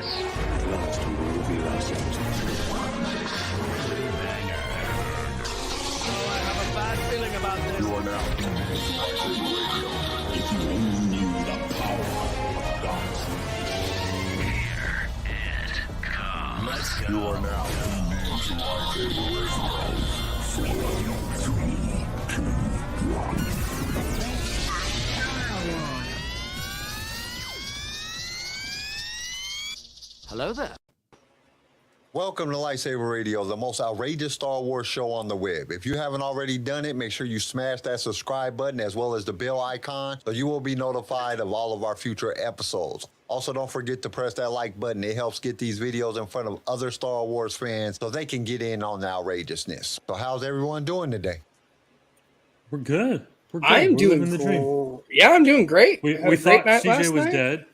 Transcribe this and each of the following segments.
Last will be last. I have a bad feeling about this. You are now tuned into lightsaber radio. If you only knew the power of dark. Here it comes. Let's go. You are now tuned into lightsaber radio. 4, 3, 2, 1. Hello there. Welcome to Lightsaber Radio, the most outrageous Star Wars show on the web. If you haven't already done it, make sure you smash that subscribe button as well as the bell icon so you will be notified of all of our future episodes. Also, don't forget to press that like button. It helps get these videos in front of other Star Wars fans so they can get in on the outrageousness. So how's everyone doing today? We're good. We're good. I'm We're doing living the dream. Yeah, I'm doing great. We thought CJ was dead,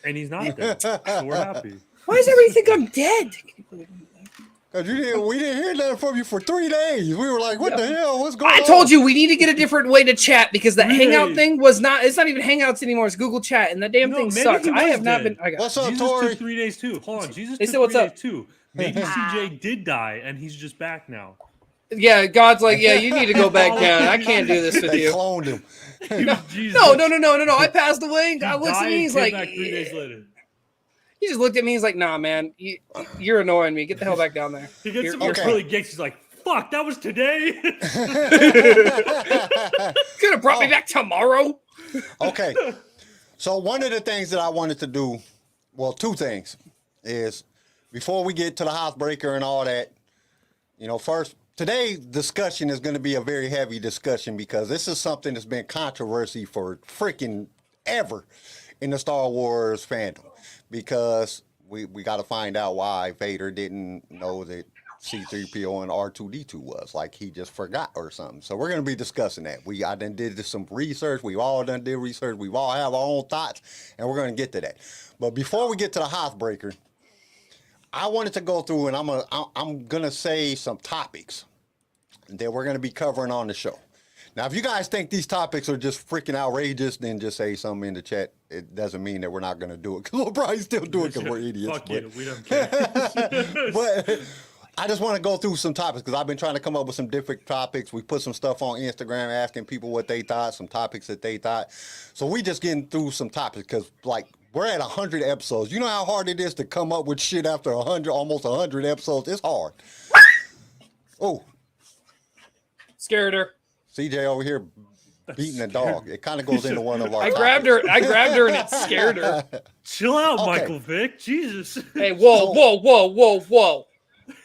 and he's not dead. So we're happy. Why does everybody think I'm dead? Because we didn't hear nothing from you for 3 days. We were like, what the hell? What's going on? I told you we need to get a different way to chat because that 3 Hangout days. thing was not. It's not even Hangouts anymore. It's Google Chat, and that damn No, thing maybe sucks. he I was have not dead. been. I got, What's up, Jesus Tori? took 3 days too. Hold on, Jesus They took said, "What's 3 up?" days too. Maybe CJ did die, and he's just back now. yeah, God's like, yeah, you need to go back down. I can't do this with They you. cloned him. Jesus. No. I passed away. And God He looks at died me. and He's came like, back 3 days later. he just looked at me. He's like, nah, man, you're annoying me. Get the hell back down there. He gets some Okay. really gets. He's like, "Fuck, that was today." Could have brought me back tomorrow. Okay. So one of the things that I wanted to do, well, two things, is before we get to the housebreaker and all that, first, today's discussion is going to be a very heavy discussion because this is something that's been controversy for freaking ever in the Star Wars fandom. Because we got to find out why Vader didn't know that C3PO and R2D2 was. Like he just forgot or something. So we're going to be discussing that. I done did some research. We all done did research. We all have our own thoughts, and we're going to get to that. But before we get to the housebreaker, I wanted to go through and I'm gonna say some topics that we're gonna be covering on the show. Now, if you guys think these topics are just freaking outrageous, then just say something in the chat. It doesn't mean that we're not gonna do it because we'll probably still do it because we're idiots. Fuck you. We don't care. But I just want to go through some topics because I've been trying to come up with some different topics. We put some stuff on Instagram asking people what they thought, some topics that they thought. So we just getting through some topics because we're at 100 episodes. You know how hard it is to come up with shit after almost 100 episodes? It's hard. Oh, Scared her. CJ over here beating a dog. It kind of goes into one of our I topics. grabbed her and it scared her. Chill out, Okay. Michael Vick. Jesus. Hey, whoa.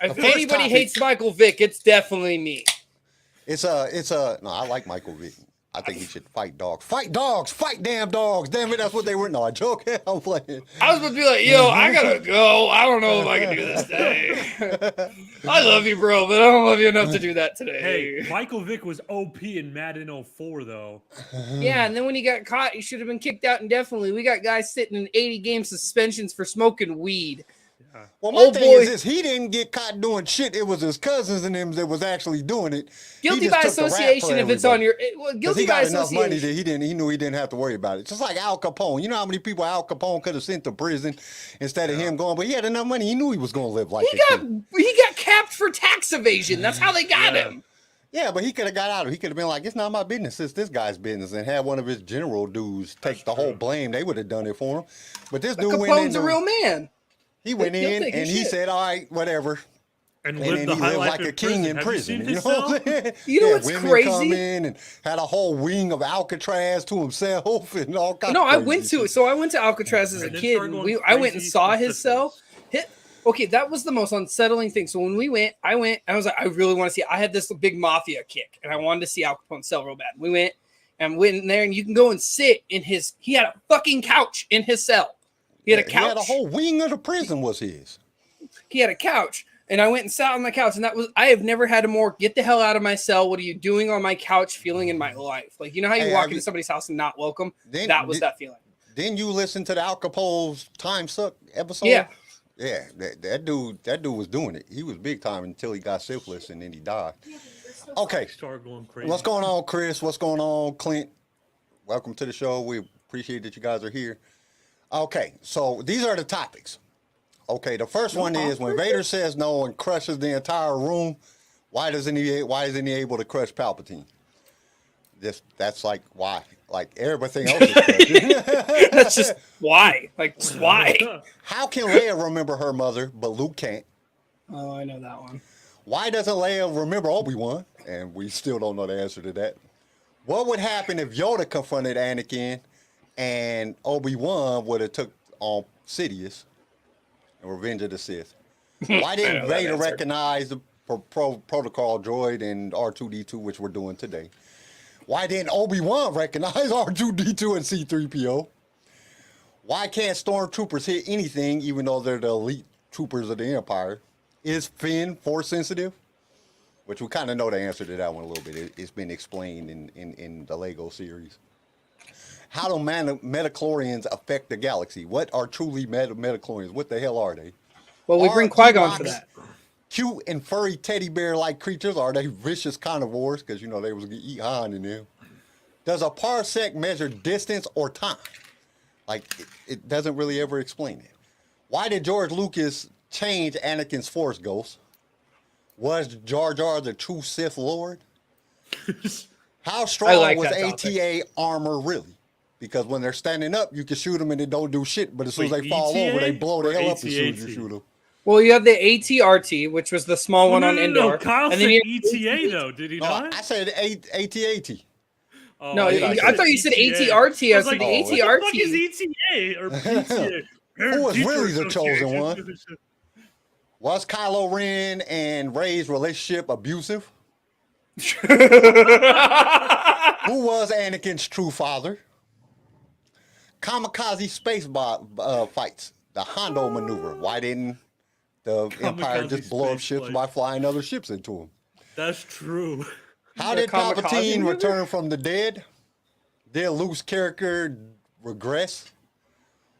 If first anybody topic- hates Michael Vick, it's definitely me. No, I like Michael Vick. I think he should fight dogs. Fight dogs! Fight damn dogs! Damn it, that's what they were. No, I joke. I'm playing. I was supposed to be like, yo, I gotta go. I don't know if I can do this today. I love you, bro, but I don't love you enough to do that today. Hey, Michael Vick was OP in Madden 04, though. Yeah, and then when he got caught, he should have been kicked out indefinitely. We got guys sitting in 80-game suspensions for smoking weed. Well, my Oh, thing boy. is this: he didn't get caught doing shit. It was his cousins and them that was actually doing it. Guilty He by just took the rap association for if it's on everybody. your... Well, 'Cause guilty he by got enough money that association. he knew he didn't have to worry about it. Just like Al Capone. You know how many people Al Capone could have sent to prison instead of him going, but he had enough money. He knew he was going to live like He a got king. capped for tax evasion. That's how they got him. Yeah, but he could have got out of it. He could have been like, it's not my business. It's this guy's business. And had one of his general dudes take the whole blame. They would have done it for him. But this dude went in. Capone's a real man. He went He'll in take and his he shit. said, all right, whatever. And And lived then the he high lived life like a king in Have you prison. seen You his know what I'm cell? saying? You know what's women crazy? come in and had a whole wing of Alcatraz to himself and all kinds No, of I crazy went to shit. it. So I went to Alcatraz as a And then kid. started And going I went and crazy saw with his syphilis. cell. Okay, that was the most unsettling thing. So when we went, I was like, I really want to see. I had this big mafia kick, and I wanted to see Al Capone's cell real bad. We went in there, and you can go and sit in his. He had a fucking couch in his cell. He had a couch. He had a whole wing of the prison was his. He had a couch, and I went and sat on the couch, and I have never had a more get the hell out of my cell. What are you doing on my couch? Feeling in my life, like you know how you Hey, walk have into you- somebody's house and not welcome. Then- That was that feeling. Didn't you listen to the Al Capone's Time Suck episode? Yeah. Yeah, that dude was doing it. He was big time until he got syphilis and then he died. Okay, Started going crazy. what's going on, Chris? What's going on, Clint? Welcome to the show. We appreciate that you guys are here. Okay, so these are the topics. Okay, the first one is when Vader says no and crushes the entire room. Why isn't he able to crush Palpatine? That's like why. Like everything else is crushed. That's just why. Like, just why? How can Leia remember her mother, but Luke can't? Oh, I know that one. Why doesn't Leia remember Obi-Wan? And we still don't know the answer to that. What would happen if Yoda confronted Anakin and Obi-Wan would have took on Sidious and Revenge of the Sith? Why didn't Vader recognize the protocol droid and R2D2, which we're doing today? Why didn't Obi-Wan recognize R2D2 and C3PO? Why can't stormtroopers hit anything even though they're the elite troopers of the Empire? Is Finn force sensitive? Which we kind of know the answer to that one a little bit. It's been explained in the Lego series. How do metachlorians affect the galaxy? What are truly metachlorians? What the hell are they? Well, we bring Qui-Gon for that. Cute and furry teddy bear-like creatures? Are they vicious carnivores? Because, you know, they was going to eat Han in them. Does a parsec measure distance or time? Like, it doesn't really ever explain it. Why did George Lucas change Anakin's Force Ghost? Was Jar Jar the true Sith Lord? How strong was ATA armor really? Because when they're standing up, you can shoot them and they don't do shit. But as soon as they fall over, they blow the hell up as soon as you shoot them. Well, you have the AT-RT, which was the small one on Andor. No, Kyle and said then ETA, though, did he not? I said AT-AT. Oh, No, I thought you said AT-RT. I was like, the AT-RT. What the fuck is ETA or PTA? Who was really the chosen one? Was Kylo Ren and Rey's relationship abusive? Who was Anakin's true father? Kamikaze space fights. The Hondo maneuver. Why didn't the Empire just blow up ships by flying other ships into them? That's true. How did Palpatine return from the dead? Did Luke's character regress?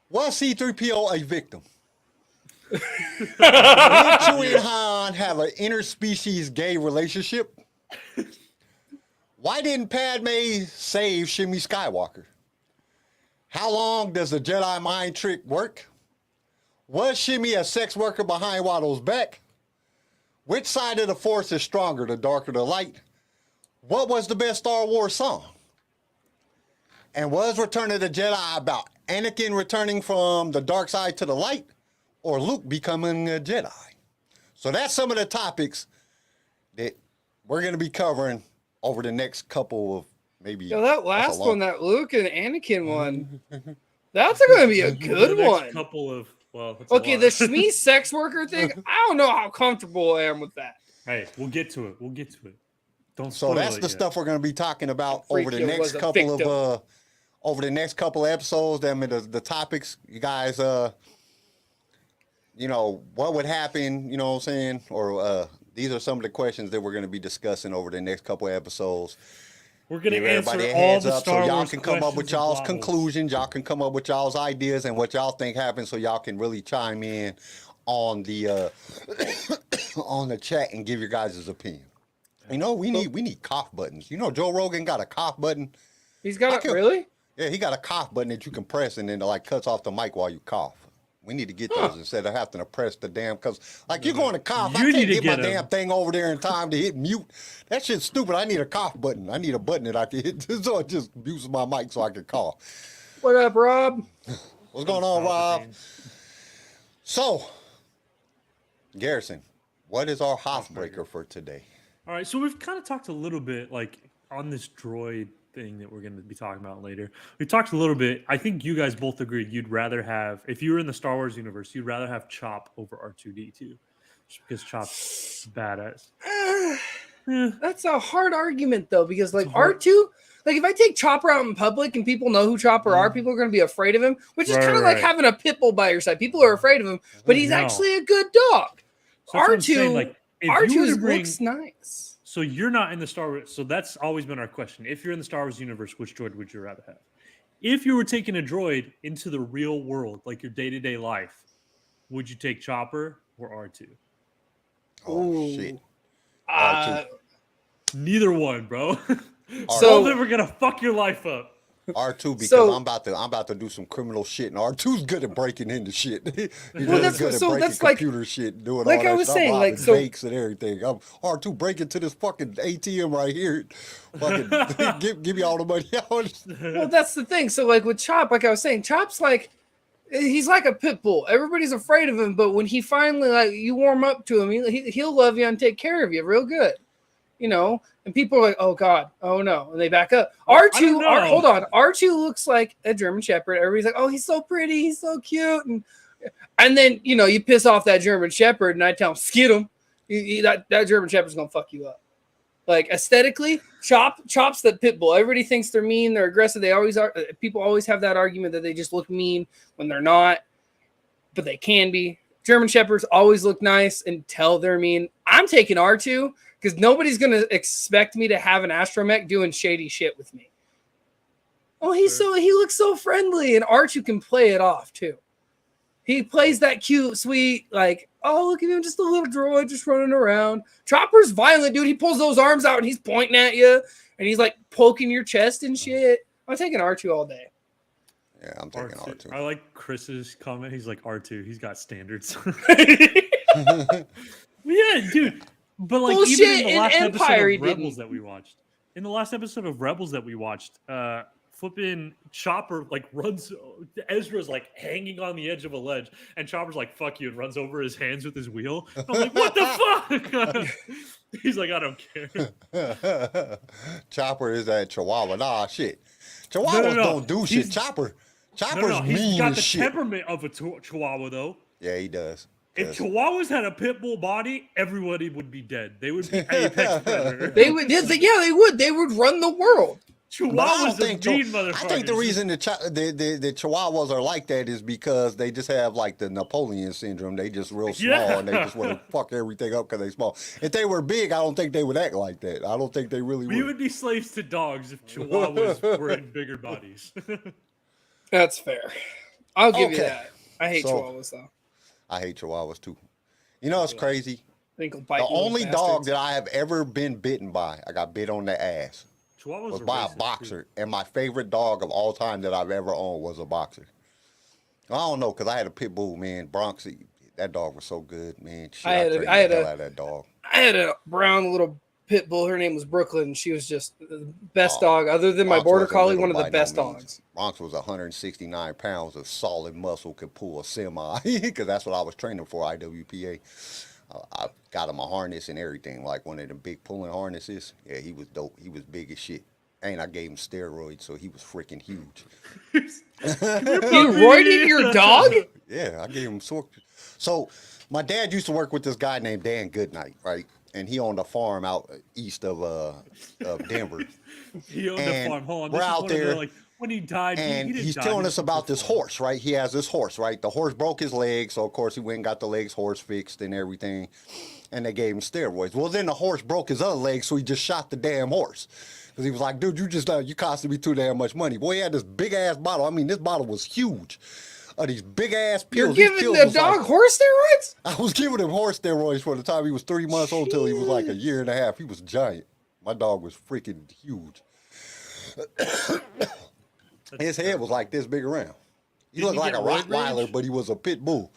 Was C3PO a victim? Did Chewie and Han have an interspecies gay relationship? Why didn't Padme save Shmi Skywalker? How long does the Jedi mind trick work? Was Shmi a sex worker behind Watto's back? Which side of the Force is stronger, the dark or the light? What was the best Star Wars song? And was Return of the Jedi about Anakin returning from the dark side to the light or Luke becoming a Jedi? So that's some of the topics that we're going to be covering over the next couple of maybe. Yo, that last one, that Luke and Anakin one, that's going to be a good one. Couple of, well, okay, the Shmi sex worker thing, I don't know how comfortable I am with that. Hey, we'll get to it. We'll get to it. Don't. So that's the stuff we're going to be talking about over the next couple of episodes. I mean, the topics, you guys. You know, what would happen? You know what I'm saying? Or these are some of the questions that we're going to be discussing over the next couple of episodes. We're going to answer everybody a all heads the up Star so y'all Wars can come up with y'all's questions and conclusions. Y'all can come up with y'all's ideas and what y'all think happened, so y'all can really chime in on the on the chat and give your guys' opinion. You know, we need cough buttons. You know, Joe Rogan got a cough button. He's got it, really? Yeah, he got a cough button that you can press and then it like cuts off the mic while you cough. We need to get those instead of having to press the damn, because like you're going to cough. I can't get my damn thing over there in time to hit mute. That shit's stupid. I need a cough button. I need a button that I can hit so it just mutes my mic so I can cough. What up, Rob? What's going on, Rob? So, Garrison, what is our Hothbreaker for today? All right, so we've kind of talked a little bit like on this droid thing that we're going to be talking about later. We talked a little bit. I think you guys both agreed you'd rather have, if you were in the Star Wars universe, you'd rather have Chop over R2D2, just because Chop's badass. That's a hard argument though, because like R2, like if I take Chopper out in public and people know who Chopper are, people are going to be afraid of him, which is kind of like having a pit bull by your side. People are afraid of him, but he's actually a good dog. So R2, like, R2 looks nice. So you're not in the Star Wars. So that's always been our question. If you're in the Star Wars universe, which droid would you rather have? If you were taking a droid into the real world, like your day-to-day life, would you take Chopper or R2? Oh, shit. R2. Neither one, bro. So all of them are going to fuck your life up. R2 because So- I'm about to do some criminal shit, and R2's good at breaking into shit. He's Well, that's good what- at so breaking that's like- computer shit, and doing like all I that was stuff, saying, robbing like, so- banks and everything. I'm R2 break into this fucking ATM right here. Fucking give me all the money. Well, that's the thing. So like with Chop, like I was saying, Chop's like he's like a pit bull. Everybody's afraid of him, but when he finally like you warm up to him, he'll love you and take care of you real good. You know, and people are like, "Oh God, oh no," and they back up. R2, hold on, R2 looks like a German Shepherd. Everybody's like, "Oh, he's so pretty, he's so cute," and then you know you piss off that German Shepherd, and I tell him, "Skid him." That German Shepherd's gonna fuck you up. Like aesthetically, Chop's the pit bull. Everybody thinks they're mean, they're aggressive. They always are. People always have that argument that they just look mean when they're not, but they can be. German Shepherds always look nice until they're mean. I'm taking R2 because nobody's gonna expect me to have an astromech doing shady shit with me. Oh, he looks so friendly, and R2 can play it off too. He plays that cute, sweet, like, oh, look at him, just a little droid just running around. Chopper's violent, dude. He pulls those arms out and he's pointing at you, and he's like poking your chest and shit. I'm taking R2 all day. Yeah, I'm taking R2. I like Chris's comment. He's like R2. He's got standards. Yeah, dude. But like Bullshit, even in the last in episode Empire he of Rebels didn't. that we watched, flipping Chopper like runs. Ezra's like hanging on the edge of a ledge, and Chopper's like "fuck you" and runs over his hands with his wheel. I'm like, what the fuck? He's like, I don't care. Chopper is that Chihuahua. Nah, shit. Chihuahuas don't do shit. Chopper's He's mean got as the shit. temperament of a Chihuahua though. Yeah, he does. If Chihuahuas had a pit bull body, everybody would be dead. They would be apex predator. They would, yeah, they would. They would run the world. But I Chihuahuas don't think are mean I think the motherfuckers. reason the Chihuahuas are like that is because they just have like the Napoleon syndrome. They just real small and they just want to fuck everything up because they small. If they were big, I don't think they would act like that. I don't think they really We would. would be slaves to dogs if Chihuahuas were in bigger bodies. That's fair. I'll give you Okay. that. I hate So- Chihuahuas though. I hate Chihuahuas too. You know what's crazy? I think they'll bite The you little only dog bastards. that I have ever been bitten by, I got bit on the ass, Chihuahuas was are by a racist, boxer. too. And my favorite dog of all time that I've ever owned was a boxer. I don't know, because I had a pit bull, man. Bronx, that dog was so good, man. Shit, I trained the hell out of that dog. I had a brown little pit bull. Her name was Brooklyn. She was just the best Oh, dog, other than my Bronx border wasn't collie, little one of the by no best means. dogs. Bronx was 169 pounds of solid muscle, could pull a semi, because that's what I was training for, IWPA. I got him a harness and everything, like one of them big pulling harnesses. Yeah, he was dope. He was big as shit. And I gave him steroids, so he was freaking huge. You roided your dog? Yeah, I gave him so my dad used to work with this guy named Dan Goodnight, right? And he owned a farm out east of Denver. He owned a And farm. Hold on. we're This is out one of the, there, like, when he died, And he didn't he's die, telling he us just about this performed. horse, right? He has this horse, right? The horse broke his leg, so of course he went and got the horse fixed and everything. And they gave him steroids. Well, then the horse broke his other leg, so he just shot the damn horse. Because he was like, dude, you costing me too damn much money. Boy, he had this big ass bottle. I mean, this bottle was huge. These big ass pills. You're These giving pills the was dog like- horse steroids? I was giving him horse steroids for the time he was 3 months old till he was like a year and a half. He was giant. My dog was freaking huge. His head was like this big around. He Didn't looked he like a get roid Rottweiler, rage? but he was a pit bull.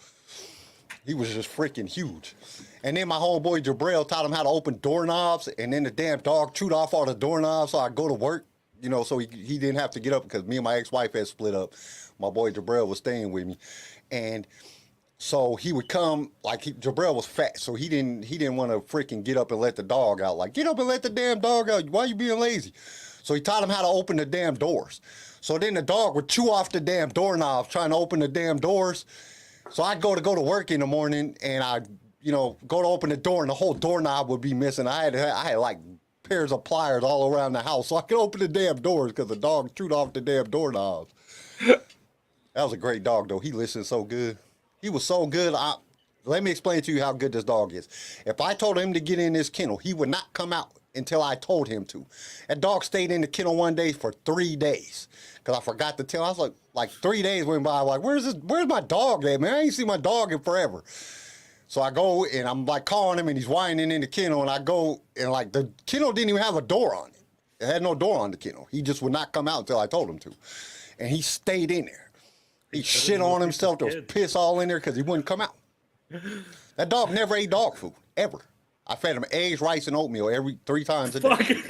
He was just freaking huge. And then my homeboy Jabril taught him how to open doorknobs, and then the damn dog chewed off all the doorknobs, so I go to work, so he didn't have to get up because me and my ex-wife had split up. My boy Jabril was staying with me. And so he would come, Jabril was fat, so he didn't want to freaking get up and let the dog out. Like, get up and let the damn dog out. Why you being lazy? So he taught him how to open the damn doors. So then the dog would chew off the damn doorknobs trying to open the damn doors. So I'd go to work in the morning, and I'd, go to open the door, and the whole doorknob would be missing. I had like pairs of pliers all around the house so I could open the damn doors because the dog chewed off the damn doorknobs. That was a great dog, though. He listened so good. He was so good. Let me explain to you how good this dog is. If I told him to get in this kennel, he would not come out until I told him to. That dog stayed in the kennel one day for 3 days because I forgot to tell. I was like 3 days went by. I'm like, where's my dog at, man? I ain't seen my dog in forever. So I go and I'm like calling him and he's whining in the kennel, and I go and like the kennel didn't even have a door on it. It had no door on the kennel. He just would not come out until I told him to. And he stayed in there. He shit on himself. There was piss all in there because he wouldn't come out. That dog never ate dog food, ever. I fed him eggs, rice, and oatmeal 3 times a day.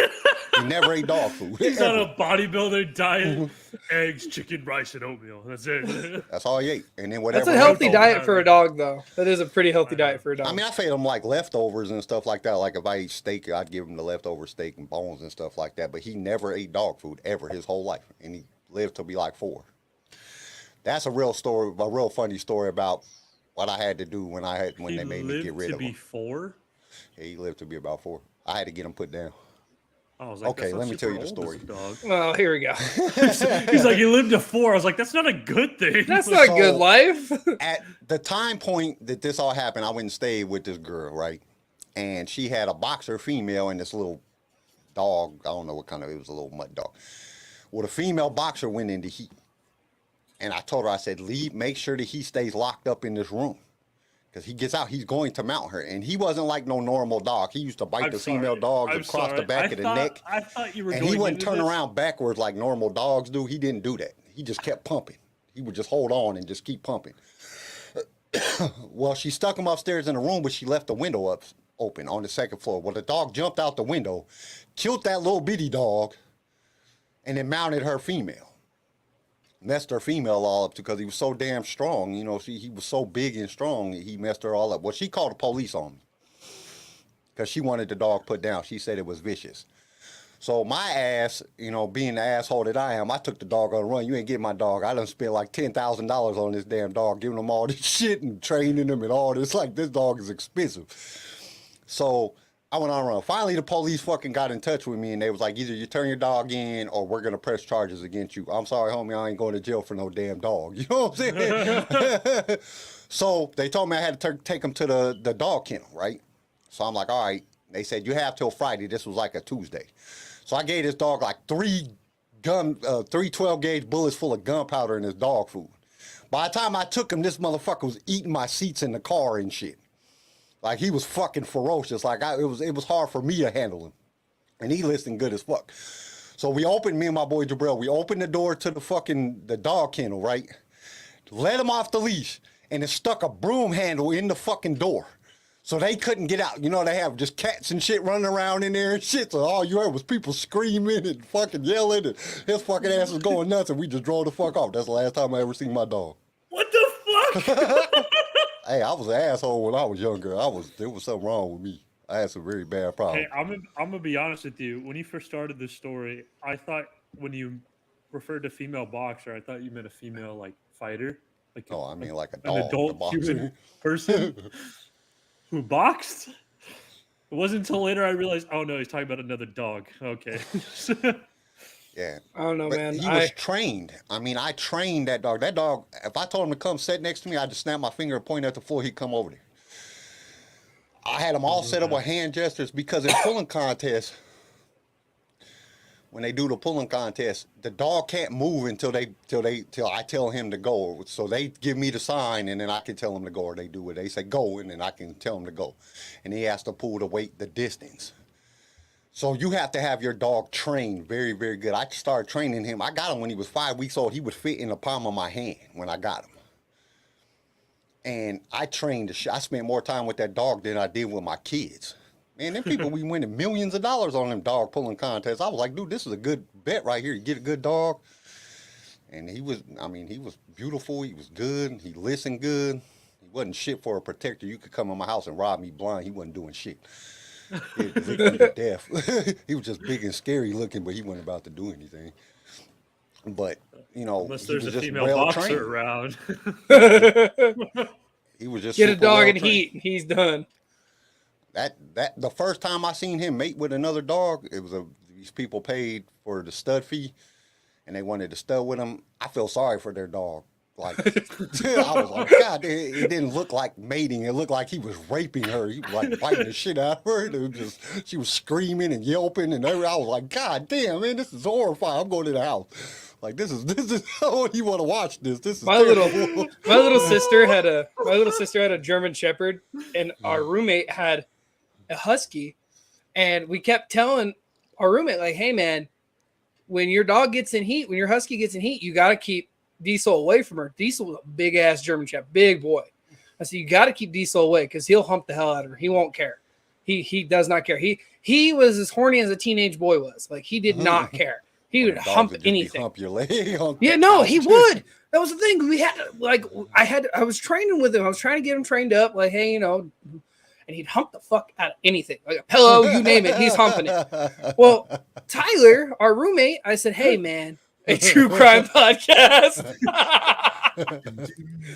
He never ate dog food. He's on a bodybuilder diet. Eggs, chicken, rice, and oatmeal. That's it. That's all he ate. And then whatever. That's a healthy diet for a dog, though. That is a pretty healthy diet for a dog. I mean, I fed him like leftovers and stuff like that. Like if I ate steak, I'd give him the leftover steak and bones and stuff like that. But he never ate dog food ever his whole life. And he lived to be like 4. That's a real story, a real funny story about what I had to do when they made me get rid of him. He lived to be 4? Yeah, he lived to be about 4. I had to get him put down. I was like, okay, let me tell you the story. Well, here we go. He's like, he lived to 4. I was like, that's not a good thing. That's not a good life. At the time point that this all happened, I went and stayed with this girl, right? And she had a boxer female and this little dog. I don't know what kind of, it was a little mutt dog. Well, the female boxer went into heat. And I told her, I said, make sure that he stays locked up in this room. Because he gets out, he's going to mount her. And he wasn't like no normal dog. He used to bite the female dogs across the back of the neck. I thought you were and he wouldn't turn around backwards like normal dogs do. He didn't do that. He just kept pumping. He would just hold on and just keep pumping. Well, she stuck him upstairs in the room, but she left the window open on the 2nd floor. Well, the dog jumped out the window, killed that little bitty dog, and then mounted her female. Messed her female all up because he was so damn strong. You know, he was so big and strong, he messed her all up. Well, she called the police on me because she wanted the dog put down. She said it was vicious. So my ass, you know, being the asshole that I am, I took the dog on a run. You ain't getting my dog. I done spent like $10,000 on this damn dog, giving him all this shit and training him and all this. Like, this dog is expensive. So I went on a run. Finally, the police fucking got in touch with me, and they was like, either you turn your dog in or we're going to press charges against you. I'm sorry, homie, I ain't going to jail for no damn dog. You know what I'm saying? So they told me I had to take him to the dog kennel, right? So I'm like, all right. They said, you have till Friday. This was like a Tuesday. So I gave this dog like 3 12-gauge bullets full of gunpowder in his dog food. By the time I took him, this motherfucker was eating my seats in the car and shit. Like, he was fucking ferocious. Like, it was hard for me to handle him. And he listened good as fuck. So me and my boy Jabril, we opened the door to the dog kennel, right? Let him off the leash. And it stuck a broom handle in the fucking door. So they couldn't get out. You know, they have just cats and shit running around in there and shit. So all you heard was people screaming and fucking yelling. And his fucking ass was going nuts. And we just drove the fuck off. That's the last time I ever seen my dog. What the fuck? Hey, I was an asshole when I was younger. There was something wrong with me. I had some very bad problems. Hey, I'm gonna be honest with you. When you first started this story, I thought when you referred to female boxer, I thought you meant a female like fighter. Like I mean like a dog, an adult human person who boxed. It wasn't until later I realized, oh no, he's talking about another dog. Okay. Yeah. I don't know, man. He was trained. I mean, I trained that dog. That dog, if I told him to come sit next to me, I'd just snap my finger and point at the floor, he'd come over there. I had him all set up with hand gestures because in pulling contests, when they do the pulling contest, the dog can't move until I tell him to go. So they give me the sign and then I can tell him to go, or they do it. They say go and then I can tell him to go. And he has to pull the weight, the distance. So you have to have your dog trained very, very good. I started training him. I got him when he was 5 weeks old. He would fit in the palm of my hand when I got him. And I trained the shit. I spent more time with that dog than I did with my kids. Man, them people be winning millions of dollars on them dog pulling contests. I was like, dude, this is a good bet right here. You get a good dog. And he was beautiful. He was good. He listened good. He wasn't shit for a protector. You could come in my house and rob me blind. He wasn't doing shit. He licked me to death. He was just big and scary looking, but he wasn't about to do anything. But, you know, unless he there's was a just female well boxer trained. around. He was just get a super dog well in trained. heat and he's done. That the first time I seen him mate with another dog, it was these people paid for the stud fee, and they wanted to stud with him. I feel sorry for their dog. Like, I was like, God, it didn't look like mating. It looked like he was raping her. He was like biting the shit out of her. It was just, she was screaming and yelping and everything. I was like, God damn, man, this is horrifying. I'm going to the house. Like, this is. Oh, you want to watch this? This is my little sister had a German Shepherd, and our roommate had a husky, and we kept telling our roommate, like, hey man, when your dog gets in heat, when your husky gets in heat, you got to keep Diesel away from her. Diesel was a big ass German Shepherd, big boy. I said, you got to keep Diesel away because he'll hump the hell out of her. He won't care. He does not care. He was as horny as a teenage boy was. Like, he did not care. He would hump anything. Hump your leg. Yeah, no, he would. That was the thing. We had to, like, I was training with him. I was trying to get him trained up. Like, hey, you know, and he'd hump the fuck out of anything, like a pillow, you name it. He's humping it. Well, Tyler, our roommate, I said, hey man, a true crime podcast.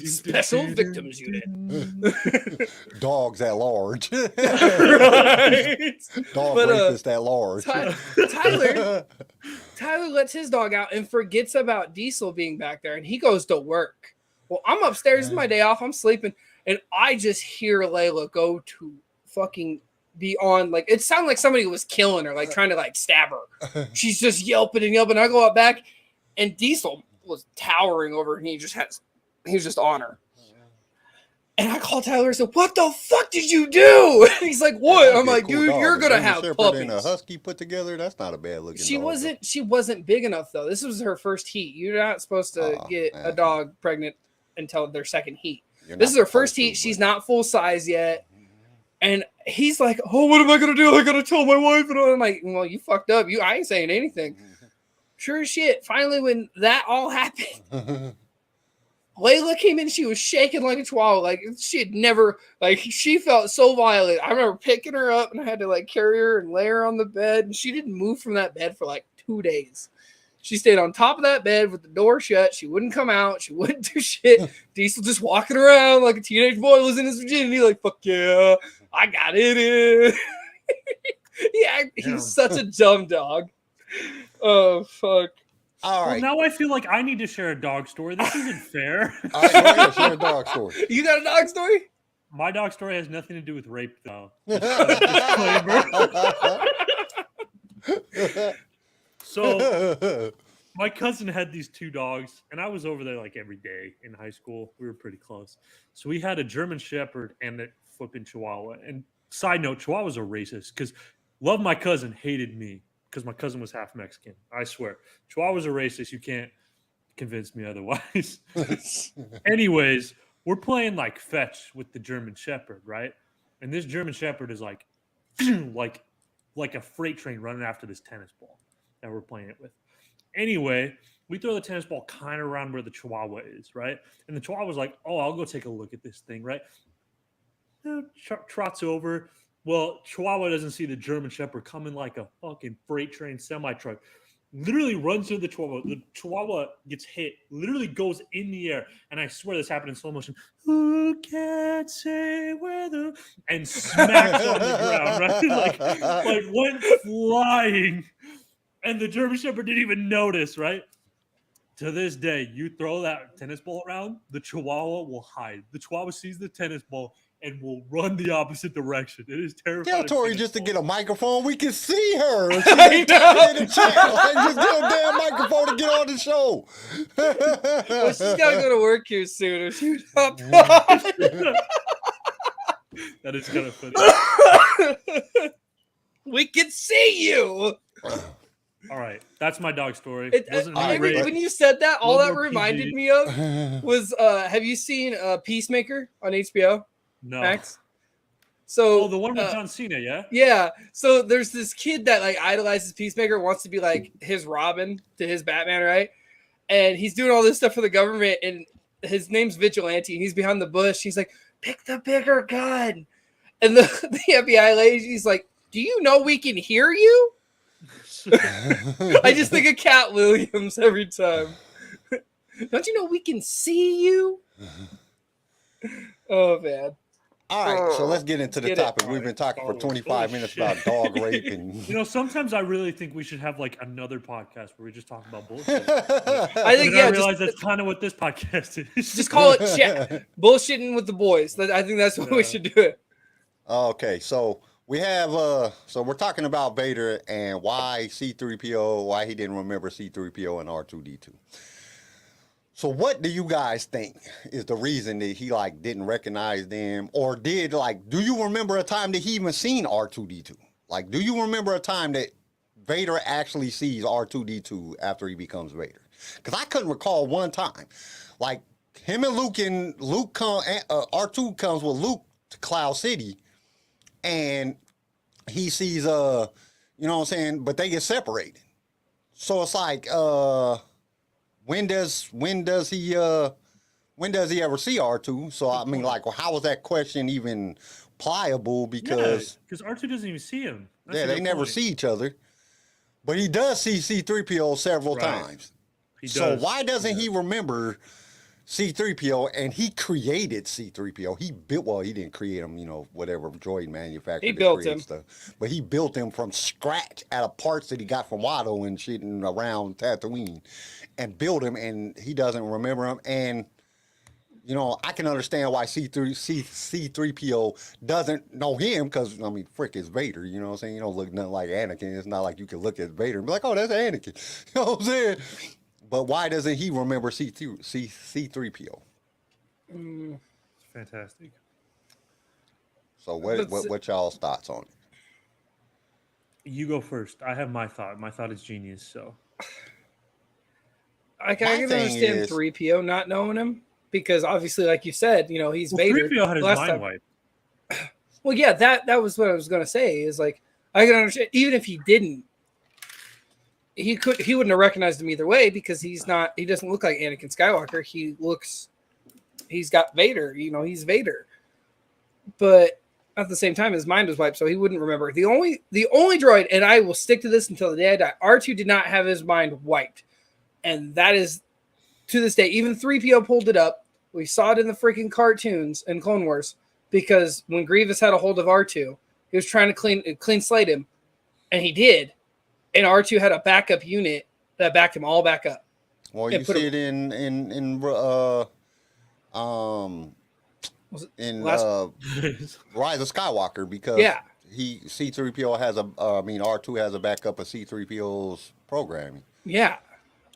Special victims unit. Dogs at large. Right. Dog But, rapist at large. Tyler lets his dog out and forgets about Diesel being back there, and he goes to work. Well, I'm upstairs. It's my day off. I'm sleeping, and I just hear Layla go to fucking be on, like, it sounded like somebody was killing her, like trying to like stab her. She's just yelping and yelping. I go out back, and Diesel was towering over her, and he was just on her. And I called Tyler and said, what the fuck did you do? And he's like, what? I'm like, dude, you're going to have puppies. And a husky put together, that's not a bad looking dog. She wasn't big enough, though. This was her first heat. You're not supposed to get a dog pregnant until their second heat. This is her first heat. She's not full size yet. And he's like, oh, what am I going to do? I got to tell my wife. And I'm like, well, you fucked up. I ain't saying anything. Sure as shit. Finally, when that all happened, Layla came in. She was shaking like a chihuahua. Like, she had never, like, she felt so violent. I remember picking her up, and I had to, like, carry her and lay her on the bed. And she didn't move from that bed for, like, 2 days. She stayed on top of that bed with the door shut. She wouldn't come out. She wouldn't do shit. Diesel just walking around like a teenage boy losing his virginity. Like, fuck yeah, I got it in. He's such a dumb dog. Oh, fuck. All right. Well, now I feel like I need to share a dog story. This isn't fair. All right, go ahead, share a dog story. You got a dog story? My dog story has nothing to do with rape, though. So, my cousin had these 2 dogs, and I was over there like every day in high school. We were pretty close. So we had a German Shepherd and a flipping Chihuahua. And side note, Chihuahuas are racist because love my cousin, hated me because my cousin was half Mexican. I swear. Chihuahuas are racist. You can't convince me otherwise. Anyways, we're playing like fetch with the German Shepherd, right? And this German Shepherd is like, like a freight train running after this tennis ball that we're playing it with. Anyway, we throw the tennis ball kind of around where the Chihuahua is, right? And the Chihuahua's like, oh, I'll go take a look at this thing, right? Trots over. Well, Chihuahua doesn't see the German Shepherd coming like a fucking freight train semi-truck. Literally runs through the Chihuahua. The Chihuahua gets hit, literally goes in the air. And I swear this happened in slow motion. Who can't say whether... And smacks on the ground, right? Like went flying. And the German Shepherd didn't even notice, right? To this day, you throw that tennis ball around, the Chihuahua will hide. The Chihuahua sees the tennis ball and will run the opposite direction. It is terrifying. Tell Tori just to get a microphone. We can see her. She I know. in the chat. Like, just get a damn microphone to get on the show. Well, she's got to go to work here soon. Or she's not. That is kind of funny. We can see you. All right, that's my dog story. When you said that, all that more reminded PG. me of was, have you seen Peacemaker on HBO No. Max? So the one with John Cena, yeah? Yeah. So there's this kid that like idolizes Peacemaker, wants to be like his Robin to his Batman, right? And he's doing all this stuff for the government, and his name's Vigilante, and he's behind the bush. He's like, pick the bigger gun. And the FBI lady, she's like, do you know we can hear you? I just think of Cat Williams every time. Don't you know we can see you? Oh, man. All right, so let's get into the Get it. topic. We've been talking for 25 minutes shit. about dog rape and You know, sometimes I really think we should have like another podcast where we just talk about bullshit. I think, And yeah, I realize just, that's kind of what this podcast is. just call it bullshitting with the boys. I think that's what we should do it. Okay, so we have so we're talking about Vader and why C3PO, why he didn't remember C3PO and R2D2. So what do you guys think is the reason that he like didn't recognize them, or did like, do you remember a time that he even seen R2D2? Like, do you remember a time that Vader actually sees R2D2 after he becomes Vader? Because I couldn't recall one time. Like, him and Luke come, R2 comes with Luke to Cloud City, and he sees, you know what I'm saying, but they get separated. So it's like, when does he ever see R2? So I mean, like, well, how was that question even pliable? Because R2 doesn't even see him. yeah, they never see each other. But he does see C3PO several Right. times. He So does. why doesn't he remember C3PO? And he created C3PO. He built, well, he didn't create him, you know, whatever droid manufacturer. He that built creates him. Stuff. But he built him from scratch out of parts that he got from Watto and shit and around Tatooine, and built him, and he doesn't remember him. And you know, I can understand why C3PO doesn't know him, because, I mean, frick, it's Vader, you know what I'm saying? You don't look nothing like Anakin. It's not like you can look at Vader and be like, oh, that's Anakin. You know what I'm saying? But why doesn't he remember C3PO? Fantastic. So what y'all's thoughts on it? You go first. I have my thought. My thought is genius. So I can understand 3PO not knowing him, because obviously, like you said, you know, he's Vader. 3PO had his Last mind time- wiped. Well, yeah, that was what I was gonna say. Is like, I can understand, even if he didn't, he wouldn't have recognized him either way, because he doesn't look like Anakin Skywalker. He's got Vader, you know, he's Vader. But at the same time, his mind was wiped, so he wouldn't remember. The only droid, and I will stick to this until the day I die, R2 did not have his mind wiped. And that is, to this day, even 3PO pulled it up. We saw it in the freaking cartoons and Clone Wars, because when Grievous had a hold of R2, he was trying to clean slate him, and he did. And R2 had a backup unit that backed him all back up. Well, you see it in Rise of Skywalker, because C3PO has R2 has a backup of C3PO's programming. Yeah.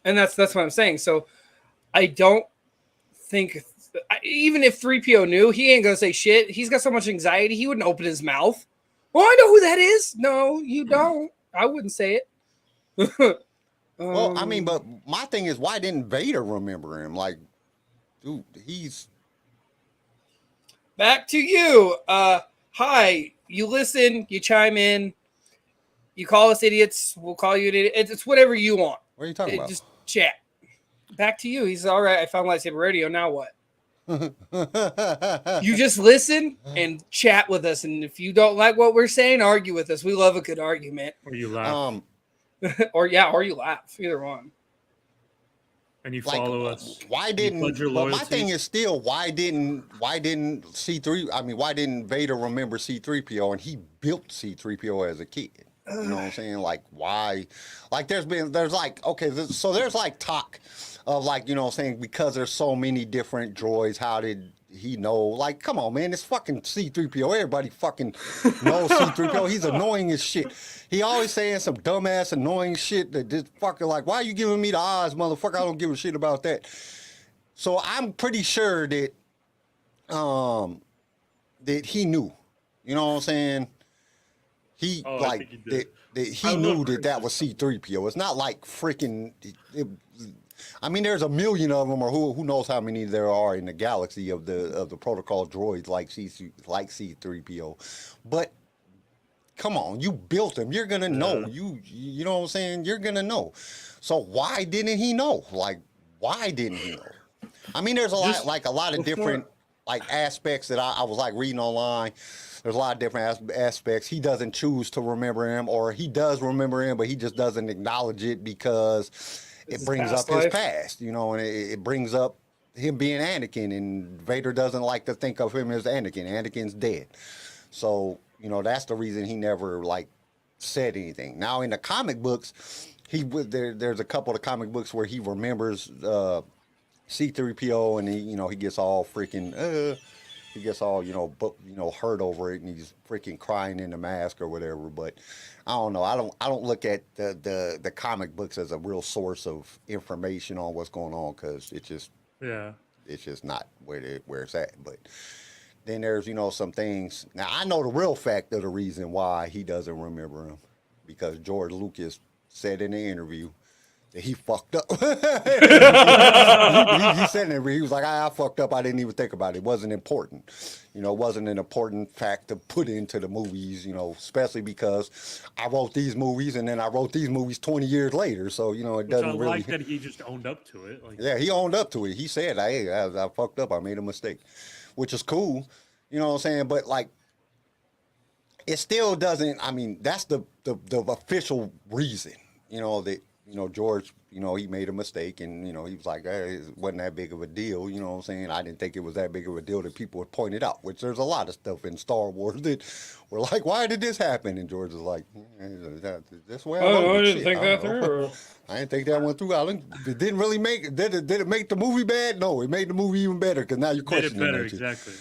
And that's what I'm saying. So I don't think, even if 3PO knew, he ain't gonna say shit. He's got so much anxiety, he wouldn't open his mouth. Well, I know who that is. No, you don't. I wouldn't say it. Well, I mean, but my thing is, why didn't Vader remember him? Like, dude, he's... Back to you. Hi, you listen, you chime in, you call us idiots, we'll call you an idiot. It's whatever you want. What are you talking about? Just chat. Back to you. He's all right. I found lightsaber radio. Now what? You just listen and chat with us, and if you don't like what we're saying, argue with us. We love a good argument. Or you laugh. or you laugh. Either one. And you follow us. Why didn't? But my thing is still, why didn't C3? I mean, why didn't Vader remember C3PO, and he built C3PO as a kid? You know what I'm saying? Like, why? Like, there's like, okay, so there's like talk of, like, you know what I'm saying, because there's so many different droids, how did he know? Like, come on, man, it's fucking C3PO. Everybody fucking knows C3PO. He's annoying as shit. He always saying some dumbass annoying shit that just fucking, like, why are you giving me the odds, motherfucker? I don't give a shit about that. So I'm pretty sure that that he knew. You know what I'm saying? He he knew that was C3PO. It's not like freaking. I mean, there's a million of them, or who knows how many there are in the galaxy of the protocol droids like C3PO. But come on, you built him. You're gonna know. You know what I'm saying? You're gonna know. So why didn't he know? Like, why didn't he know? I mean, there's a lot of different like aspects that I was like reading online. There's a lot of different aspects. He doesn't choose to remember him, or he does remember him, but he just doesn't acknowledge it because it brings up his past, you know, and it brings up him being Anakin, and Vader doesn't like to think of him as Anakin. Anakin's dead. So, you know, that's the reason he never, like, said anything. Now, in the comic books, there's a couple of comic books where he remembers C3PO, and he gets all freaking... he gets all, hurt over it, and he's freaking crying in the mask or whatever. But I don't know. I don't look at the comic books as a real source of information on what's going on, because it's just not where it's at. But then there's some things. Now I know the real fact of the reason why he doesn't remember him, because George Lucas said in the interview that he fucked up. he said in it, he was like, I fucked up. I didn't even think about it. It wasn't important. You know, it wasn't an important fact to put into the movies, you know, especially because I wrote these movies and then I wrote these movies 20 years later. So, you know, it doesn't really. I like that he just owned up to it. Like, yeah, he owned up to it. He said, hey, I fucked up. I made a mistake, which is cool. You know what I'm saying? But like, it still doesn't, I mean, that's the official reason, you know, that, you know, George, you know, he made a mistake and, you know, he was like, hey, it wasn't that big of a deal. You know what I'm saying? I didn't think it was that big of a deal that people would point it out, which there's a lot of stuff in Star Wars that were like, why did this happen? And George was like, this way I didn't think that through. I didn't think that went through. It didn't really make, did it make the movie bad? No, it made the movie even better because now you're questioning it. Better, exactly.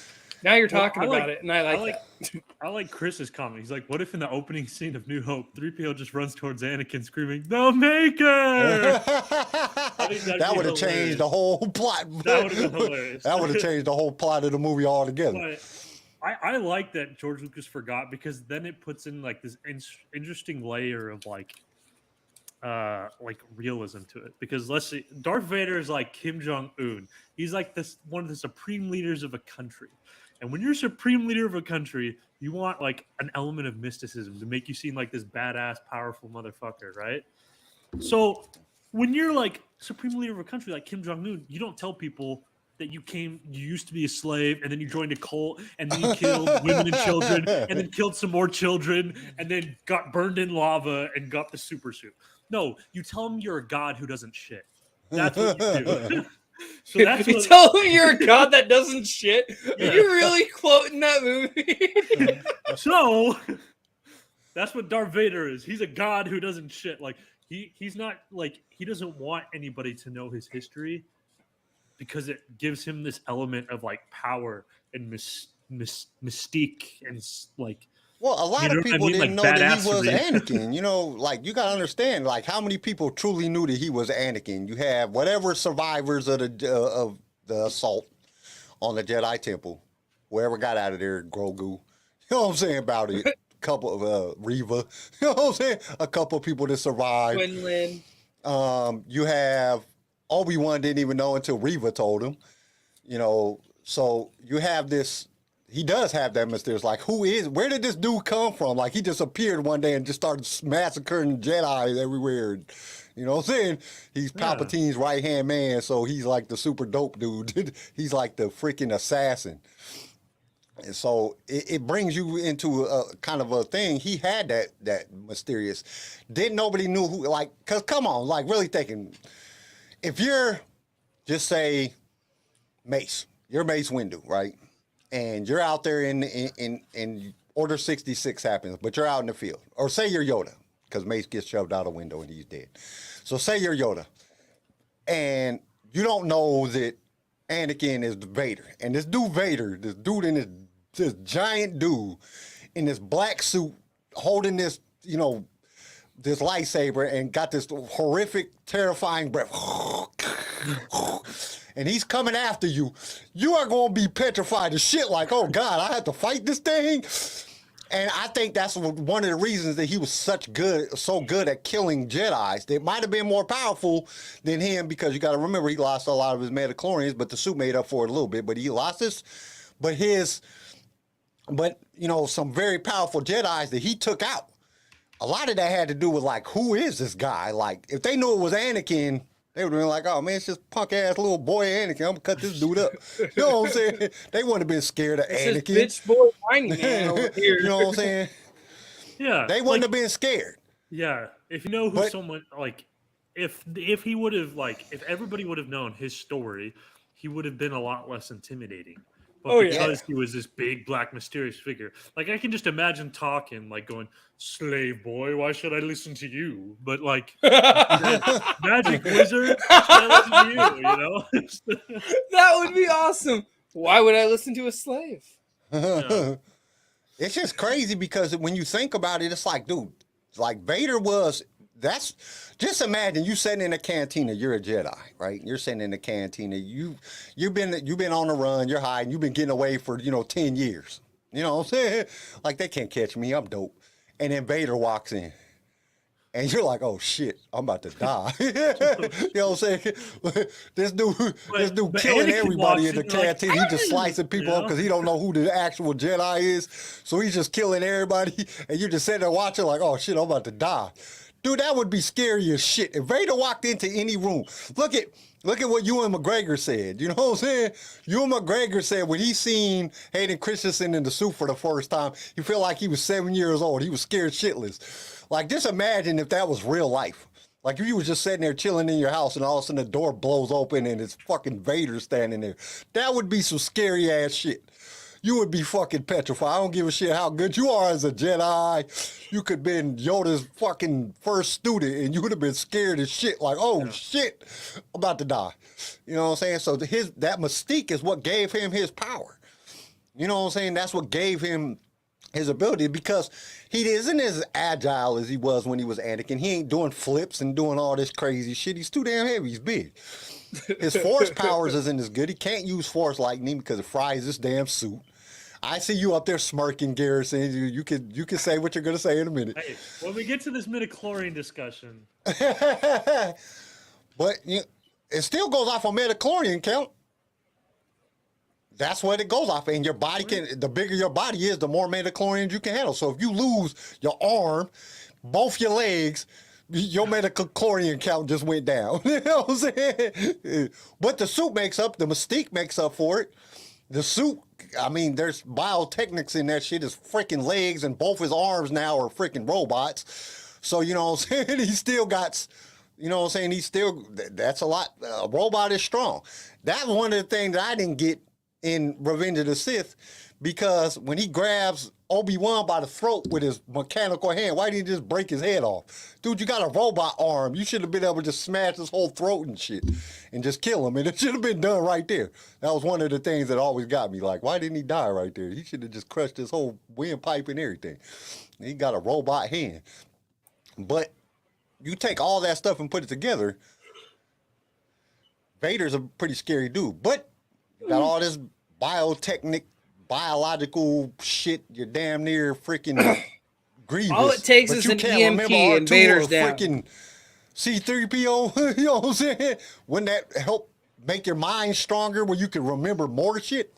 Now you're talking about it, and I like that. I like Chris's comment. He's like, what if in the opening scene of New Hope, 3PO just runs towards Anakin screaming, the Maker! That would have changed the whole plot. That would have been hilarious. That would have changed the whole plot of the movie altogether. But I like that George Lucas forgot because then it puts in like this interesting layer of like realism to it. Because let's see, Darth Vader is like Kim Jong-un. He's like one of the supreme leaders of a country. And when you're supreme leader of a country, you want like an element of mysticism to make you seem like this badass, powerful motherfucker, right? So when you're like supreme leader of a country like Kim Jong-un, you don't tell people that you used to be a slave and then you joined a cult and then you killed women and children and then killed some more children and then got burned in lava and got the super suit. No, you tell them you're a god who doesn't shit. That's what you do. So that's you tell him you're a god that doesn't shit. Yeah. Are you really quoting that movie? So that's what Darth Vader is. He's a god who doesn't shit. Like he's not like he doesn't want anybody to know his history because it gives him this element of like power and mystique and like. Well, a lot of people didn't know that he was Anakin. You know, like, you got to understand, like, how many people truly knew that he was Anakin? You have whatever survivors of the assault on the Jedi Temple, whoever got out of there, Grogu. You know what I'm saying about it? A couple of Reva. You know what I'm saying? A couple of people that survived. Quinlan. You have Obi-Wan didn't even know until Reva told him. You know, so you have this. He does have that mysterious, like, where did this dude come from? Like, he just appeared one day and just started massacring Jedi everywhere. You know what I'm saying? He's Palpatine's right-hand man, so he's like the super dope dude. He's like the freaking assassin. And so it brings you into a kind of a thing. He had that mysterious. Didn't nobody knew who, like, because come on, like, really thinking, if you're, just say, Mace, you're Mace Windu, right? And you're out there in Order 66 happens, but you're out in the field. Or say you're Yoda, because Mace gets shoved out a window and he's dead. So say you're Yoda, and you don't know that Anakin is Vader. And this dude Vader, this dude in this giant dude in this black suit holding this, you know, this lightsaber and got this horrific, terrifying breath. And he's coming after you, you are going to be petrified as shit like, oh, God, I have to fight this thing? And I think that's one of the reasons that he was so good at killing Jedis. They might have been more powerful than him because you got to remember he lost a lot of his midichlorians, but the suit made up for it a little bit. But he lost this. But you know, some very powerful Jedis that he took out. A lot of that had to do with, like, who is this guy? Like, if they knew it was Anakin, they would have been like, oh, man, it's just punk-ass little boy Anakin. I'm going to cut this dude up. You know what I'm saying? They wouldn't have been scared of Anakin. This bitch boy whiny man over here. You know what I'm saying? Yeah. They wouldn't have been scared. Yeah. If you know who someone, like, if he would have, like, if everybody would have known his story, he would have been a lot less intimidating. But because he was this big, black, mysterious figure. Like, I can just imagine talking, like, going, slave boy, why should I listen to you? But, like, magic wizard, why should I listen to you, you know? That would be awesome. Why would I listen to a slave? Yeah. It's just crazy because when you think about it, it's like, dude, like, Vader was... just imagine you sitting in a cantina. You're a Jedi, right? You're sitting in the cantina. You've been on the run. You're hiding. You've been getting away for 10 years. You know what I'm saying? Like, they can't catch me. I'm dope. And then Vader walks in. and you're like, oh shit, I'm about to die. You know what I'm saying? This dude But killing Anakin everybody walks in the in, you're like, canteen. He just slicing people up because he don't know who the actual Jedi is. So he's just killing everybody, and you're just sitting there watching like, oh shit, I'm about to die. Dude, that would be scary as shit. If Vader walked into any room, look at what Ewan McGregor said. You know what I'm saying? Ewan McGregor said when he seen Hayden Christensen in the suit for the first time, he felt like he was 7 years old. He was scared shitless. Like, just imagine if that was real life. Like, if you was just sitting there chilling in your house and all of a sudden the door blows open and it's fucking Vader standing there. That would be some scary ass shit. You would be fucking petrified. I don't give a shit how good you are as a Jedi. You could have been Yoda's fucking first student and you would have been scared as shit. Like, oh shit, I'm about to die. You know what I'm saying? So that mystique is what gave him his power. You know what I'm saying? That's what gave him his ability, because he isn't as agile as he was when he was Anakin. He ain't doing flips and doing all this crazy shit. He's too damn heavy. He's big. His force powers isn't as good. He can't use force lightning because it fries this damn suit. I see you up there smirking, Garrison. You can say what you're gonna say in a minute. Hey, when we get to this midichlorian discussion, but it still goes off on midichlorian count. That's what it goes off, and your body the bigger your body is, the more midichlorians you can handle. So if you lose your arm, both your legs, your midichlorian count just went down. You know what I'm saying? But the suit makes up, the mystique makes up for it. The suit, I mean, there's biotechnics in that shit. His freaking legs and both his arms now are freaking robots. So, you know what I'm saying? He still got, you know what I'm saying? That's a lot. A robot is strong. That's one of the things that I didn't get in Revenge of the Sith, because when he grabs Obi-Wan by the throat with his mechanical hand, why didn't he just break his head off? Dude, you got a robot arm. You should have been able to just smash his whole throat and shit and just kill him. And it should have been done right there. That was one of the things that always got me. Like, why didn't he die right there? He should have just crushed his whole windpipe and everything. He got a robot hand. But you take all that stuff and put it together, Vader's a pretty scary dude. But you got all this biological shit. You're damn near freaking grievous. All it takes but is you an can't EMP remember and R2 Vader's or down. freaking C3PO. You know what I'm saying? Wouldn't that help make your mind stronger where you can remember more shit?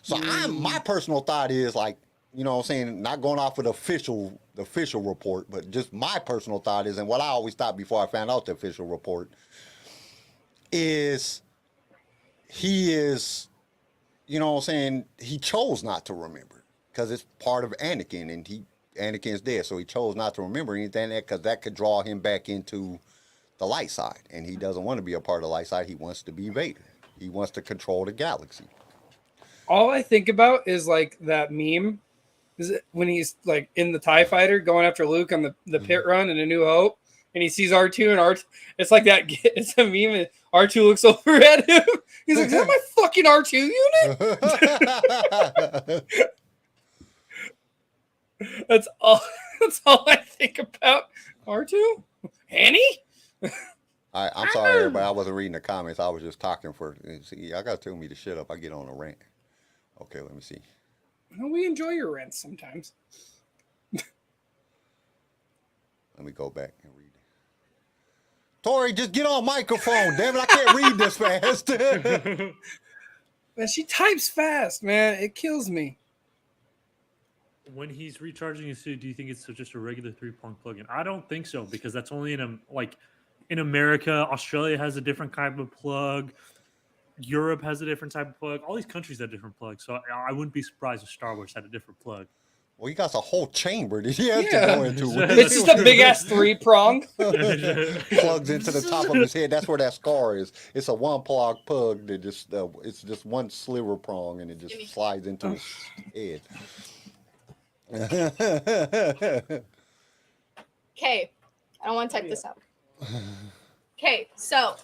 So my personal thought is, like, you know what I'm saying, not going off of the official report, but just my personal thought is, and what I always thought before I found out the official report, is he is, you know what I'm saying, he chose not to remember because it's part of Anakin, and Anakin's dead, so he chose not to remember anything because that could draw him back into the light side, and he doesn't want to be a part of the light side. He wants to be Vader. He wants to control the galaxy. All I think about is like that meme, is it when he's like in the TIE fighter going after Luke on the pit run in A New Hope, and he sees R2 and R2. It's like that. It's a meme. And R2 looks over at him. He's like, "Is that my fucking R2 unit?" That's all. That's all I think about. R2, Annie. I'm sorry, everybody. I wasn't reading the comments. I was just talking for. See, I got to tell me to shut up. I get on a rant. Okay, let me see. Well, we enjoy your rants sometimes. Let me go back and read it. Tori, just get on microphone, damn it. I can't read this fast. Man, she types fast, man. It kills me. when he's recharging his suit, do you think it's just a regular 3-prong plug-in? I don't think so, because that's only in America. Australia has a different type of plug. Europe has a different type of plug. All these countries have different plugs. So I wouldn't be surprised if Star Wars had a different plug. Well, he got a whole chamber that he has to go into. It's just a big ass 3-prong. Plugs into the top of his head. That's where that scar is. It's a one-plug plug that just it's just one sliver prong, and it just slides into his head. Okay, I don't want to type this out. Okay, so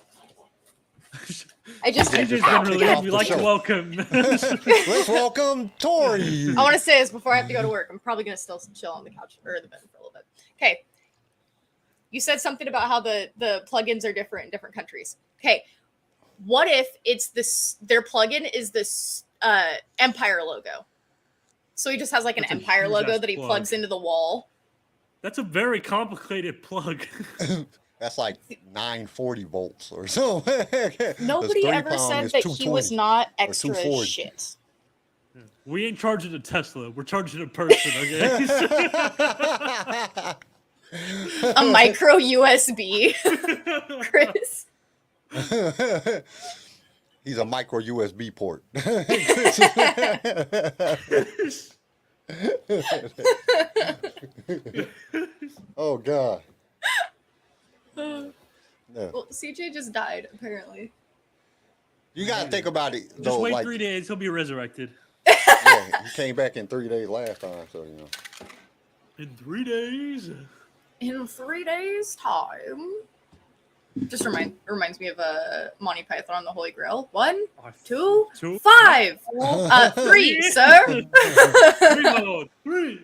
I just AJ's been relieved. We'd like to welcome. Let's welcome Tori. I want to say this before I have to go to work. I'm probably gonna still chill on the couch or the bed for a little bit. Okay, you said something about how the plugins are different in different countries. Okay, what if it's this? Their plugin is this Empire logo. So he just has like an Empire logo that he plugs into the wall. That's a very complicated plug. That's like 940 volts or so. Nobody ever said that he was not extra 240. shit. We ain't charging a Tesla. We're charging a person, okay? A micro USB, Chris. He's a micro USB port. Oh God. No. Well, CJ just died, apparently. You gotta think about it Just though. wait Like, 3 days. He'll be resurrected. yeah, he came back in 3 days last time, so you know. In 3 days. In 3 days' time. Just reminds me of Monty Python on the Holy Grail. 1, 2, 5. 3, sir. 3 mode. 3.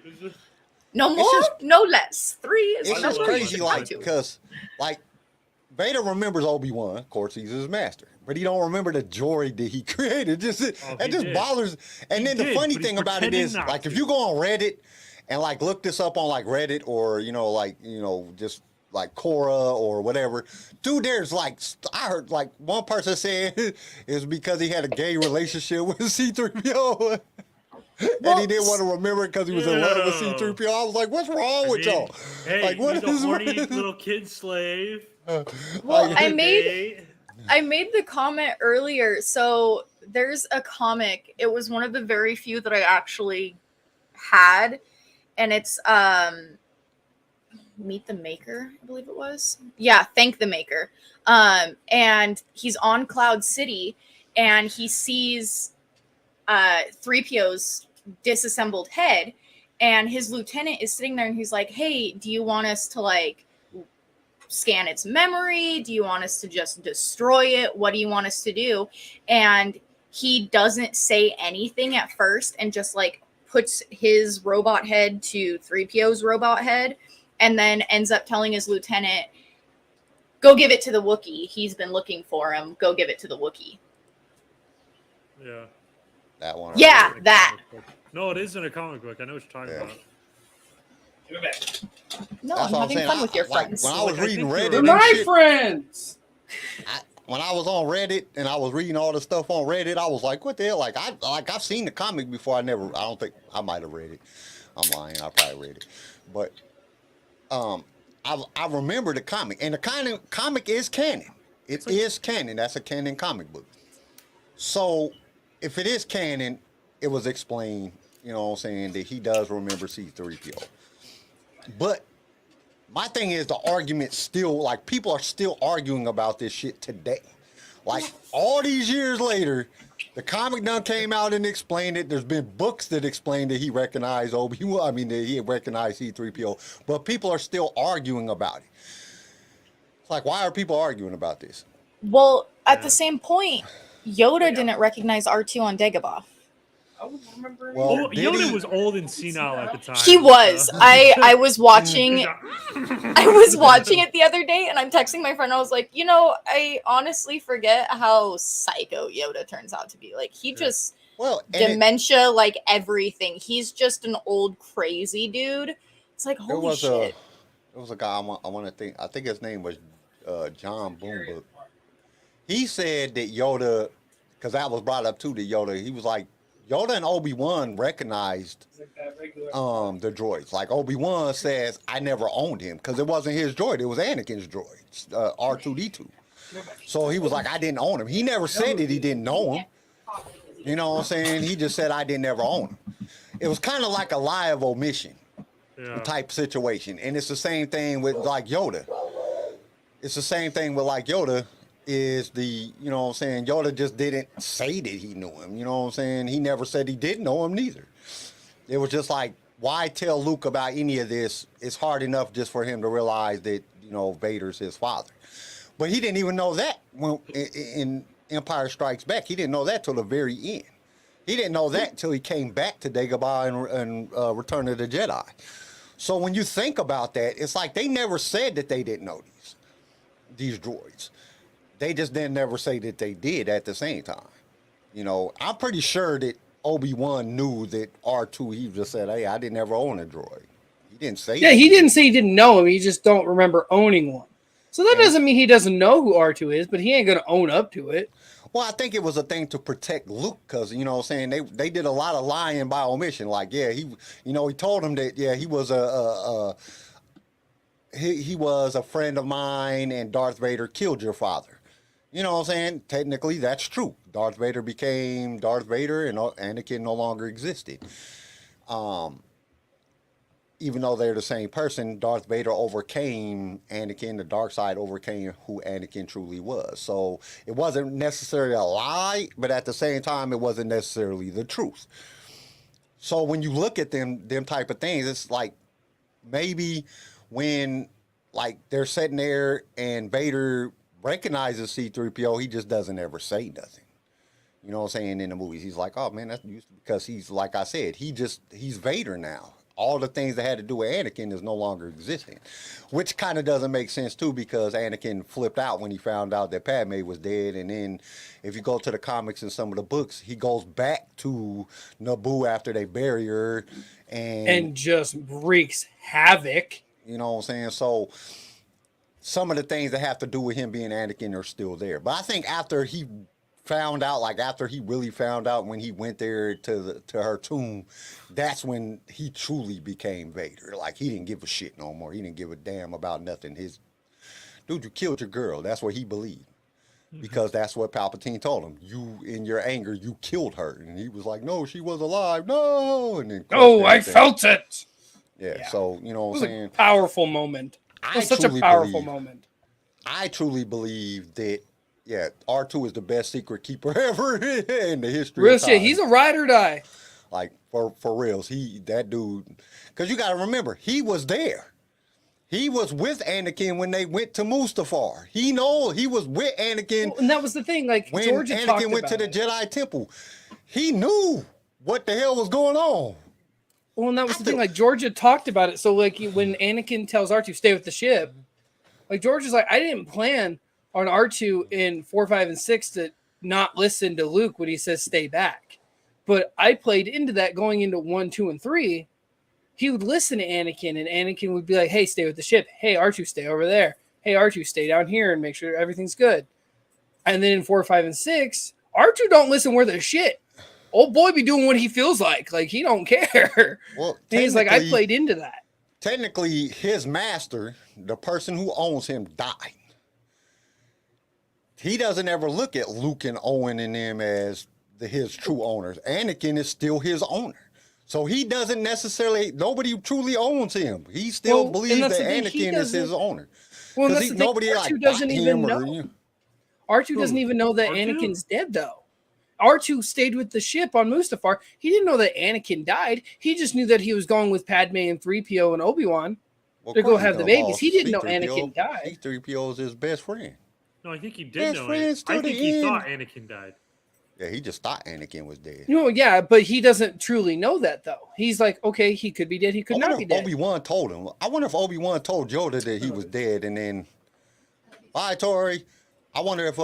No more, no less. 3 is It's the just number you crazy, should like, come to. because, like, Vader remembers Obi-Wan. Of course, he's his master, but he don't remember the droid that he created. Just he it just did. bothers. And He then the did, funny but he's thing about it pretending is, not like, if to. you go on Reddit and like look this up on like Reddit or just like Quora or whatever, dude, there's like I heard like one person saying it's because he had a gay relationship with C3PO. And he didn't want to remember it because he was in love with Yo. C3PO. I was like, what's wrong with y'all? Hey, Like, what he's a is- horny little kid slave. Well, Like, I made the comment earlier. So there's a comic. It was one of the very few that I actually had, and it's Meet the Maker, I believe it was. Yeah, Thank the Maker. And he's on Cloud City, and he sees 3PO's disassembled head, and his lieutenant is sitting there, and he's like, "Hey, do you want us to like scan its memory? Do you want us to just destroy it? What do you want us to do?" And he doesn't say anything at first and just like puts his robot head to 3PO's robot head and then ends up telling his lieutenant, "Go give it to the Wookiee. He's been looking for him. Go give it to the Wookiee." Yeah. that one. Yeah, that. No, it is in a comic book. I know what you're talking Yeah. about. Give it back. No, That's I'm what I'm having saying. fun with your Like, friends. when I was Like, I reading think Reddit you're and My shit, friends. when I was on Reddit and I was reading all the stuff on Reddit, I was like, what the hell? Like I've seen the comic before. I don't think I might have read it. I'm lying. I probably read it. But I remember the comic, and the comic is canon. It is canon. That's a canon comic book. So if it is canon, it was explained, you know what I'm saying, that he does remember C3PO. But my thing is the argument still, like, people are still arguing about this shit today. Like, all these years later, the comic done came out and explained it. There's been books that explain that he recognized Obi-Wan. I mean, that he recognized C3PO. But people are still arguing about it. It's like, why are people arguing about this? Well, at the same point, Yoda didn't recognize R2 on Dagobah. I was remembering. Well, Well, did Yoda he? was old and senile at the time. He was. so- I was watching. I was watching it the other day, and I'm texting my friend. I was like, I honestly forget how psycho Yoda turns out to be. Like, he just Well, and dementia, like everything. He's just an old crazy dude. It's like, there holy was shit. there was a guy I want to think. I think his name was John Boombook. He said that Yoda, because that was brought up too, that Yoda, he was like, Yoda and Obi-Wan recognized the droids. Like, Obi-Wan says, I never owned him because it wasn't his droid. It was Anakin's droid, R2D2. So he was like, I didn't own him. He never said that he didn't know him. You know what I'm saying? He just said, I didn't ever own him. It was kind of like a lie of omission Yeah. type situation. And it's the same thing with like Yoda. It's the same thing with like Yoda is you know what I'm saying, Yoda just didn't say that he knew him. You know what I'm saying? He never said he didn't know him neither. It was just like, why tell Luke about any of this? It's hard enough just for him to realize that, Vader's his father. But he didn't even know that when in Empire Strikes Back. He didn't know that till the very end. He didn't know that until he came back to Dagobah and Return of the Jedi. So when you think about that, it's like they never said that they didn't know these droids. They just didn't never say that they did at the same time. I'm pretty sure that Obi-Wan knew that R2, he just said, hey, I didn't ever own a droid. He didn't say. Yeah, he didn't say he didn't know him. He just don't remember owning one. So that doesn't mean he doesn't know who R2 is, but he ain't gonna own up to it. Well, I think it was a thing to protect Luke because, you know what I'm saying, they did a lot of lying by omission. Like, yeah, he told him that, yeah, he was he was a friend of mine and Darth Vader killed your father. You know what I'm saying? Technically, that's true. Darth Vader became Darth Vader and Anakin no longer existed. Even though they're the same person, Darth Vader overcame Anakin. The dark side overcame who Anakin truly was. So it wasn't necessarily a lie, but at the same time, it wasn't necessarily the truth. So when you look at them type of things, it's like maybe when like they're sitting there and Vader recognizes C3PO, he just doesn't ever say nothing. You know what I'm saying? In the movies, he's like, oh man, that's because he's, like I said, he's Vader now. All the things that had to do with Anakin is no longer existing, which kind of doesn't make sense too, because Anakin flipped out when he found out that Padme was dead. And then if you go to the comics and some of the books, he goes back to Naboo after they bury her and just wreaks havoc. You know what I'm saying? So some of the things that have to do with him being Anakin are still there. But I think after he found out, like after he really found out when he went there to her tomb, that's when he truly became Vader. Like he didn't give a shit no more. He didn't give a damn about nothing. Dude, you killed your girl. That's what he believed. Because that's what Palpatine told him. You, in your anger, you killed her. And he was like, no, she was alive. No. And then I felt it. Yeah, so, you know what I'm saying? A powerful moment. It was such a powerful moment. I truly believe that, yeah, R2 is the best secret keeper ever in the history Real of time. shit. He's a ride or die. Like, for reals. That dude, because you got to remember, he was there. He was with Anakin when they went to Mustafar. He was with Anakin. Well, and that was the thing. Like, when Georgia Anakin went to the Jedi Temple. He knew what the hell was going on. Well, and that was the thing. Like, Georgia talked about it. So, like, when Anakin tells R2, stay with the ship, like, Georgia's like, I didn't plan on R2 in 4, 5, and 6 to not listen to Luke when he says stay back. But I played into that going into 1, 2, and 3. He would listen to Anakin, and Anakin would be like, hey, stay with the ship. Hey, R2, stay over there. Hey, R2, stay down here and make sure everything's good. And then in 4, 5, and 6, R2 don't listen worth a shit. Old boy be doing what he feels like. Like, he don't care. Well, and he's like, I played into that. Technically, his master, the person who owns him, died. He doesn't ever look at Luke and Owen and them as his true owners. Anakin is still his owner. So he doesn't necessarily, nobody truly owns him. He still believes that Anakin is his owner. Well, that's the nobody thing. R2 doesn't even know. R2 doesn't even know that Anakin's dead, though. R2 stayed with the ship on Mustafar. He didn't know that Anakin died. He just knew that he was going with Padme and 3PO and Obi-Wan to go have the babies. He didn't know Anakin died. C3PO is his best friend. No, I think he did know it. I think he thought Anakin died. Yeah, he just thought Anakin was dead. No, yeah, but he doesn't truly know that, though. He's like, okay, he could be dead. He could not be dead. Obi-Wan told him. I wonder if Obi-Wan told Yoda that he was dead, and then, all right, Tori. I wonder if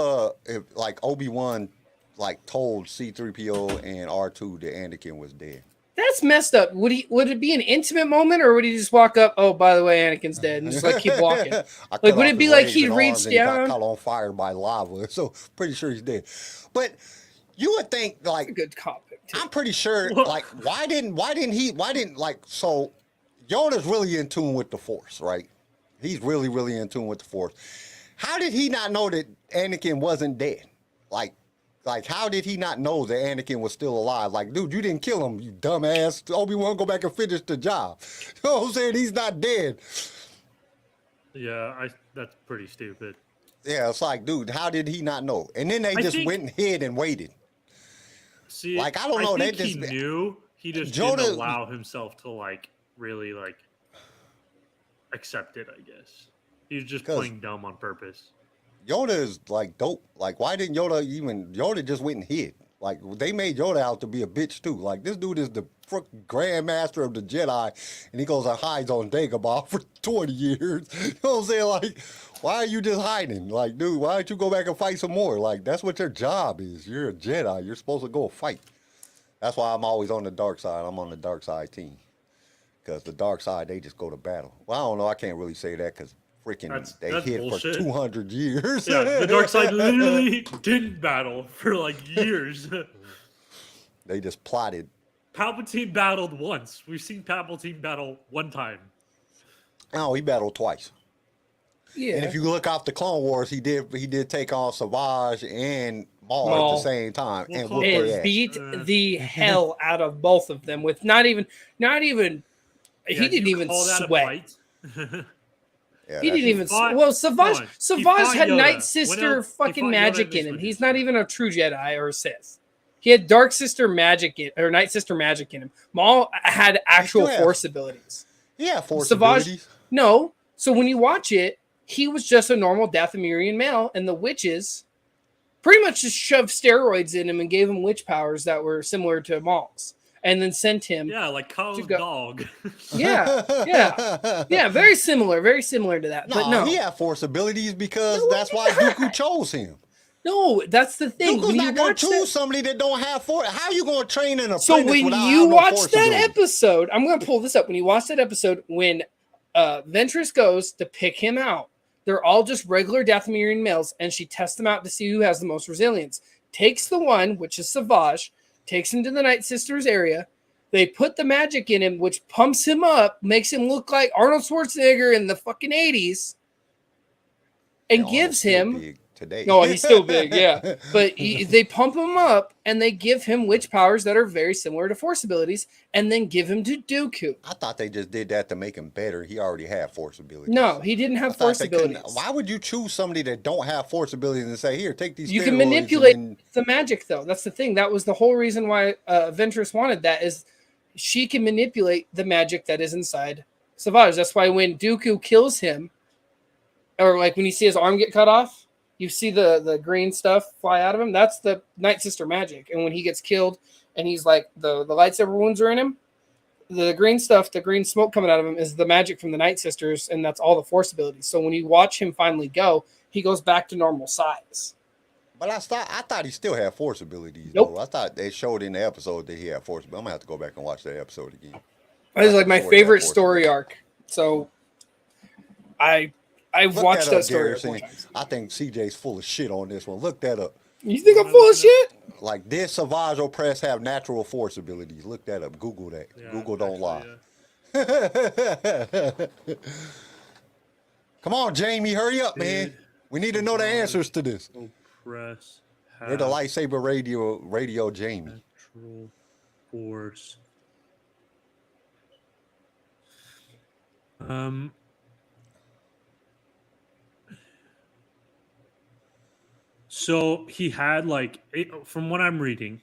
like Obi-Wan like told C3PO and R2 that Anakin was dead. That's messed up. Would it be an intimate moment, or would he just walk up? Oh, by the way, Anakin's dead, and just like keep walking? Like, would it be like he reached down? He got caught on fire by lava, so pretty sure he's dead. But you would think like a good topic. I'm pretty sure like why didn't so Yoda's really in tune with the Force, right? He's really in tune with the Force. How did he not know that Anakin wasn't dead? Like, how did he not know that Anakin was still alive? Like, dude, you didn't kill him, you dumbass. Obi-Wan, go back and finish the job. You know what I'm saying? He's not dead. Yeah, that's pretty stupid. Yeah, it's like, dude, how did he not know? And then they just went and hid and waited. See, like, I don't know. I think he knew. He just didn't allow himself to, like, really, like, accept it, I guess. He was just playing dumb on purpose. Yoda is like dope. Like, why didn't Yoda just went and hid? Like, they made Yoda out to be a bitch too. Like, this dude is the Grand Master of the Jedi, and he goes and hides on Dagobah for 20 years. You know what I'm saying? Like, why are you just hiding? Like, dude, why don't you go back and fight some more? Like, that's what your job is. You're a Jedi. You're supposed to go fight. That's why I'm always on the dark side. I'm on the dark side team. Because the dark side, they just go to battle. Well, I don't know. I can't really say that because freaking they That's hit bullshit. for 200 years. Yeah, the dark side literally didn't battle for like years. They just plotted. Palpatine battled once. We've seen Palpatine battle one time. Oh, he battled twice. Yeah. And if you look off the Clone Wars, he did take on Savage and Maul at Maul. the same time Well, and Clone whooped and their ass. beat the hell out of both of them with not even Yeah, he didn't you even call that a sweat. fight? Yeah, He that's didn't even fought- well hold Savage on. He Savage fought had Yoda. Night When Sister else- he fought fucking Yoda magic in this in him. movie. He's not even a true Jedi or a Sith. He had Dark Sister magic or Night Sister magic in him. Maul had actual still has- force abilities. Yeah, force Savage- abilities. No, so when you watch it, he was just a normal Dathomirian male, and the witches pretty much just shoved steroids in him and gave him witch powers that were similar to Maul's, and then sent him. Yeah, like Kyle's go- dog. Yeah, very similar to that. No, but no, he had force abilities because No, that's why Dooku chose him. no, that's the thing. Dooku's When you not gonna watch choose that, somebody that don't have force. How you gonna train an apprentice so when without you having no watch force that abilities? episode, I'm going to pull this up. When you watch that episode, when Ventress goes to pick him out, they're all just regular Dathomirian males, and she tests them out to see who has the most resilience. Takes the one, which is Savage, takes him to the Night Sisters area. They put the magic in him, which pumps him up, makes him look like Arnold Schwarzenegger in the fucking 80s, and Arnold's gives still him. big today. No, he's still big, yeah. But they pump him up and they give him witch powers that are very similar to force abilities, and then give him to Dooku. I thought they just did that to make him better. He already had force abilities. No, he didn't I have thought force they couldn't- abilities. Why would you choose somebody that don't have force abilities and say, "Here, take these"? You can steroids," and manipulate then- the magic, though. That's the thing. That was the whole reason why Ventress wanted that, is she can manipulate the magic that is inside Savage. That's why when Dooku kills him, or like when you see his arm get cut off, you see the green stuff fly out of him. That's the Night Sister magic. And when he gets killed and he's like the lightsaber wounds are in him, the green stuff, the green smoke coming out of him is the magic from the Night Sisters, and that's all the force abilities. So when you watch him finally go, he goes back to normal size. But I thought he still had force abilities. Nope. Though. I thought they showed in the episode that he had force. But I'm gonna have to go back and watch that episode again. That is like my Before that favorite force story ability. arc. So I've Look watched that that up, story. Garrison. Four times. I think CJ's full of shit on this one. Look that up. You think I'm full of shit? Like, did Savage Opress have natural force abilities? Look that up. Google that. Yeah, Google don't actually, lie. yeah. Come on, Jamie, hurry up, man. Did We need to know the answers to this. Press We're the lightsaber radio Jamie. natural force. So he had from what I'm reading,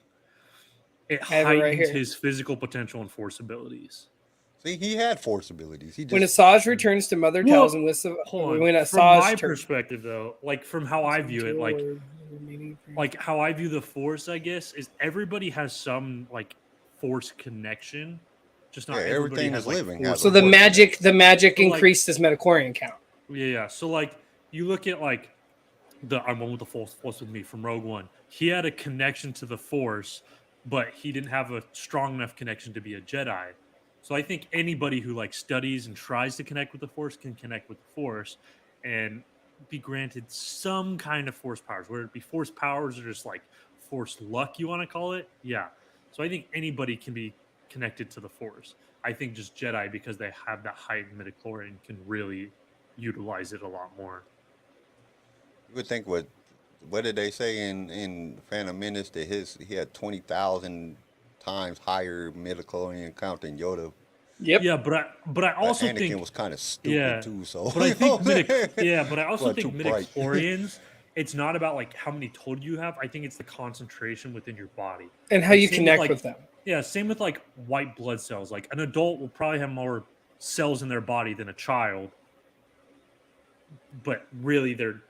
it I have it right heightens here. his physical potential and force abilities. See, he had force abilities. He just When Asajj returns to Mother Well, Talzin with Hold on. when From my Asajj turns perspective, though, like from how I view it, like how I view the force, I guess, is everybody has some like force connection. Just not Yeah, everybody everything has is like, living force has so a the force magic So, like- increased his metachlorian count. Yeah. So like you look at like I'm one with the force with me from Rogue One. He had a connection to the force, but he didn't have a strong enough connection to be a Jedi. So I think anybody who like studies and tries to connect with the force can connect with the force and be granted some kind of force powers, whether it be force powers or just like force luck, you want to call it. Yeah. So I think anybody can be connected to the force. I think just Jedi, because they have that heightened midichlorian, can really utilize it a lot more. You would think what did they say in Phantom Menace that he had 20,000 times higher midichlorian count than Yoda. Yep. Yeah, but I also Anakin think was kind of stupid yeah, too. So, but I think but I also Wasn't think too bright. midichlorians. It's not about like how many total you have. I think it's the concentration within your body. And how you Same connect like, with them. Yeah, same with like white blood cells. Like an adult will probably have more cells in their body than a child, but really they're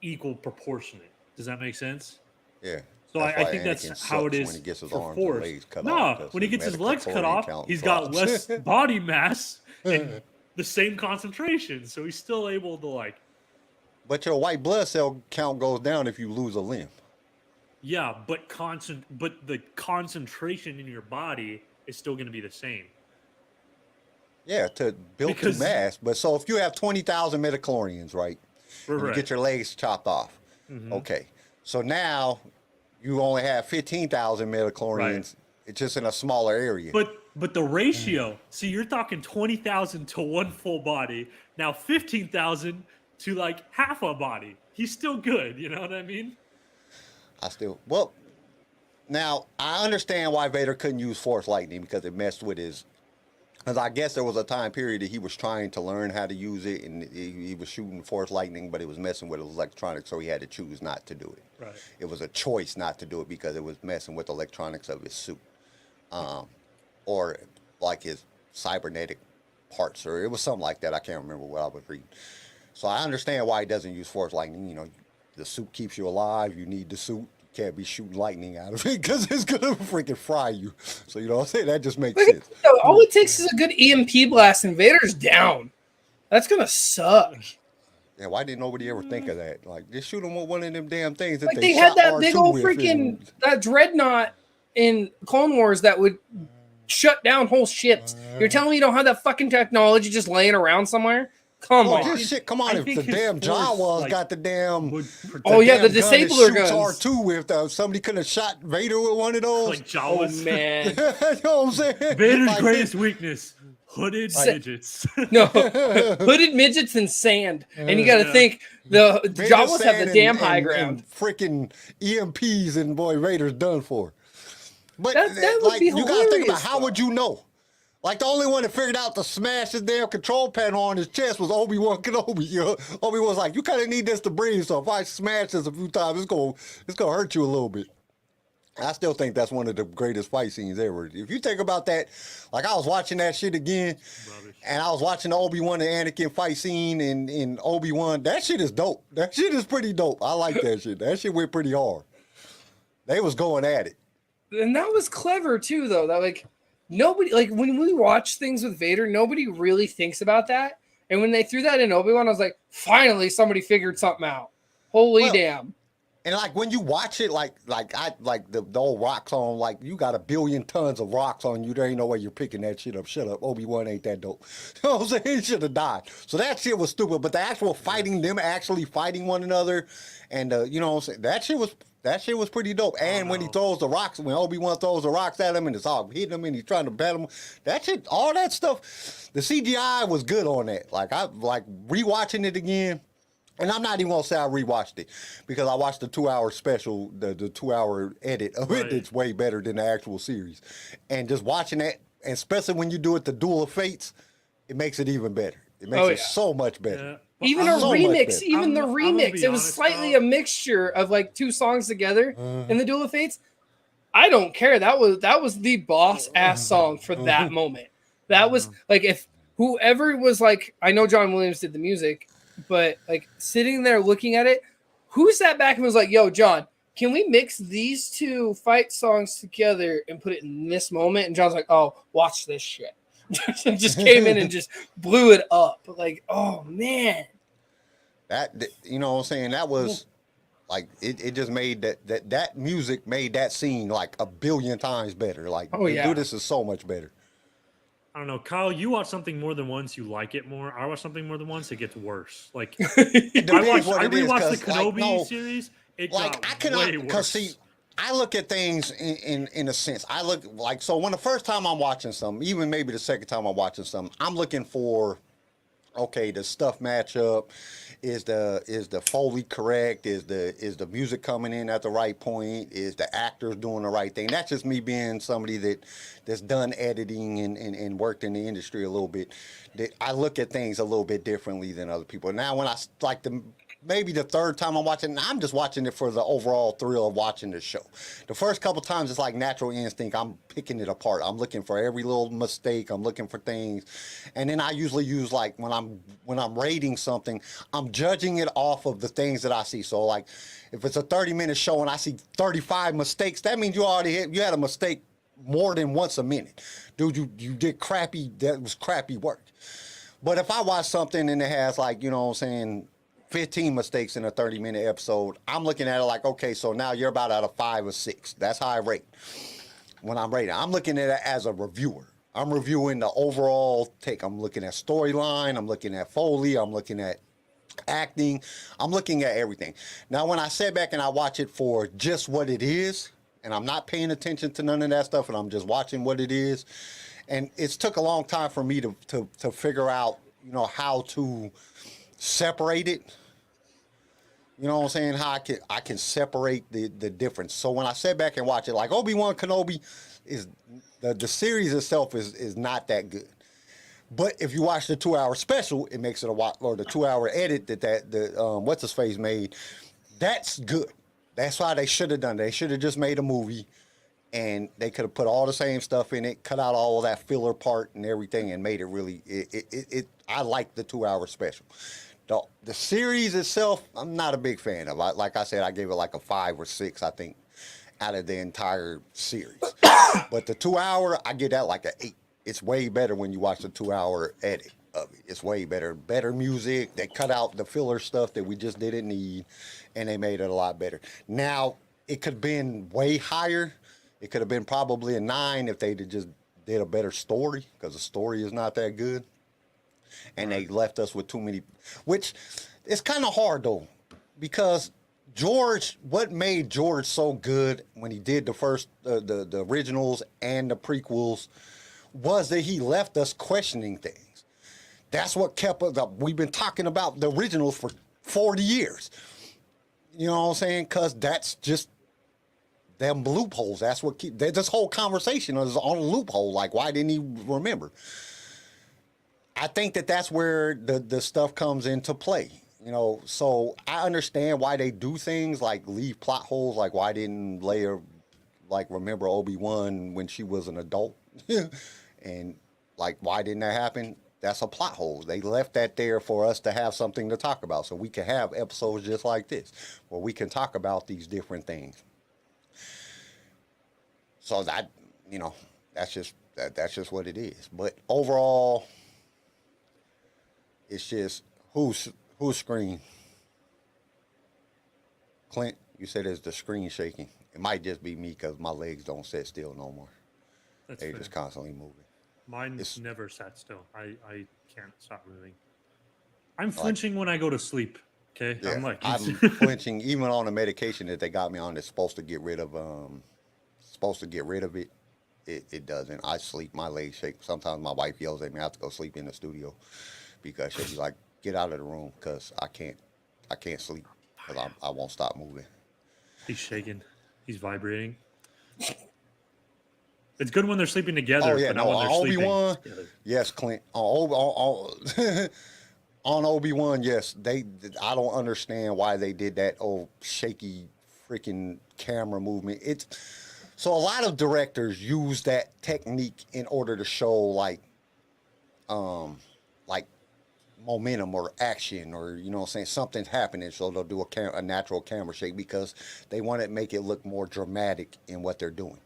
equal proportionate. Does that make sense? yeah. So That's I why think Anakin that's how it sucks is when he gets his for arms and force. legs cut No, off, 'cause when he his gets his legs cut midichlorian off, count he's got drops. less body mass and the same concentration, so he's still able to like. But your white blood cell count goes down if you lose a limb. Yeah, but the concentration in your body is still going to be the same. Yeah, to build to Because- mass. But so if you have 20,000 midichlorians, right? And you Right. get your legs chopped off. Okay. So now you only have 15,000 midichlorians. Right. It's just in a smaller area. But the ratio, see, you're talking 20,000 to one full body. Now 15,000 to like half a body. He's still good. You know what I mean? Well, now I understand why Vader couldn't use Force Lightning because it messed with his. Because I guess there was a time period that he was trying to learn how to use it, and he was shooting Force Lightning, but it was messing with his electronics, so he had to choose not to do it. Right. It was a choice not to do it because it was messing with the electronics of his suit, or like his cybernetic parts, or it was something like that. I can't remember what I was reading. So I understand why he doesn't use Force Lightning. You know, the suit keeps you alive. You need the suit. Can't be shooting lightning out of it because it's gonna freaking fry you. So you know what I'm saying? That just makes sense. All it takes is a good EMP blast and Vader's down. That's gonna suck. Yeah, why didn't nobody ever think of that? Like, just shoot them with one of them damn things that Like they had shot that big R2 old with freaking and- that dreadnought in Clone Wars that would shut down whole ships. You're telling me you don't have that fucking technology just laying around somewhere? Come Oh, on. this shit, come on! I If think the his damn force, Jawas like, got the damn, would protect Oh, yeah, the damn gun that disabler shoots guns. R2 with somebody could have shot Vader with one of those. like Oh Jawas. man. You know what I'm saying? Vader's Like, greatest weekness: hooded midgets. No. Hooded midgets and sand. And you gotta Yeah. think the Vader Jawas have sand the damn and- high and ground. freaking EMPs, and boy, Vader's done for. But That would like, be you gotta think about hilarious, how though. would you know? Like the only one that figured out to smash his damn control panel on his chest was Obi-Wan Kenobi. You know? Obi-Wan's like, you kind of need this to breathe. So if I smash this a few times, it's gonna hurt you a little bit. I still think that's one of the greatest fight scenes ever. If you think about that, like I was watching that shit again, and I was watching the Obi-Wan and Anakin fight scene in Obi-Wan. That shit is dope. That shit is pretty dope. I like that shit. That shit went pretty hard. They was going at it. And that was clever too, though. That like nobody like when we watch things with Vader, nobody really thinks about that. And when they threw that in Obi-Wan, I was like, finally somebody figured something out. Holy Well, damn. And like when you watch it, like the old rocks on, like you got 1 billion tons of rocks on you. There ain't no way you're picking that shit up. Shut up, Obi-Wan ain't that dope. You know what I'm saying? He should have died. So that shit was stupid. But the actual fighting, them actually fighting one another, and you know what I'm saying? That shit was pretty dope. And when he throws the rocks, when Obi-Wan throws the rocks at him and it's all hitting him and he's trying to bat him, that shit, all that stuff, the CGI was good on that. Like I like rewatching it again. And I'm not even gonna say I rewatched it because I watched the 2-hour special, the 2-hour edit of it. Right. It's way better than the actual series. And just watching that, and especially when you do it the Duel of Fates, it makes it even better. It makes Oh, it yeah. so much better. Yeah. Even I'm a so much remix, better. even the I'm gonna remix, be it was honest, slightly Kyle. a mixture of like 2 songs together in the Duel of Fates. I don't care. That was the boss ass song for that moment. That was like if whoever was like, I know John Williams did the music, but like sitting there looking at it, who sat back and was like, "Yo, John, can we mix these 2 fight songs together and put it in this moment?" And John's like, "Oh, watch this shit." And just came in and just blew it up. Like, oh man. That, you know what I'm saying? That was like it just made that music made that scene like 1 billion times better. Like, Oh, yeah. dude, this is so much better. I don't know, Kyle. You watch something more than once, you like it more. I watch something more than once, it gets worse. Like It I depends what I it is, rewatched the 'cause, like, Kenobi no, series. It like got I cannot way because worse. see, I look at things in a sense. I look like, so when the first time I'm watching something, even maybe the second time I'm watching something, I'm looking for, okay, the stuff match up. Is the Foley correct? Is the music coming in at the right point? Is the actors doing the right thing? That's just me being somebody that's done editing and worked in the industry a little bit. That I look at things a little bit differently than other people. Now when I like maybe the third time I'm watching, I'm just watching it for the overall thrill of watching the show. The first couple times it's like natural instinct. I'm picking it apart. I'm looking for every little mistake. I'm looking for things. And then I usually use, like, when I'm rating something, I'm judging it off of the things that I see. So like if it's a 30-minute show and I see 35 mistakes, that means you had a mistake more than once a minute. Dude, you did crappy, that was crappy work. But if I watch something and it has, like, you know what I'm saying, 15 mistakes in a 30-minute episode, I'm looking at it like, okay, so now you're about at a 5 or 6. That's how I rate when I'm rating. I'm looking at it as a reviewer. I'm reviewing the overall take. I'm looking at storyline. I'm looking at Foley. I'm looking at acting. I'm looking at everything. Now, when I sit back and I watch it for just what it is, and I'm not paying attention to none of that stuff, and I'm just watching what it is, and it's took a long time for me to figure out, you know, how to separate it. You know what I'm saying? How I can separate the difference. So when I sit back and watch it, like Obi-Wan Kenobi, is the series itself is not that good. But if you watch the 2-hour special, it makes it a lot, or the 2-hour edit that what's his face made, that's good. That's why they should have done. They should have just made a movie, and they could have put all the same stuff in it, cut out all of that filler part and everything, and made it really. I like the 2-hour special. The series itself, I'm not a big fan of. Like I said, I gave it like a 5 or 6, I think, out of the entire series. But the 2-hour, I give that like an 8. It's way better when you watch the 2-hour edit of it. It's way better. Better music. They cut out the filler stuff that we just didn't need, and they made it a lot better. Now, it could have been way higher. It could have been probably a 9 if they just did a better story, because the story is not that good. And they left us with too many, which it's kind of hard though, because George, what made George so good when he did the first, the originals and the prequels, was that he left us questioning things. That's what kept us up. We've been talking about the originals for 40 years. You know what I'm saying? Because that's just them loopholes. That's what this whole conversation is on a loophole. Like, why didn't he remember? I think that's where the stuff comes into play, you know. So I understand why they do things like leave plot holes, like why didn't Leia like remember Obi-Wan when she was an adult, and like why didn't that happen? That's a plot hole. They left that there for us to have something to talk about, so we can have episodes just like this where we can talk about these different things. So that, you know, that's just what it is. But overall, it's just whose screen? Clint, you said it's the screen shaking. It might just be me because my legs don't sit still no more. That's They're fair. just constantly moving. Mine It's- never sat still. I can't stop moving. I'm flinching when I go to sleep. Okay, Yeah, I'm like I'm flinching even on the medication that they got me on that's supposed to get rid of it. It doesn't. I sleep, my legs shake. Sometimes my wife yells at me. I have to go sleep in the studio because she'll be like, "Get out of the room," because I can't sleep because I won't stop moving. He's shaking. He's vibrating. It's good when they're sleeping together. Oh yeah, but not no, when on they're sleeping Obi-Wan, together. yes, Clint. On Obi-Wan, yes. I don't understand why they did that old shaky freaking camera movement. So a lot of directors use that technique in order to show like momentum or action, or you know what I'm saying, something's happening, so they'll do a natural camera shake because they want to make it look more dramatic in what they're doing.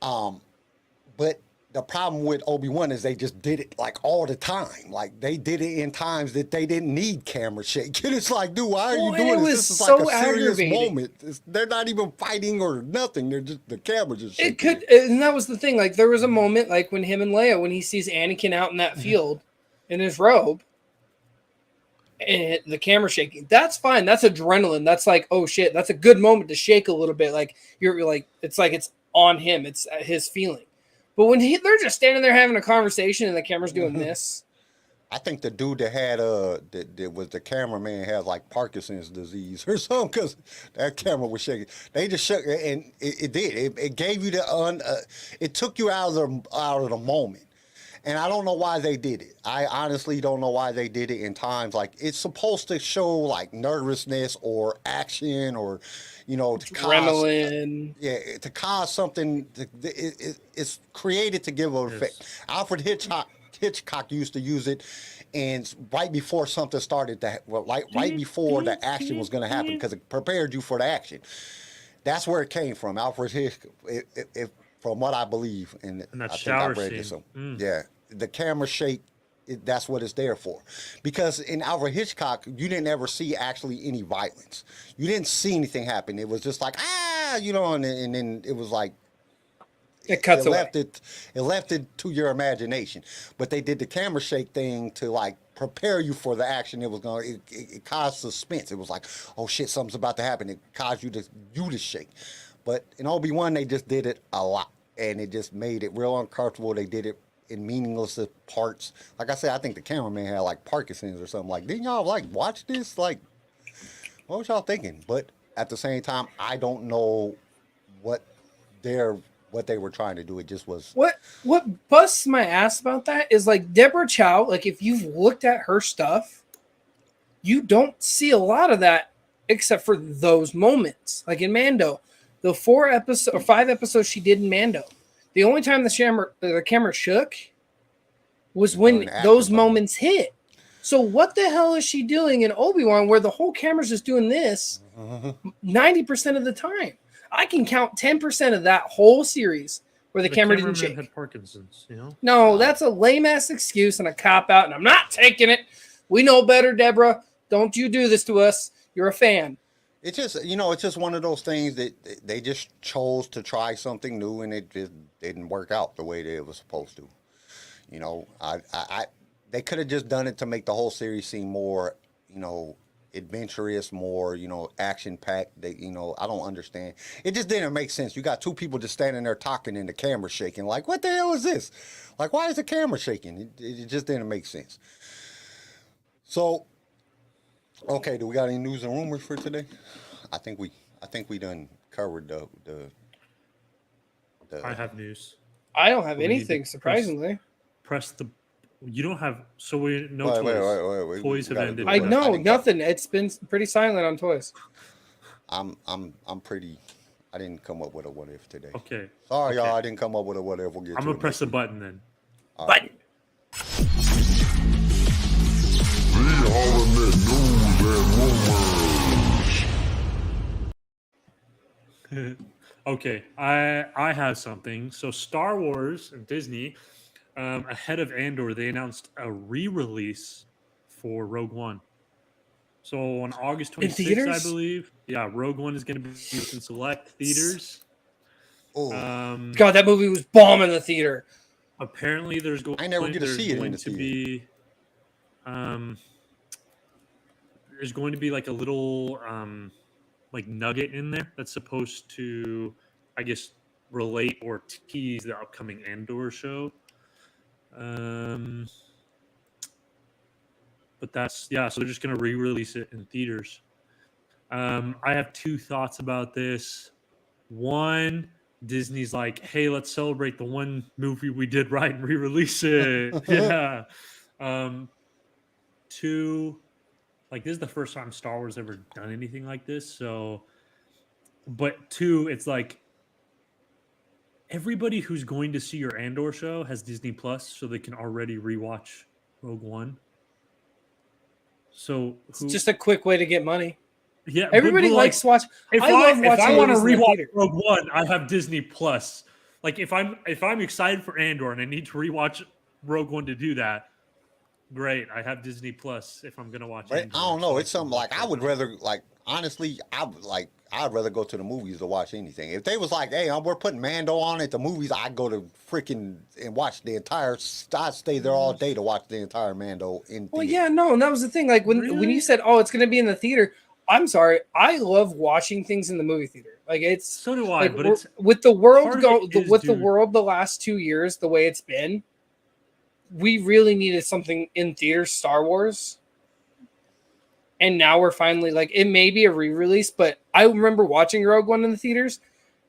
But the problem with Obi-Wan is they just did it like all the time. Like they did it in times that they didn't need camera shake. And it's like, dude, why are you Well, doing and it this? was This is so like a serious aggravating. moment. They're not even fighting or nothing. They're just, the camera just shaking. It could, and that was the thing. Like there was a moment, like when him and Leia, when he sees Anakin out in that field in his robe, and the camera shaking. That's fine. That's adrenaline. That's like, oh shit. That's a good moment to shake a little bit. Like you're like, it's like it's on him. It's his feeling. But when they're just standing there having a conversation and the camera's doing this. I think the dude that had that was the cameraman had like Parkinson's disease or something, because that camera was shaking. They just shook, and it did. It gave you it took you out of the moment. And I don't know why they did it. I honestly don't know why they did it in times like it's supposed to show like nervousness or action, or you know, to Adrenaline. to cause something. It's created to give an effect. Alfred Hitchcock used to use it, and right before something started, right before the action was going to happen, because it prepared you for the action. That's where it came from. Alfred Hitchcock, from what I believe, and And that I think shower I've read this. scene. Yeah, the camera shake. That's what it's there for. Because in Alfred Hitchcock, you didn't ever see actually any violence. You didn't see anything happen. It was just like, you know, and then it was like It cuts away. left it to your imagination. But they did the camera shake thing to like prepare you for the action. It caused suspense. It was like, oh shit, something's about to happen. It caused you to shake. But in Obi-Wan, they just did it a lot, and it just made it real uncomfortable. They did it in meaningless parts. Like I said, I think the cameraman had like Parkinson's or something. Like, didn't y'all like watch this? Like, what was y'all thinking? But at the same time, I don't know what they were trying to do. It just was What busts my ass about that is like Deborah Chow. Like, if you've looked at her stuff, you don't see a lot of that except for those moments. Like in Mando, the 5 episodes she did in Mando, the only time the camera shook was when those moments hit. So what the hell is she doing in Obi-Wan where the whole camera's just doing this 90% of the time? I can count 10% of that whole series where the camera didn't shake. Had Parkinson's, you know? No, that's a lame-ass excuse and a cop-out, and I'm not taking it. We know better, Deborah. Don't you do this to us. You're a fan. It's just, it's just one of those things that they just chose to try something new, and it just didn't work out the way that it was supposed to. They could have just done it to make the whole series seem more, adventurous, more, action-packed. I don't understand. It just didn't make sense. You got two people just standing there talking and the camera shaking. Like, what the hell is this? Like, why is the camera shaking? It just didn't make sense. So, okay, do we got any news and rumors for today? I think we done covered the I have news. I don't have anything, surprisingly. Press the. You don't have. So we no wait. toys have ended. I know nothing. It's been pretty silent on toys. I'm pretty. I didn't come up with a what if today. Okay. Sorry, y'all. I didn't come up with a what if. We'll get. I'm gonna press the button then. Button. The ultimate news and rumors. Okay, I have something. So Star Wars and Disney, ahead of Andor, they announced a re-release for Rogue One. So on August 26th, I believe, Rogue One is going to be in select theaters. Oh, God, that movie was bomb in the theater. Apparently, there's going. I never get to see it in the to be. There's going to be like a little like nugget in there that's supposed to, I guess, relate or tease the upcoming Andor show. But that's so they're just gonna re-release it in theaters. I have two thoughts about this. One, Disney's like, hey, let's celebrate the one movie we did right and re-release it. Yeah. Two, like, this is the first time Star Wars ever done anything like this. So, but two, it's like everybody who's going to see your Andor show has Disney Plus, so they can already rewatch Rogue One. So it's just a quick way to get money. Yeah, everybody likes watch. If I want to rewatch Rogue One, I have Disney Plus. Like if I'm excited for Andor and I need to rewatch Rogue One to do that, great. I have Disney Plus if I'm gonna watch it. I don't know. It's something like I would rather honestly, I'd rather go to the movies to watch anything. If they was like, hey, we're putting Mando on at the movies, I'd go to freaking and watch the entire. I'd stay there all day to watch the entire Mando in. Well, yeah, no, and that was the thing. Like when you said, oh, it's gonna be in the theater. I'm sorry. I love watching things in the movie theater. Like it's so do I. Like, but it's with the world the world the last 2 years the way it's been. We really needed something in theaters, Star Wars. And now we're finally like, it may be a re-release, but I remember watching Rogue One in the theaters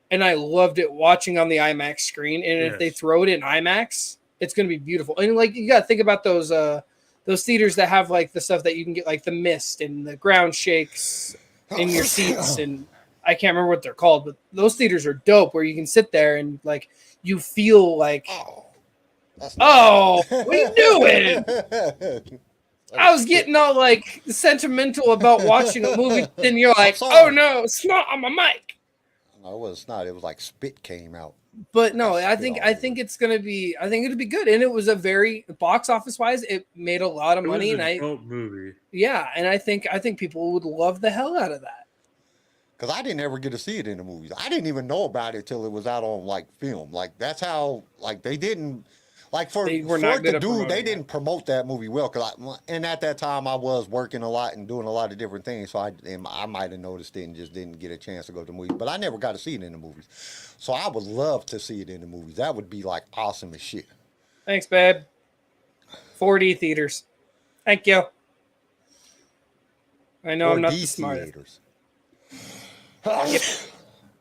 and I loved it watching on the IMAX screen. And if they throw it in IMAX, it's going to be beautiful. And like, you got to think about those theaters that have like the stuff that you can get, like the mist and the ground shakes in your seats. And I can't remember what they're called, but those theaters are dope where you can sit there and like, you feel like, what are you doing? I was getting all like sentimental about watching a movie, then you're like, oh no, snot on my mic. No, it was snot. It was like spit came out. But no, I think it's gonna be. I think it'll be good, and it was a very box office wise. It made a lot of money, and dope movie. Yeah, and I think people would love the hell out of that. because I didn't ever get to see it in the movies. I didn't even know about it till it was out on like film. Like that's how like they didn't like for They were for not it good to at do. promoting They it. didn't promote that movie well. And at that time I was working a lot and doing a lot of different things. So I might have noticed it and just didn't get a chance to go to the movies. But I never got to see it in the movies. So I would love to see it in the movies. That would be like awesome as shit. Thanks, babe. 4D theaters. Thank you. I know I'm not the 4D smartest. theaters.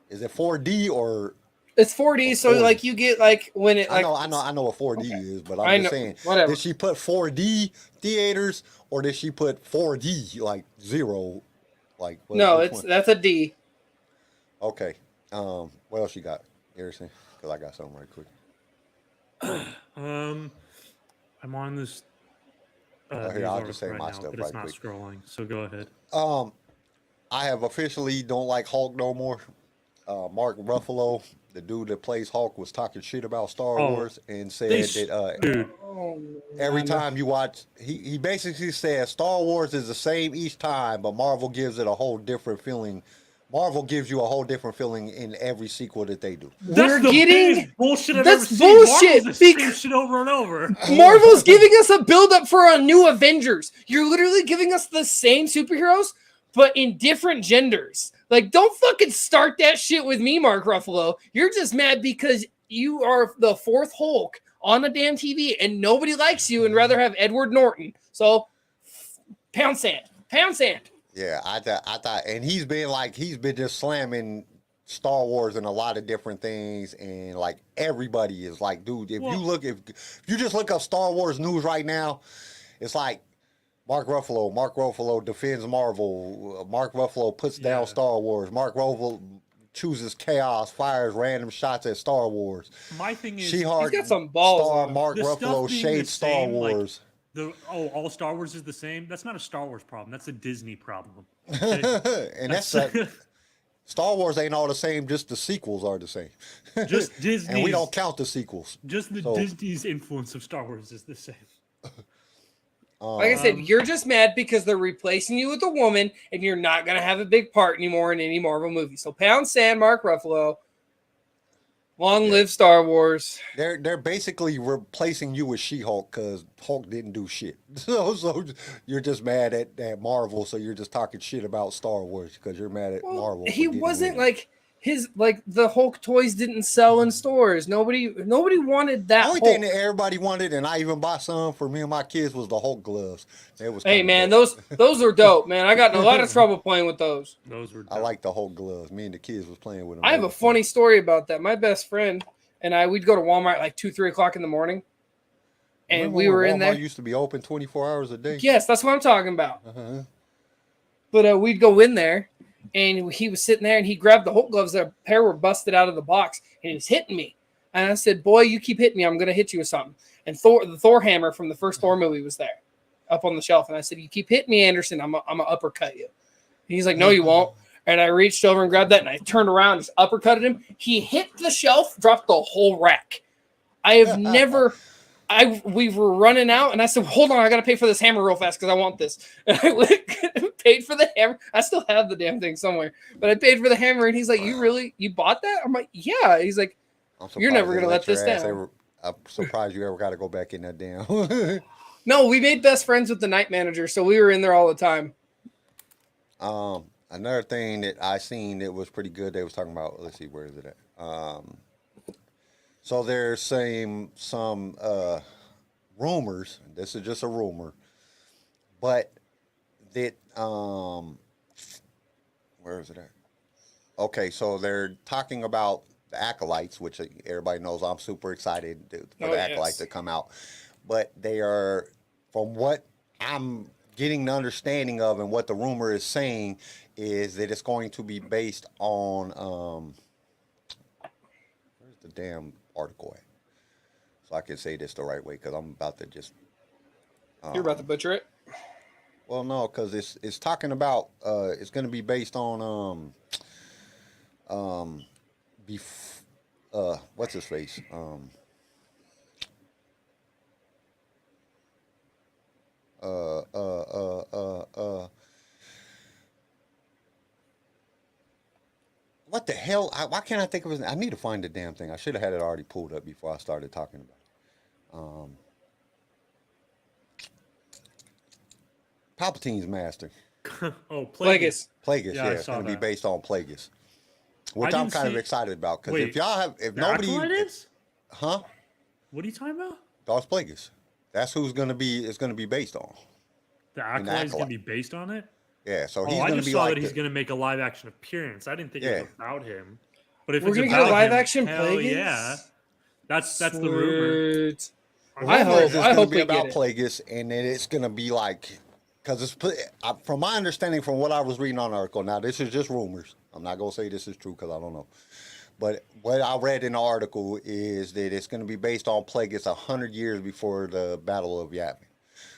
Is it 4D or? It's 4D, so 40. like you get like when it like I know what 4D Okay. is, but I I'm just know, saying. whatever. Did she put 4D theaters or did she put 4D like 0? Like no, which one? that's a D. Okay. What else you got, Harrison? Because I got something right quick. I'm on this. Here, news I'll article just say right my now, stuff but it's right not quick. scrolling. So go ahead. I have officially don't like Hulk no more. Mark Ruffalo, the dude that plays Hulk, was talking shit about Star Oh, Wars and said They that dude, Oh, every man. time you watch, he basically said Star Wars is the same each time, but Marvel gives it a whole different feeling. Marvel gives you a whole different feeling in every sequel that they do. that's We're the getting- biggest bullshit I've that's ever seen. bullshit, Marvel's the same because- shit over and over. Marvel's giving us a build up for a new Avengers. You're literally giving us the same superheroes, but in different genders. Like, don't fucking start that shit with me, Mark Ruffalo. You're just mad because you are the fourth Hulk on the damn TV and nobody likes you and rather have Edward Norton. So, pound sand. Pound sand. Yeah, I thought, and he's been just slamming Star Wars and a lot of different things, and like everybody is like, dude, if you just look up Star Wars news right now, it's like Mark Ruffalo defends Marvel, Mark Ruffalo puts down Star Wars, Mark Ruffalo chooses chaos, fires random shots at Star Wars. My thing is, She-Hulk He's got some balls star on him. Mark The stuff Ruffalo being shades the Star same, like, Wars. all Star Wars is the same. That's not a Star Wars problem. That's a Disney problem. And that's Star Wars ain't all the same, just the sequels are the same. Just Disney. And we don't count the sequels. Just the So- Disney's influence of Star Wars is the same. Like I said, you're just mad because they're replacing you with a woman and you're not going to have a big part anymore in any Marvel movie. So pound sand, Mark Ruffalo. Long live Star Wars. They're basically replacing you with She-Hulk because Hulk didn't do shit. So you're just mad at Marvel, so you're just talking shit about Star Wars because you're mad at Marvel. for He getting wasn't rid of it. like the Hulk toys didn't sell in stores. Nobody wanted that. The only Hulk. thing that everybody wanted, and I even bought some for me and my kids, was the Hulk gloves. It was Hey kinda man, dope. those are dope, man. I got in a lot of trouble playing with those. Those were. I like the Hulk gloves. Me and the kids was playing with them. I have a funny story about that. My best friend and we'd go to Walmart like 2-3 o'clock in the morning, and Remember we when were in Walmart there. Used to be open 24 hours a day. Yes, that's what I'm talking about. Uh-huh. But we'd go in there, and he was sitting there, and he grabbed the Hulk gloves. A pair were busted out of the box, and he was hitting me. And I said, "Boy, you keep hitting me, I'm gonna hit you with something." And the Thor hammer from the first Thor movie was there, up on the shelf. And I said, "You keep hitting me, Anderson, I'm gonna uppercut you." And he's like, "No, you won't." And I reached over and grabbed that, and I turned around, and just uppercutted him. He hit the shelf, dropped the whole rack. I have never. We were running out, and I said, "Hold on, I gotta pay for this hammer real fast because I want this." And I went and paid for the hammer. I still have the damn thing somewhere, but I paid for the hammer, and he's like, you bought that?" I'm like, "Yeah." He's like, "You're never gonna let this down." I'm surprised you ever got to go back in that damn. No, we made best friends with the night manager, so we were in there all the time. Another thing that I seen that was pretty good. They was talking about. Let's see, where is it at? So there's some rumors. This is just a rumor, but that where is it at? Okay, so they're talking about the Acolytes, which everybody knows I'm super excited for the Acolytes to come out. But they are, from what I'm getting the understanding of and what the rumor is saying, is that it's going to be based on, where's the damn article at? So I can say this the right way, because I'm about to just... You're about to butcher it? Well, no, because it's talking about, it's going to be based on, what's his face? the hell? Why can't I think of his name? I need to find the damn thing. I should have had it already pulled up before I started talking about it. Palpatine's master. Oh, Plagueis. Plagueis, Yeah, yeah, I it's saw going to be that. based on Plagueis, which I I'm didn't kind of see- excited about. Because Wait, if y'all have, if The nobody, Acolyte is? huh? What are you talking about? Darth Plagueis. That's who's going to be. It's going to be based on. The An Acolyte is going Acolyte. to be based on it? Yeah, so Oh, he's I going to just be saw like that he's the- going to make a live action appearance. I didn't think it Yeah. was about him. But if We're it's gonna about get a live him, action hell Plagueis? yeah. That's the rumor. Sweet. The I rumor is hope- it's I going hope to be we about get it. Plagueis, and then it's going to be like, because it's from my understanding, from what I was reading on the article. Now this is just rumors. I'm not going to say this is true because I don't know. But what I read in the article is that it's going to be based on Plagueis 100 years before the Battle of Yavin.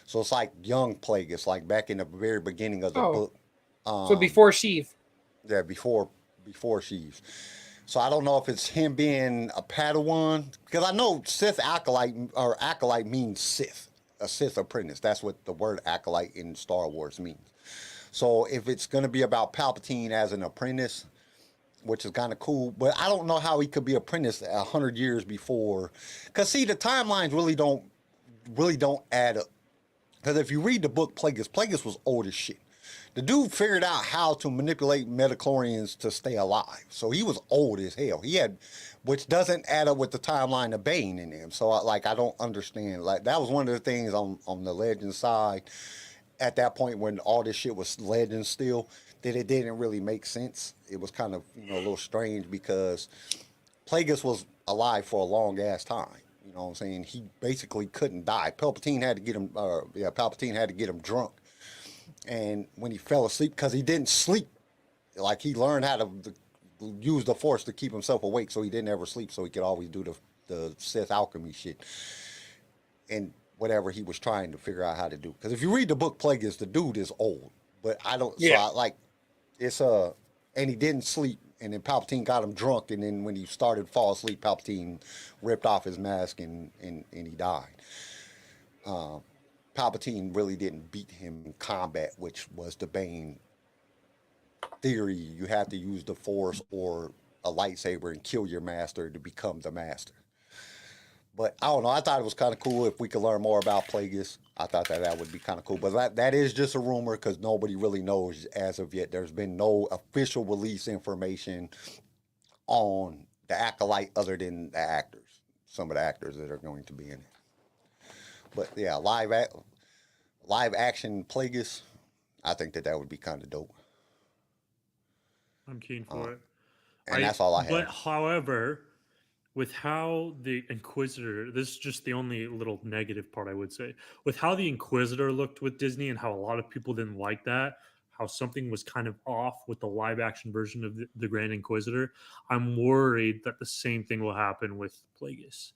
So it's like young Plagueis, like back in the very beginning of the Oh. book. So before Sheev. Yeah, before Sheev. So I don't know if it's him being a Padawan, because I know Sith acolyte or acolyte means Sith, a Sith apprentice. That's what the word acolyte in Star Wars means. So if it's going to be about Palpatine as an apprentice, which is kind of cool, but I don't know how he could be apprentice 100 years before, because see, the timelines really don't add up. Because if you read the book Plagueis was old as shit. The dude figured out how to manipulate midichlorians to stay alive. So he was old as hell. He had, which doesn't add up with the timeline of Bane in him. So I don't understand. Like, that was one of the things on the legend side at that point when all this shit was legend still, that it didn't really make sense. It was kind of, a little strange because Plagueis was alive for a long ass time. You know what I'm saying? He basically couldn't die. Palpatine had to get him drunk. And when he fell asleep, because he didn't sleep, like he learned how to use the Force to keep himself awake, so he didn't ever sleep, so he could always do the Sith alchemy shit and whatever he was trying to figure out how to do. Because if you read the book Plagueis, the dude is old, but I don't. Yeah. So and he didn't sleep, and then Palpatine got him drunk, and then when he started to fall asleep, Palpatine ripped off his mask and he died. Palpatine really didn't beat him in combat, which was the Bane theory. You have to use the Force or a lightsaber and kill your master to become the master. But I don't know. I thought it was kind of cool if we could learn more about Plagueis. I thought that would be kind of cool. But that is just a rumor because nobody really knows as of yet. There's been no official release information on the Acolyte other than the actors, some of the actors that are going to be in it. But yeah, live action Plagueis, I think that would be kind of dope. I'm keen for it. And that's all I have. But however, with how the Inquisitor, this is just the only little negative part I would say, with how the Inquisitor looked with Disney and how a lot of people didn't like that, how something was kind of off with the live action version of the Grand Inquisitor, I'm worried that the same thing will happen with Plagueis.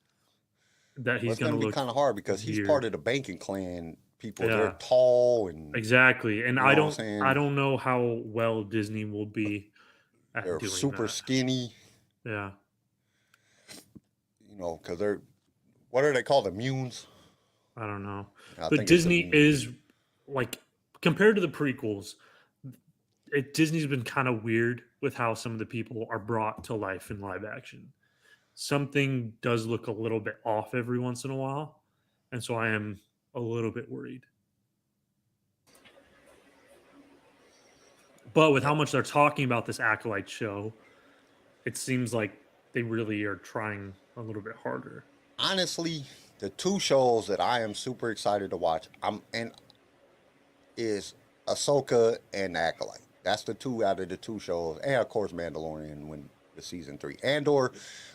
That he's It's going to be look kind of hard because he's weird. part of the banking clan people. Yeah. They're tall and Exactly. And You know I what I'm don't saying? I don't know how well Disney will be at they're doing super that. skinny, Yeah. because they're, what are they called? Immunes? I don't know. I But think it's Disney immune. is like compared to the prequels, Disney's been kind of weird with how some of the people are brought to life in live action. Something does look a little bit off every once in a while, and so I am a little bit worried. But with how much they're talking about this Acolyte show, it seems like they really are trying a little bit harder. Honestly, the two shows that I am super excited to watch, is Ahsoka and Acolyte. That's the two out of the two shows, and of course Mandalorian when the season 3. Andor,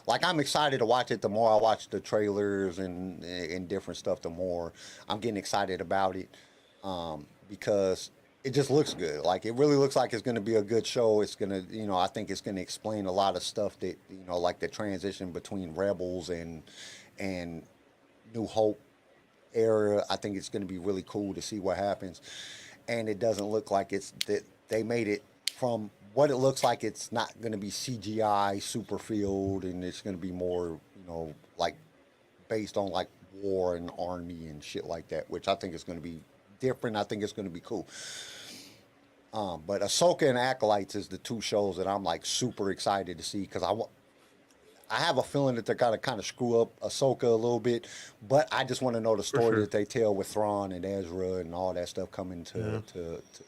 like I'm excited to watch it. The more I watch the trailers and different stuff, the more I'm getting excited about it, because it just looks good. Like it really looks like it's going to be a good show. It's going to, I think it's going to explain a lot of stuff that, like the transition between Rebels and New Hope era. I think it's going to be really cool to see what happens. And it doesn't look like it's that they made it from what it looks like. It's not going to be CGI super filled, and it's going to be more, like based on like war and army and shit like that, which I think is going to be different. I think it's going to be cool. But Ahsoka and Acolytes is the two shows that I'm like super excited to see because I have a feeling that they're gonna kind of screw up Ahsoka a little bit, but I just want to know the story sure. that they tell with Thrawn and Ezra and all that stuff coming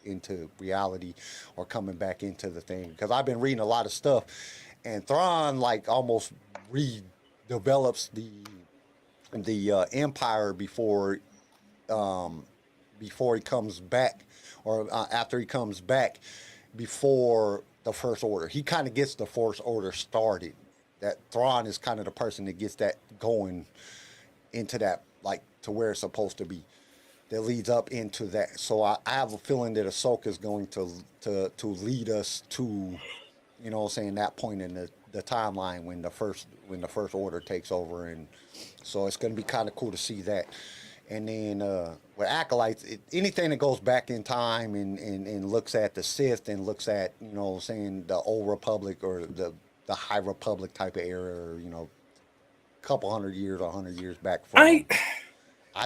into reality or coming back into the thing. Because I've been reading a lot of stuff, and Thrawn like almost redevelops the Empire before he comes back, or after he comes back, before the First Order. He kind of gets the First Order started. That Thrawn is kind of the person that gets that going into that, like to where it's supposed to be. That leads up into that. So I have a feeling that Ahsoka is going to lead us to, you know what I'm saying, that point in the timeline when the first order takes over. And so it's going to be kind of cool to see that. And then with Acolytes, anything that goes back in time and looks at the Sith and looks at, you know what I'm saying, the Old Republic or the High Republic type of era, or, you know, a couple 100 years or 100 years back from. I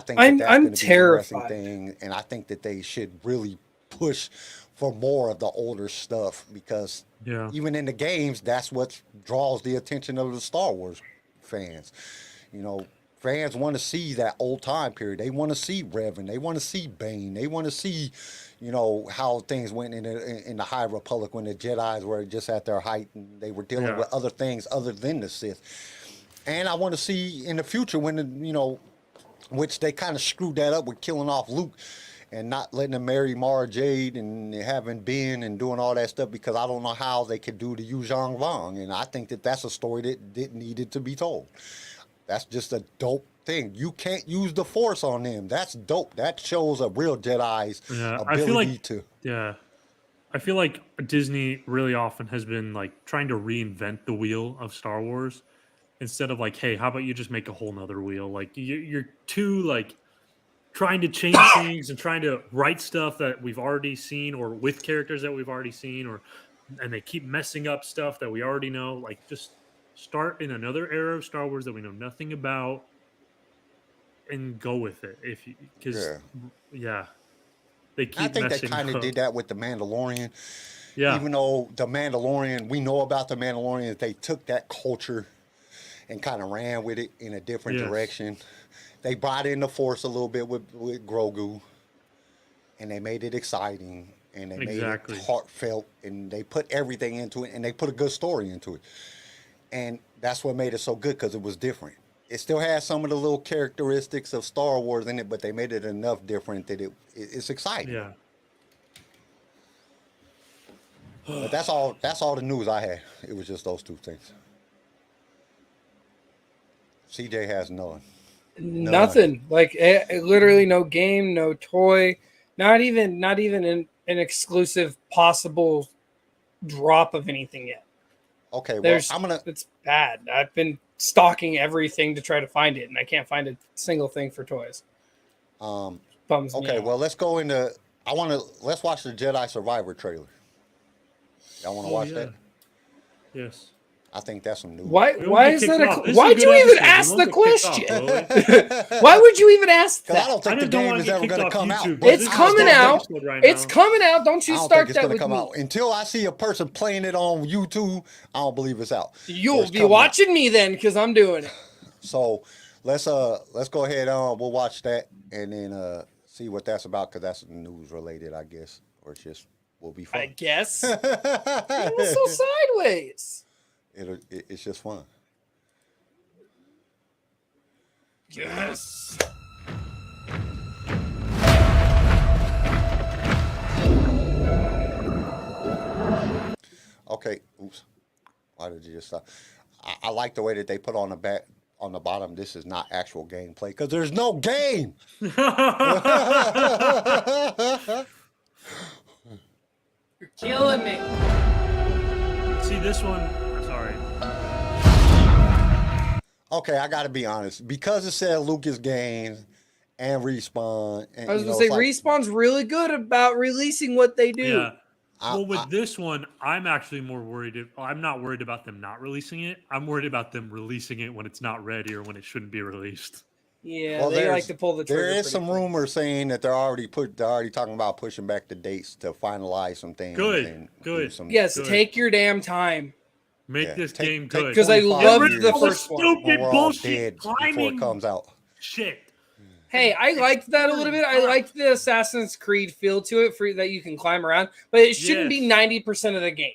think that's going to be an interesting thing, and I think that they should really push for more of the older stuff because even in the games, that's what draws the attention of the Star Wars fans. You know, fans want to see that old time period. They want to see Revan. They want to see Bane. They want to see, you know, how things went in the High Republic when the Jedis were just at their height and they were dealing with other things other than the Sith. And I want to see in the future when, you know, which they kind of screwed that up with killing off Luke and not letting him marry Mara Jade and having Ben and doing all that stuff because I don't know how they could do the Yu Zhang Vong. And I think that that's a story that needed to be told. That's just a dope thing. You can't use the Force on them. That's dope. That shows a real Jedi's ability to. Yeah. I feel like Disney really often has been like trying to reinvent the wheel of Star Wars instead of like, hey, how about you just make a whole nother wheel? Like you're too like trying to change things and trying to write stuff that we've already seen or with characters that we've already seen, and they keep messing up stuff that we already know. Like just start in another era of Star Wars that we know nothing about and go with it. They keep I think they messing kind of up. did that with The Mandalorian. Yeah. Even though The Mandalorian, we know about The Mandalorian, they took that culture and kind of ran with it in a different direction. They brought in the Force a little bit with Grogu, and they made it exciting, and they made it heartfelt, and they put everything into it, and they put a good story into it. And that's what made it so good because it was different. It still has some of the little characteristics of Star Wars in it, but they made it enough different that it's exciting. Yeah. But that's all the news I had. It was just those two things. CJ has none. Nothing. Like literally no game, no toy, not even an exclusive possible drop of anything yet. Okay, well, it's bad. I've been stalking everything to try to find it, and I can't find a single thing for toys. Bums me out. Well, let's go into. Let's watch the Jedi Survivor trailer. Y'all want to watch that? Yes. I think that's some news. Why is that? Why'd you even ask the question? Why would you even ask that? I don't think the game is ever going to come out. It's coming out. It's coming out. Don't you start that with me. Until I see a person playing it on YouTube, I don't believe it's out. You'll be watching me then, because I'm doing it. So let's go ahead on. We'll watch that and then see what that's about, because that's news related, I guess, or it's just will be fun. I guess. It was so sideways. It's just fun. Yes. Okay. Oops. Why did you just stop? I like the way that they put on the bottom. This is not actual gameplay because there's no game. You're killing me. See this one. Sorry. Okay, I got to be honest. Because it said Lucas Games and Respawn. And, I was going to say, Respawn's really good about releasing what they do. Yeah. Well, with this one, I'm actually more worried. I'm not worried about them not releasing it. I'm worried about them releasing it when it's not ready or when it shouldn't be released. Yeah, Well, they like there's- to pull the trigger. There is pretty some quick. rumors saying that they're already talking about pushing back the dates to finalize some things. Good, and good. do some Yes, Good. take your damn time. Make Yeah, this take- game take good. 'Cause I 25 loved years the All the first one. when stupid we're all bullshit dead before climbing it comes out. shit. Hey, I liked that a little bit. I liked the Assassin's Creed feel to it for that you can climb around, but it shouldn't be Yes. 90% of the game.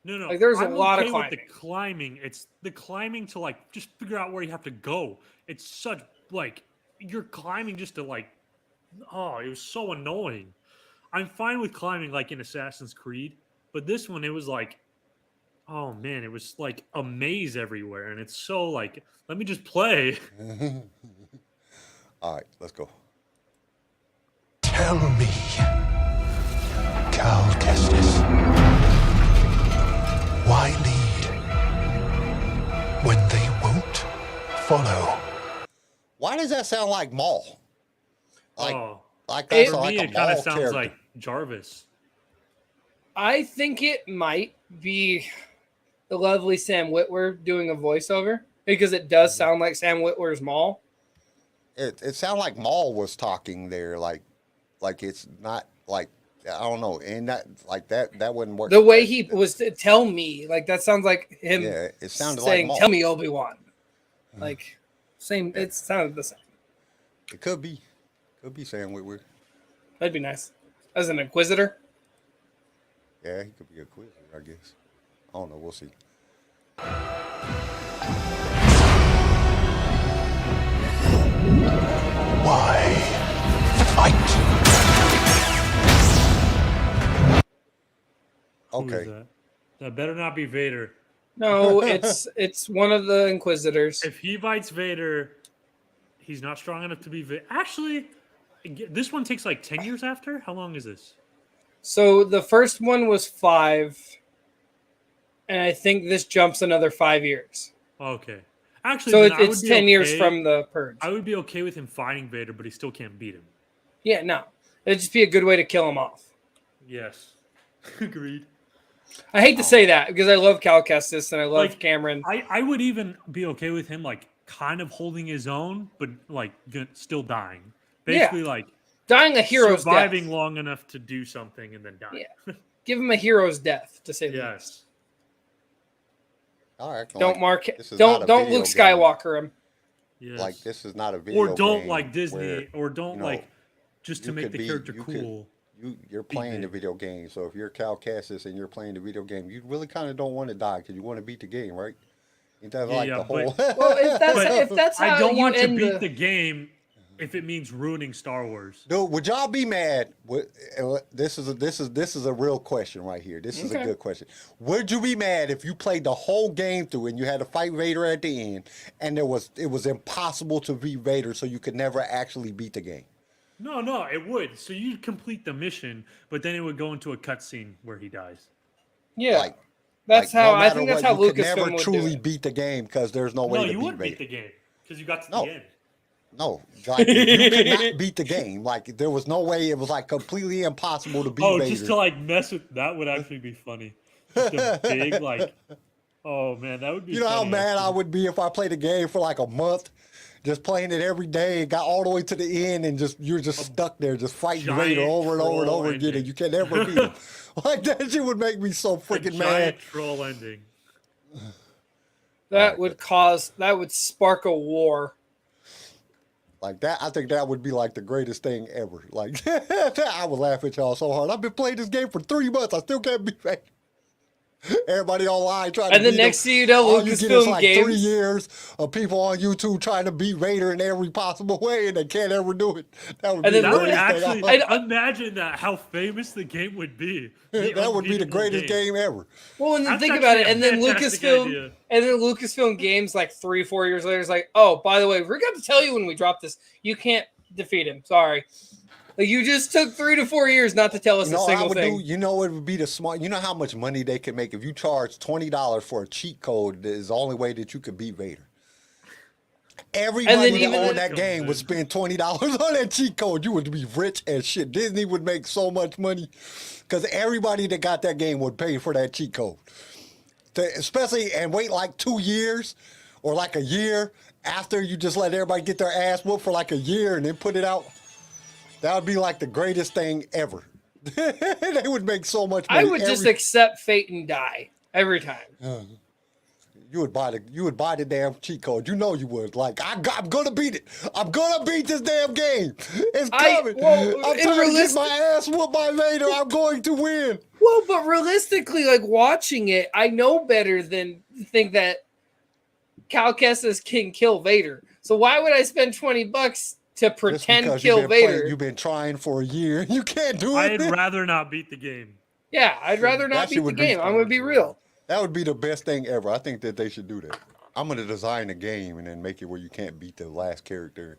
No, no. Like, there's a I'm lot of okay with climbing. the climbing. It's the climbing to like just figure out where you have to go. It's such like you're climbing just to like. Oh, it was so annoying. I'm fine with climbing like in Assassin's Creed, but this one it was like, oh man, it was like a maze everywhere, and it's so like, let me just play. All right, let's go. Tell me, Cal Kestis, why lead when they won't follow? Why does that sound like Maul? Like, Oh, like It- that's for like me, a it kind Maul of sounds character. like Jarvis. I think it might be the lovely Sam Witwer doing a voiceover because it does sound like Sam Witwer's Maul. It sounded like Maul was talking there, like it's not like I don't know, and that wouldn't work. The way he was to tell me, like that sounds like him Yeah, it sounded saying, like Maul. "Tell me, Obi-Wan." Like same. It sounded the same. It could be Sam Witwer. That'd be nice. As an Inquisitor. Yeah, he could be a quiz, I guess. I don't know. We'll see. Why fight? Who is Okay. that? That better not be Vader. No, it's one of the Inquisitors. If he bites Vader, he's not strong enough to be Vader. Actually, this one takes like 10 years after? How long is this? So the first one was 5, and I think this jumps another 5 years. Okay. Actually, So then I would it's be 10 years okay- from the Purge. I would be okay with him fighting Vader, but he still can't beat him. Yeah, no. It'd just be a good way to kill him off. Yes. Agreed. I hate to say that because I love Cal Kestis and I love Like, Cameron. I would even be okay with him like kind of holding his own, but like still dying. Basically, like Dying a hero's surviving death. long enough to do something and then dying. Yeah. Give him a hero's death, to say the least. Yes. All right. Don't like, mark this is not don't a don't video Luke game. Skywalker him. Yes. Like this is not a video or don't game like Disney, where, or don't you know, like just to you make could the be- character you could- cool. You're playing the big. video game. So if you're Cal Kestis and you're playing the video game, you really kind of don't want to die because you want to beat the game, right? Ain't that Yeah, like yeah, the whole? Well, if that's But if that's how I don't you want to end beat the game if it means ruining Star Wars. Dude, would y'all be mad? This is a real question right here. This is a Okay. good question. Would you be mad if you played the whole game through and you had to fight Vader at the end, and it was impossible to beat Vader, so you could never actually beat the game? No, it would. So you'd complete the mission, but then it would go into a cutscene where he dies. Yeah. Like, that's like, how no I matter think that's what, how you could never Lucasfilm would do truly it. beat the game because there's no way No, to you beat would Vader. beat the game because you got to No. the end. No, like you could not beat the game. Like there was no way. It was like completely impossible to beat Oh, Vader. just to like mess with that would actually be funny. Just a big like, oh man, that would be. You know how funny, mad I actually. would be if I played a game for like a month, just playing it every day, got all the way to the end, and you're just stuck there, just fighting Vader giant over and over and troll over again, ending. and you can never beat him. Like that shit would make me so A freaking giant mad. troll ending. That would spark a war. Like that, I think that would be like the greatest thing ever. Like I would laugh at y'all so hard. I've been playing this game for 3 months. I still can't beat Vader. Everybody online trying to And the beat next him. thing you know, All you get is Lucasfilm like games. 3 years of people on YouTube trying to beat Vader in every possible way, and they can't ever do it. That would And be then the That would greatest thing. actually imagine that how famous the game would be. That would be the unbeatable greatest game ever. Well, and then That's think about it, actually and a then fantastic Lucasfilm, idea. and then Lucasfilm Games, like 3-4 years later, is like, oh, by the way, we forgot to tell you when we dropped this, you can't defeat him. Sorry, like you just took 3 to 4 years not to tell us You a know what I single would thing. do? You know it would be the smart. You know how much money they could make if you charge $20 for a cheat code. That is the only way that you could beat Vader. Everybody that even owned the- that game would spend $20 on that cheat code. You would be rich as shit. Disney would make so much money because everybody that got that game would pay for that cheat code. Especially and wait like 2 years or like a year, after you just let everybody get their ass whooped for like a year and then put it out. That would be like the greatest thing ever. They would make so much money. I would just accept fate and die every time. You would buy the damn cheat code. You know you would. Like, I'm gonna beat it. I'm gonna beat this damn game. It's coming. I'm trying to get my ass whooped by Vader. I'm going to win. Well, but realistically, like watching it, I know better than think that Cal Kestis can kill Vader. So why would I spend $20 to pretend kill Vader? You've been trying for a year. You can't do it. I'd rather not beat the game. Yeah, I'd rather not beat the game. I'm gonna be real. That would be the best thing ever. I think that they should do that. I'm gonna design a game and then make it where you can't beat the last character.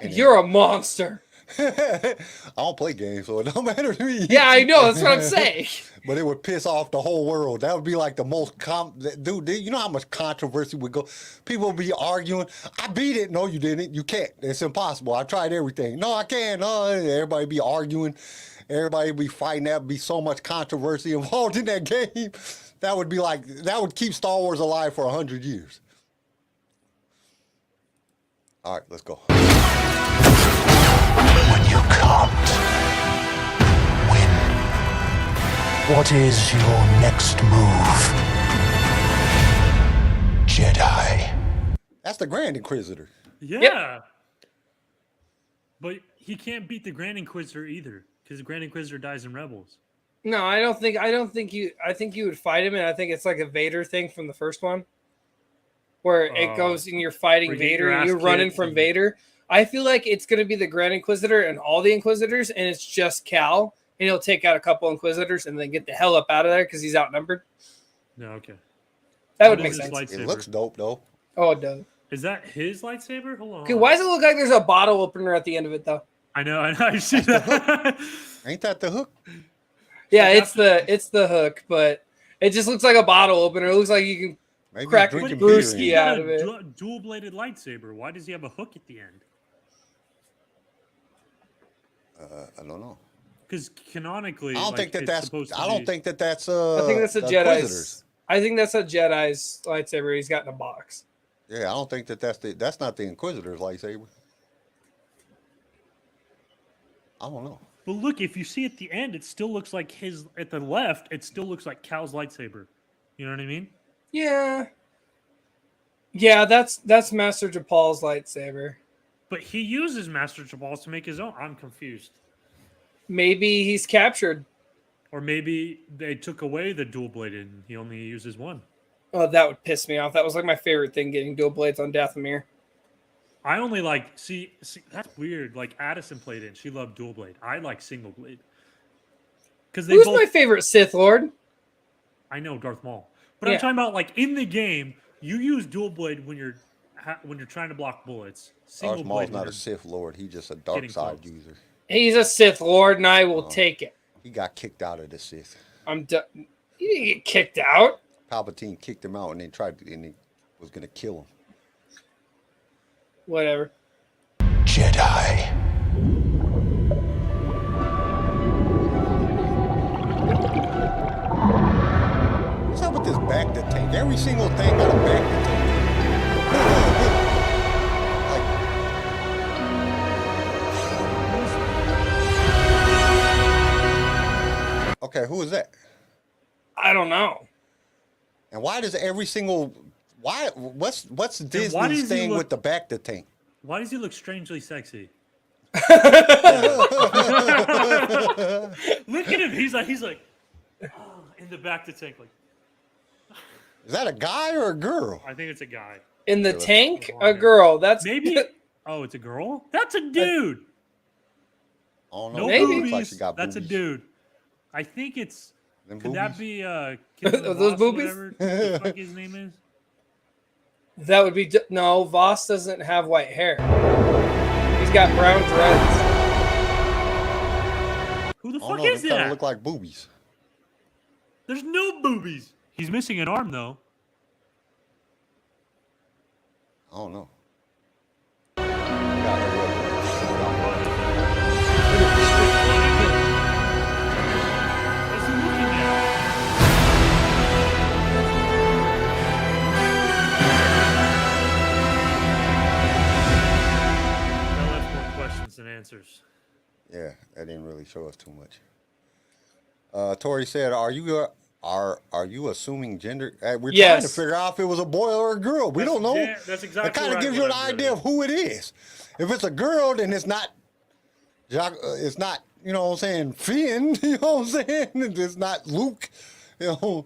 You're a monster. I don't play games, so it don't matter to me. Yeah, I know. That's what I'm saying. But it would piss off the whole world. That would be like the most dude. You know how much controversy would go? People would be arguing. I beat it. No, you didn't. You can't. It's impossible. I tried everything. No, I can't. No, everybody be arguing. Everybody be fighting. That would be so much controversy involved in that game. That would keep Star Wars alive for 100 years. All right, let's go. When you can't win, what is your next move? Jedi. That's the Grand Inquisitor. Yeah. Yep. But he can't beat the Grand Inquisitor either, because the Grand Inquisitor dies in Rebels. No, I think you would fight him, and I think it's like a Vader thing from the first one, where it goes and you're fighting Vader and you're running from Vader. I feel like it's going to be the Grand Inquisitor and all the Inquisitors, and it's just Cal, and he'll take out a couple Inquisitors and then get the hell up out of there because he's outnumbered. No, okay. That would make sense. It looks dope, though. Oh, it does. Is that his lightsaber? Hold on. Okay, why does it look like there's a bottle opener at the end of it, though? I know. I see that. Ain't that the hook? Yeah, it's the hook, but it just looks like a bottle opener. It looks like you can Maybe crack drinking brewski beer in out of it. Dual-bladed lightsaber. Why does he have a hook at the end? I don't know. Because canonically, I don't think that that's. I I don't think that that's. I think that's a the Jedi's. Inquisitors. I think that's a Jedi's lightsaber he's got in a box. Yeah, I don't think that that's not the Inquisitor's lightsaber. I don't know. But look, if you see at the end, it still looks like his. At the left, it still looks like Cal's lightsaber. You know what I mean? Yeah. Yeah, that's Master Japal's lightsaber. But he uses Master Jabal to make his own. I'm confused. Maybe he's captured. Or maybe they took away the dual bladed and he only uses one. Oh, that would piss me off. That was like my favorite thing, getting dual blades on Dathomir. I only like see that's weird. Like Addison played it, she loved dual blade. I like single blade. Because Who's my favorite Sith Lord? I know Darth Maul, but I'm talking about like in the game, you use dual blade when you're trying to block bullets. Darth Maul's not a Sith Lord. He's just a dark side user. He a Sith Lord, and I will take it. He got kicked out of the Sith. I'm done. He didn't get kicked out. Palpatine kicked him out, and he was gonna kill him. Whatever. Jedi. What's up with this back to tank? Every single thing got a back to tank. Okay, who is that? I don't know. And why does every single what's Disney's thing with the back to tank? Why does he look strangely sexy? Look at him. He's like in the back to tank. Like, is that a guy or a girl? I think it's a guy. In the tank, a girl. That's maybe. Oh, it's a girl. That's a dude. Oh no, maybe. boobies. Like she got That's boobies. a dude. I think it's. Them Could that be those boobies? Whatever the fuck his name is? That would be no. Voss doesn't have white hair. He's got brown dreads. Who the Oh, fuck no, is they kind of that? look like boobies. There's no boobies. He's missing an arm though. I don't know. What's he looking at? Yeah, that didn't really show us too much. Tori said, "Are you assuming gender?" We're trying to Yes. figure out if it was a boy or a girl. We don't know. That's exactly It kind of right, gives you what an I'm idea of who it is. If it's a girl, then it's not. It's not. You know what I'm saying? Finn. You know what I'm saying? It's not Luke. You know.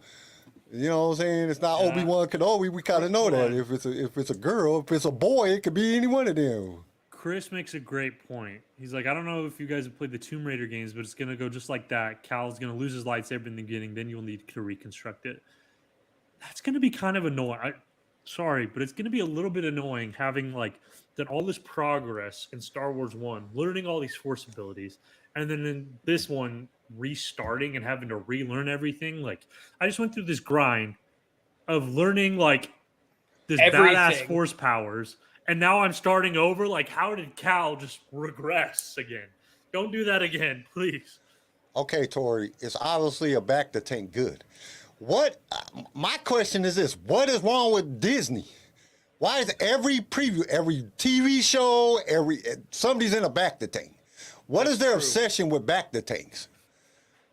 You know what I'm saying? It's not Yeah. Obi-Wan Kenobi. We kind of know that. If it's a girl, if it's a boy, it could be any one of them. Chris makes a great point. He's like, I don't know if you guys have played the Tomb Raider games, but it's gonna go just like that. Cal's gonna lose his lightsaber in the beginning, then you'll need to reconstruct it. That's gonna be kind of annoying. Sorry, but it's gonna be a little bit annoying having like done all this progress in Star Wars 1, learning all these force abilities, and then in this one restarting and having to relearn everything. Like I just went through this grind of learning like this badass Everything. force powers, and now I'm starting over. Like, how did Cal just regress again? Don't do that again, please. Okay, Tori, it's obviously a back to tank good. What? My question is this: what is wrong with Disney? Why is every preview, every TV show, somebody's in a back to tank? What is their obsession with back to tanks?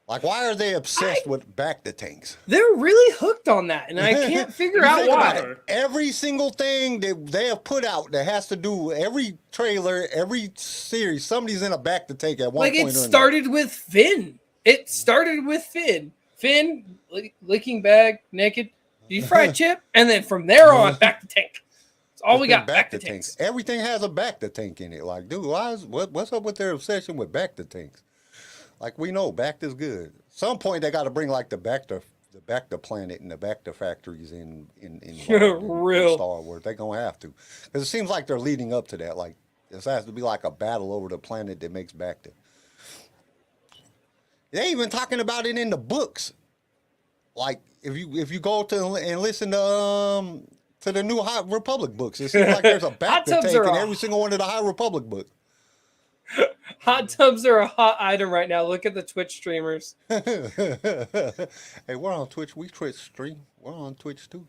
Like, why are they obsessed with back to tanks? They're really hooked on that, and I can't figure out Think about why. it. Every single thing that they have put out that has to do, every trailer, every series, somebody's in a back to tank at one Like point it or another. started with Finn. It started with Finn. Finn licking bag naked. Do you fry chip? And then from there on, back to tank. That's all It's we been got. Back to tanks. Everything has a back to tank in it. Like, dude, what's up with their obsession with back to tanks? Like, we know back is good. Some point they got to bring like the back to planet and the back to factories in Real. Star Wars. They're gonna have to, because it seems like they're leading up to that. Like, this has to be like a battle over the planet that makes back to. They ain't even talking about it in the books. Like, if you go to and listen to the new High Republic books, it seems like there's a back Hot to tubs tank are in off. every single one of the High Republic books. Hot tubs are a hot item right now. Look at the Twitch streamers. Hey, we're on Twitch. We Twitch stream. We're on Twitch too.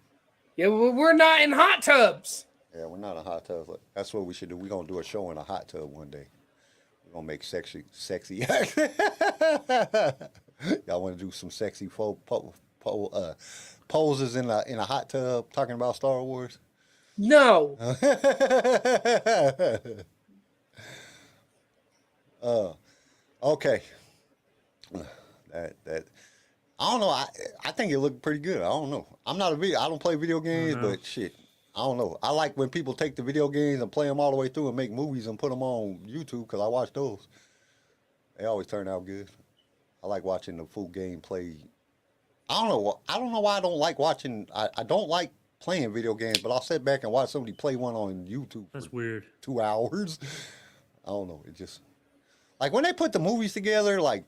Yeah, well, we're not in hot tubs. Yeah, we're not a hot tub. That's what we should do. We're gonna do a show in a hot tub one day. We're gonna make sexy. Y'all want to do some sexy poses in a hot tub talking about Star Wars? No. Okay. That I don't know. I think it looked pretty good. I don't know. I don't play video games, but shit, I don't know. I like when people take the video games and play them all the way through and make movies and put them on YouTube, because I watch those. They always turn out good. I like watching the full gameplay. I don't know why I don't like watching. I don't like playing video games, but I'll sit back and watch somebody play one on YouTube. That's weird. 2 hours. I don't know. It just, like when they put the movies together, like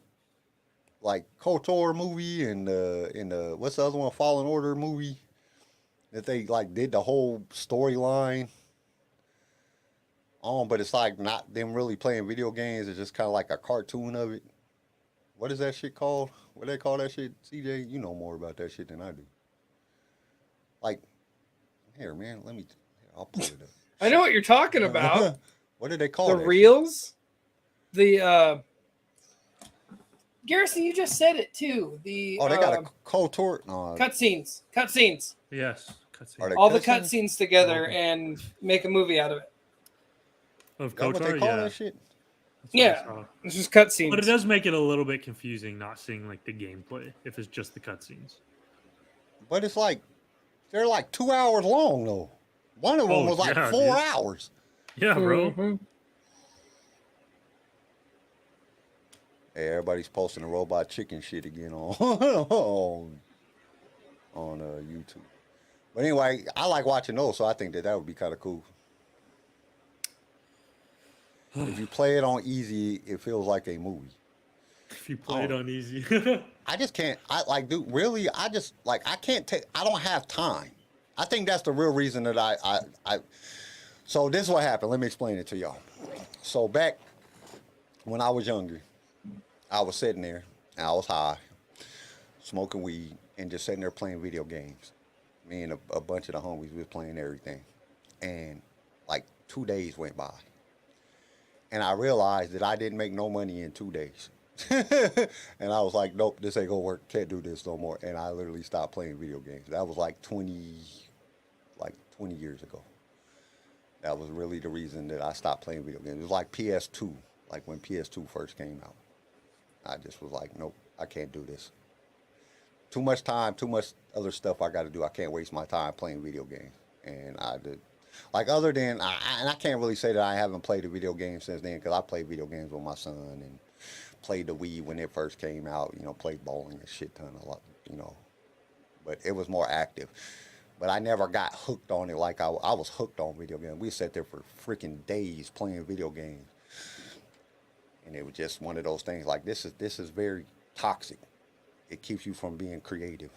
KOTOR movie and the what's the other one, Fallen Order movie, that they like did the whole storyline. But it's like not them really playing video games. It's just kind of like a cartoon of it. What is that shit called? What do they call that shit? CJ, you know more about that shit than I do. Like, here, man, I'll pull it up. I know what you're talking about. What did they call The that reels? Garrison, you just said it too. Shit? Oh, they got a KOTOR. No, cutscenes. Yes. Cutscene. Are they All the cutscenes? cutscenes together and make a movie out of it. Of Is that what they KOTOR, call yeah. that shit? That's what I Yeah. saw. It's just cutscenes. But it does make it a little bit confusing not seeing like the gameplay if it's just the cutscenes. But it's like, they're like 2 hours long though. One of them Oh, was like yeah, 4 dude. hours. Yeah, bro. Mhm. Hey, everybody's posting the robot chicken shit again on YouTube. But anyway, I like watching those, so I think that would be kind of cool. If you play it on easy, it feels like a movie. If you play it on easy. I just can't. I can't take. I don't have time. I think that's the real reason that I. So this is what happened. Let me explain it to y'all. So back when I was younger, I was sitting there and I was high, smoking weed, and just sitting there playing video games. Me and a bunch of the homies, we was playing everything, and like 2 days went by, and I realized that I didn't make no money in 2 days. And I was like, nope, this ain't gonna work. Can't do this no more. And I literally stopped playing video games. That was like 20 years ago. That was really the reason that I stopped playing video games. It was like PS2, like when PS2 first came out. I just was like, nope, I can't do this. Too much time, too much other stuff I got to do. I can't waste my time playing video games. And I did, like, other than, and I can't really say that I haven't played a video game since then, because I played video games with my son and played the Wii when it first came out, you know, played bowling a shit ton, a lot, you know, but it was more active. But I never got hooked on it like I was hooked on video games. We sat there for freaking days playing video games. And it was just one of those things like, this is very toxic. It keeps you from being creative.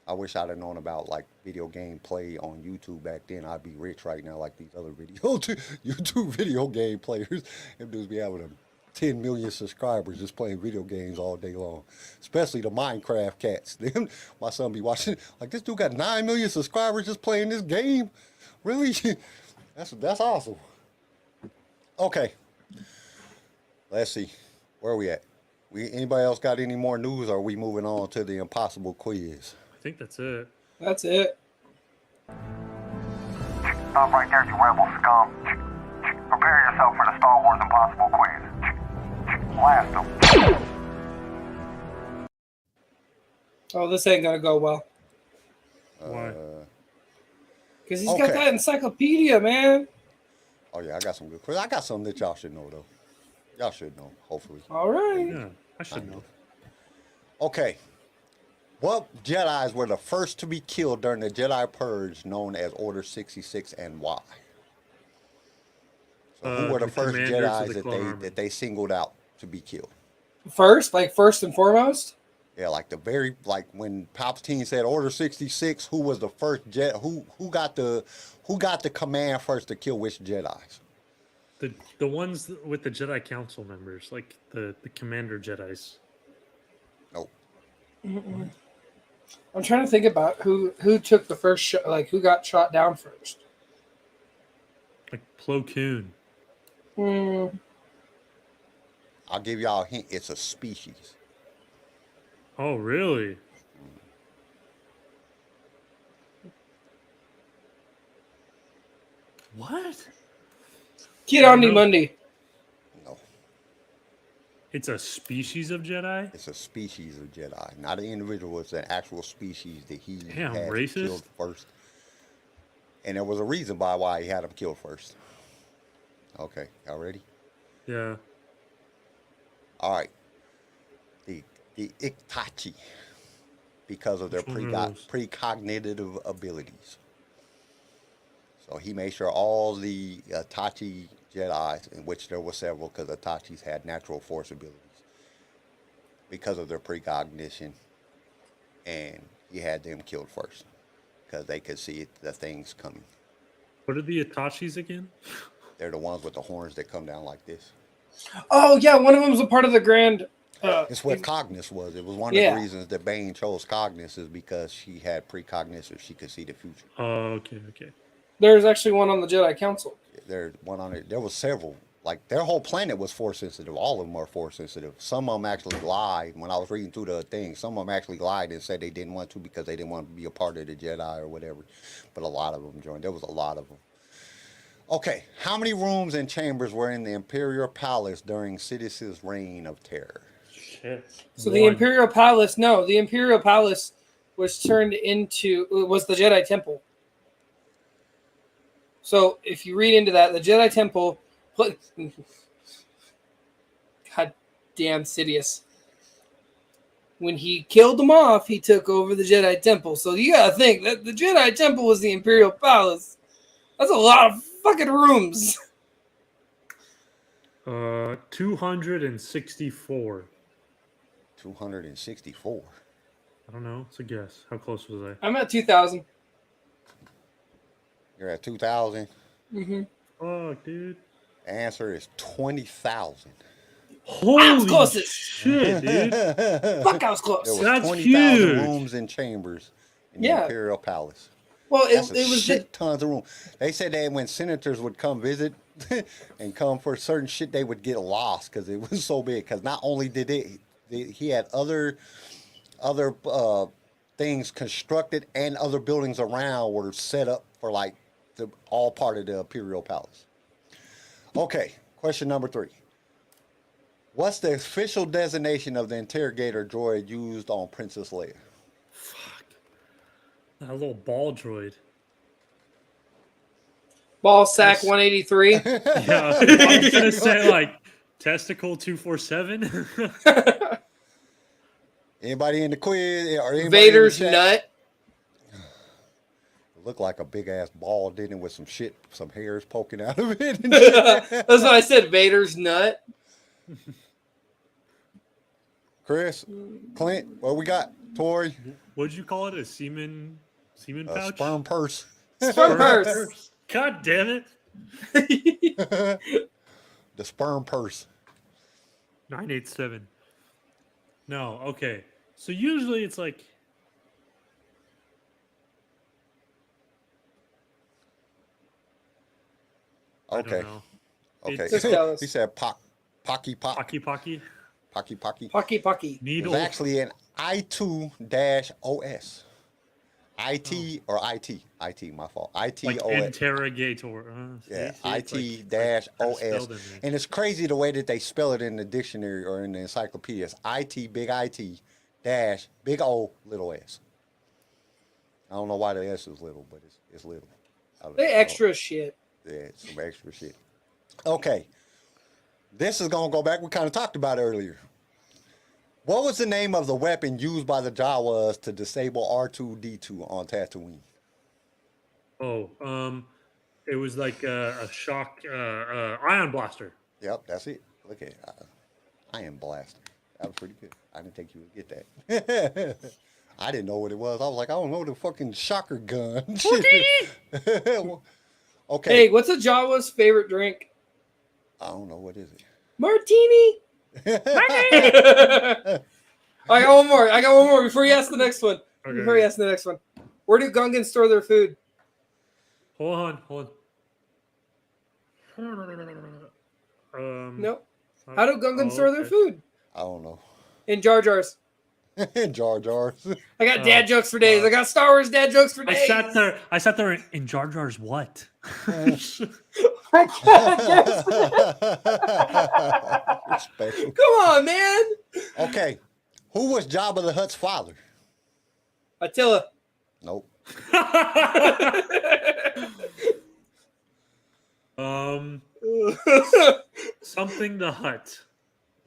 I wish I'd have known about like video game play on YouTube back then. I'd be rich right now like these other YouTube video game players. Them dudes be having 10 million subscribers just playing video games all day long. Especially the Minecraft cats. Them, my son be watching, like, this dude got 9 million subscribers just playing this game? Really? That's awesome. Okay. Let's see. Where are we at? Anybody else got any more news, or are we moving on to the impossible quiz? I think that's it. That's it. Stop right there, you rebel scum. Prepare yourself for the Star Wars Impossible Quiz. Blast them. Oh, this ain't gonna go well. Why? Because he's got that encyclopedia, man. Oh yeah, I got some good quiz. I got something that y'all should know though. Y'all should know, hopefully. All right. Yeah, I should know. Okay. What Jedis were the first to be killed during the Jedi Purge known as Order 66 and why? So who were the first Jedis that they singled out to be killed? First and foremost? Yeah, like when Palpatine said Order 66, who was the first Jedi? Who got the command first to kill which Jedis? The ones with the Jedi Council members, like the Commander Jedis. Nope. Mm-mm. I'm trying to think about who took the first shot, like who got shot down first. Like Plo Koon. I'll give y'all a hint. It's a species. Oh, really? What? Kid Omni Mundi. No. It's a species of Jedi? It's a species of Jedi. Not an individual. It's an actual species that he Damn, had racist. killed first. And there was a reason why he had him killed first. Okay, y'all ready? Yeah. All right. The Iktachi, because of their precognitive abilities. So he made sure all the Itachi Jedis, in which there were several, because Itachis had natural force abilities, because of their precognition, and he had them killed first, because they could see the things coming. What are the Itachis again? They're the ones with the horns that come down like this. Oh yeah, one of them was a part of the Grand. It's what Cognis was. It was one of the reasons that Bane chose Cognis, is because she had precognition. She could see the future. Oh, okay. There's actually one on the Jedi Council. There's one on it. There was several. Like, their whole planet was force sensitive. All of them are force sensitive. Some of them actually lied. When I was reading through the thing, some of them actually lied and said they didn't want to because they didn't want to be a part of the Jedi or whatever. But a lot of them joined. There was a lot of them. Okay, how many rooms and chambers were in the Imperial Palace during Sidis's reign of terror? Shit. So the Imperial Palace, the Imperial Palace was turned into, was the Jedi Temple. So if you read into that, the Jedi Temple, God damn Sidious. When he killed them off, he took over the Jedi Temple. So you gotta think that the Jedi Temple was the Imperial Palace. That's a lot of fucking rooms. 264. 264. I don't know. It's a guess. How close was I? I'm at 2,000. You're at 2,000? Mm-hmm. Oh, dude. The answer is 20,000. Holy shit, dude. Fuck, I was close. There was That's 20,000 huge. rooms and chambers in the Imperial Palace. Well, That's it was shit tons of room. They said that when senators would come visit and come for certain shit, they would get lost because it was so big. Because not only did he had other things constructed and other buildings around were set up for like all part of the Imperial Palace. Okay, question number 3. What's the official designation of the interrogator droid used on Princess Leia? That little ball droid. Ball sack 183. Yeah, I was gonna say like testicle 247. Anybody in the quiz or anybody Vader's in the chat? nut. It looked like a big ass ball, didn't it, with some hairs poking out of it. And That's what I said. Vader's nut. Chris, Clint, what we got? Tori, What'd you call it? A semen pouch? sperm purse. Sperm purse. God damn it! The sperm purse. 987. No, okay. So usually it's like I Okay. don't know. Okay. Just tell us. He said Pocky. Pocky. Pocky. Pucky. It Needle. was actually an I2-OS. IT or IT. IT, my fault. like IT-OS. interrogator. Yeah, see, it's IT-OS. spelled in there. And it's crazy the way that they spell it in the dictionary or in the encyclopedia. It's IT dash big O little S. I don't know why the S is little, but it's little. They extra shit. Yeah, it's some extra shit. Okay. This is going to go back. We kind of talked about it earlier. What was the name of the weapon used by the Jawas to disable R2D2 on Tatooine? Oh, it was like a shock ion blaster. Yep, that's it. Look at it. Iron Blaster. That was pretty good. I didn't think you would get that. I didn't know what it was. I was like, I don't know the fucking shocker gun. Okay. Hey, what's a Jawa's favorite drink? I don't know. What is it? Martini. I got one more before you ask the next one. Okay. Where do Gungans store their food? Hold on. No. How do Gungans store their okay. food? I don't know. In Jar Jars. Jar Jars. I got dad jokes for days. I got Star Wars dad jokes for days. I sat there in Jar Jar's what? You're special. Come on, man. Okay. Who was Jabba the Hutt's father? Attila. Nope. Something the Hut.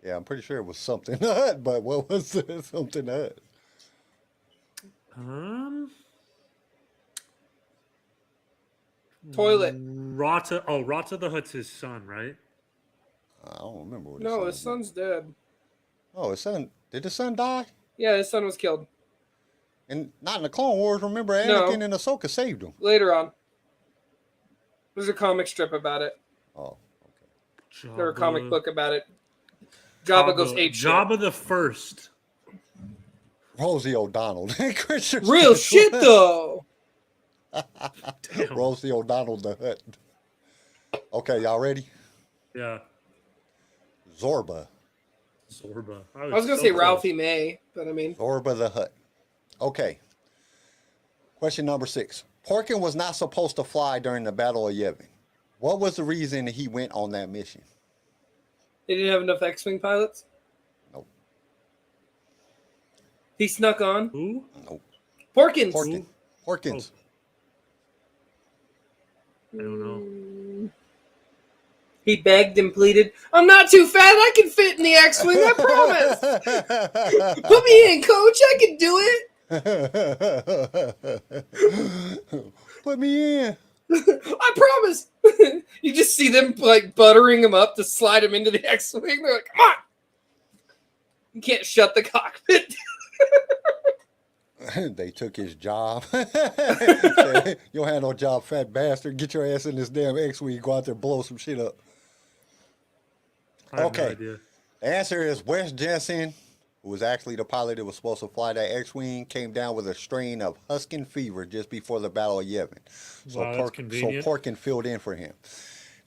Yeah, I'm pretty sure it was something Hut, but what was something Hut? Toilet. Rata the Hutt's his son, right? I don't remember what No, his his son's dead. Oh, his son. Did his son die? Yeah, his son was killed. And not in the Clone Wars. Remember, No. Anakin and Ahsoka saved him. Later on. There's a comic strip about it. Oh, There's a comic book about it. Jabba goes ape shit. Jabba the First. Rosie O'Donnell. Christian Real Special. shit, though. Damn. Rosie O'Donnell the Hut. Okay, y'all ready? Yeah. Zorba. Zorba. I was going to say Ralphie May, but I mean. Zorba the Hutt. Okay. Question number 6. Porkin was not supposed to fly during the Battle of Yavin. What was the reason he went on that mission? They didn't have enough X-Wing pilots? Nope. He snuck on? Who? Nope. Porkins. Porkins. I don't know. He begged and pleaded, I'm not too fat. I can fit in the X-Wing. I promise. Put me in, coach. I can do it. Put me in. I promise. You just see them like buttering him up to slide him into the X-Wing. They're like, come on. You can't shut the cockpit. They took his job. You don't have no job, fat bastard. Get your ass in this damn X-Wing. Go out there and blow some shit up. I have Okay. no idea. The answer is Wes Jensen, who was actually the pilot that was supposed to fly that X-wing, came down with a strain of Huskin fever just before the Battle of Yavin. Wow, that's convenient. Porkin filled in for him.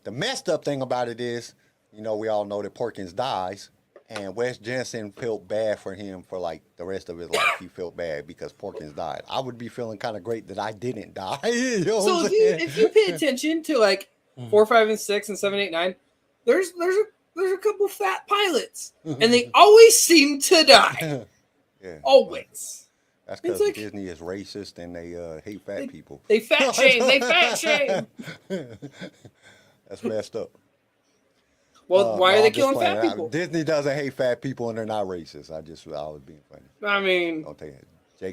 The messed up thing about it is, you know, we all know that Porkins dies, and Wes Jensen felt bad for him for like the rest of his life. He felt bad because Porkins died. I would be feeling kind of great that I didn't die. You know So what I'm saying? if you pay attention to like 4, 5, and 6, and 7, 8, 9, there's a couple fat pilots, and they always seem to die. Yeah. Always. That's It's because like- Disney is racist and they hate fat people. They fat shame. They fat shame. That's messed up. Well, why no, are they I'm just killing playing. fat people? Disney doesn't hate fat people and they're not racist. I was being funny. I mean, Don't take it.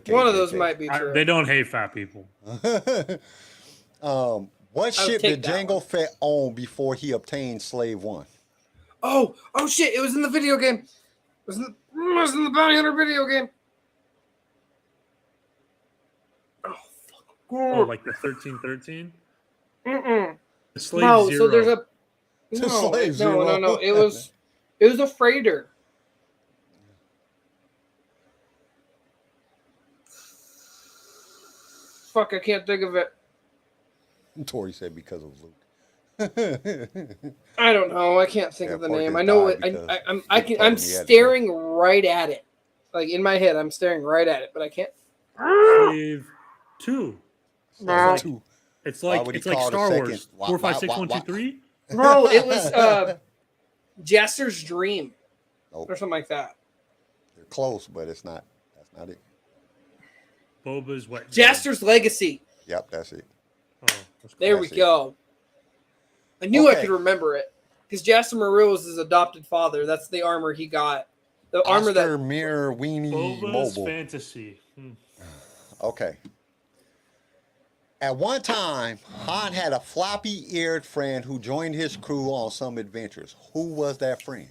JK. one of those JK. might be true. They don't hate fat people. What ship take did that Jango one. Fett own before he obtained Slave One? Oh shit! It was in the video game. It was in the Bounty Hunter video game. Oh fuck! Oh, like the 1313? Mm-mm. The Slave No, Zero. so there's a The Slave no. Zero. It was a freighter. Fuck! I can't think of it. Tori said because of Luke. I don't know. I can't think Yeah, of the Porkins name. I know died it. because I'm Luke told him I'm he had to staring right at it. Like in my head, I'm staring right at it, but I can't. Slave 2. No. Two. It's Why like would he it's like call the Star second- Wars. why- 4, 5, why- 6, why- 1, 2, why- 3. No, it was Jaster's Dream Nope. or something like that. They're close, but it's not. That's not it. Boba's what? Jaster's Legacy. Yep, that's it. Oh, that's There That's we it. go. I knew I Okay. could remember it because Jaster Marill was his adopted father. That's the armor he got. The armor Oscar that Mirror Weenie Boba's Mobile. Fantasy. Okay. At one time, Han had a floppy-eared friend who joined his crew on some adventures. Who was that friend?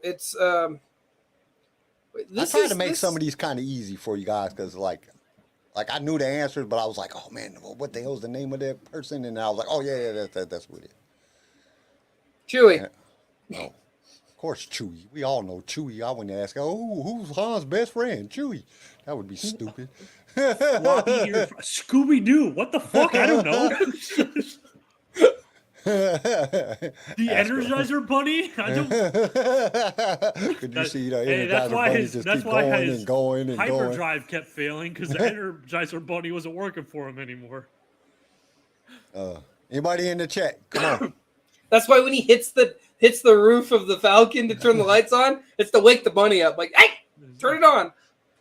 it's I tried to make some of these kind of easy for you guys because, like I knew the answers, but I was like, oh man, what the hell's the name of that person? And I was like, oh yeah, that's what it is. Chewie. No, of course Chewie. We all know Chewie. I wouldn't ask, oh, who's Han's best friend? Chewie. That would be stupid. Scooby Doo. What the fuck? I don't know. The Energizer Bunny. I don't. Could you see the Hey, Energizer Bunny just keep going and going and going? hyperdrive kept failing because the Energizer Bunny wasn't working for him anymore. Anybody in the chat? Come on. That's why when he hits the roof of the Falcon to turn the lights on, it's to wake the bunny up. Like, hey, turn it on.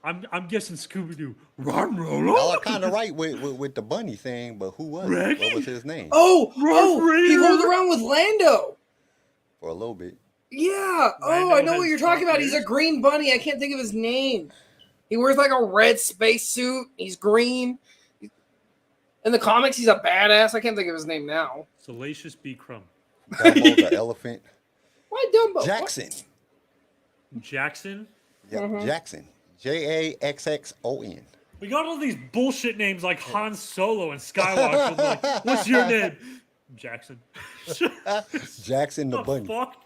I'm guessing Scooby Doo. Y'all are kind of right with the bunny thing, but who was it? Reggie? What was his name? Oh, he Raider. rolled around with Lando. For a little bit. Yeah. Lando I know what has you're talking about. He's a ears. green bunny. I can't think of his name. He wears like a red spacesuit. He's green. In the comics, he's a badass. I can't think of his name now. Salacious B. Crumb. Dumbo the elephant. Why Dumbo? Jackson. Jackson. Yep, Jackson. Jaxxon. We got all these bullshit names like Han Solo and Skywalker. Like, what's your name? Jackson. Jackson the the bunny. fuck?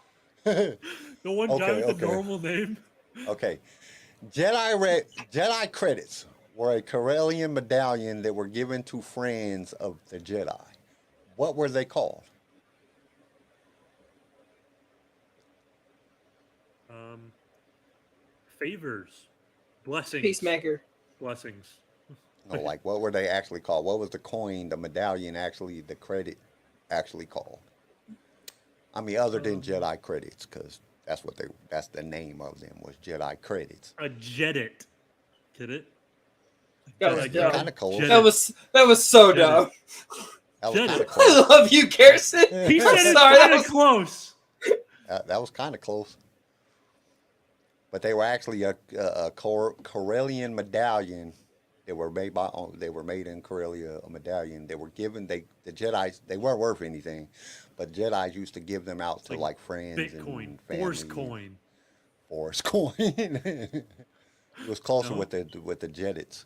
The one guy Okay, with the okay. normal name. Okay. Jedi credits were a Corellian medallion that were given to friends of the Jedi. What were they called? Favors. Blessings. Peacemaker. Blessings. No, like what were they actually called? What was the coin, the medallion actually, the credit actually called? I mean, other than Jedi credits, because that's the name of them was Jedi credits. A Jedit. Get it? That was Jedi dumb. Kind of cool. Jedit. That was so Jedit. dumb. That was Jedit. kind of I close. love you, Garrison. He I'm said it's sorry. That kind of was, close. That was kind of close. But they were actually a Corellian medallion. They were made in Corellia, a medallion. They were given the Jedi's. They weren't worth anything, but Jedi's used to give them out to like friends Bitcoin. and family. Force coin. Force coin. It was closer No. with the Jedits.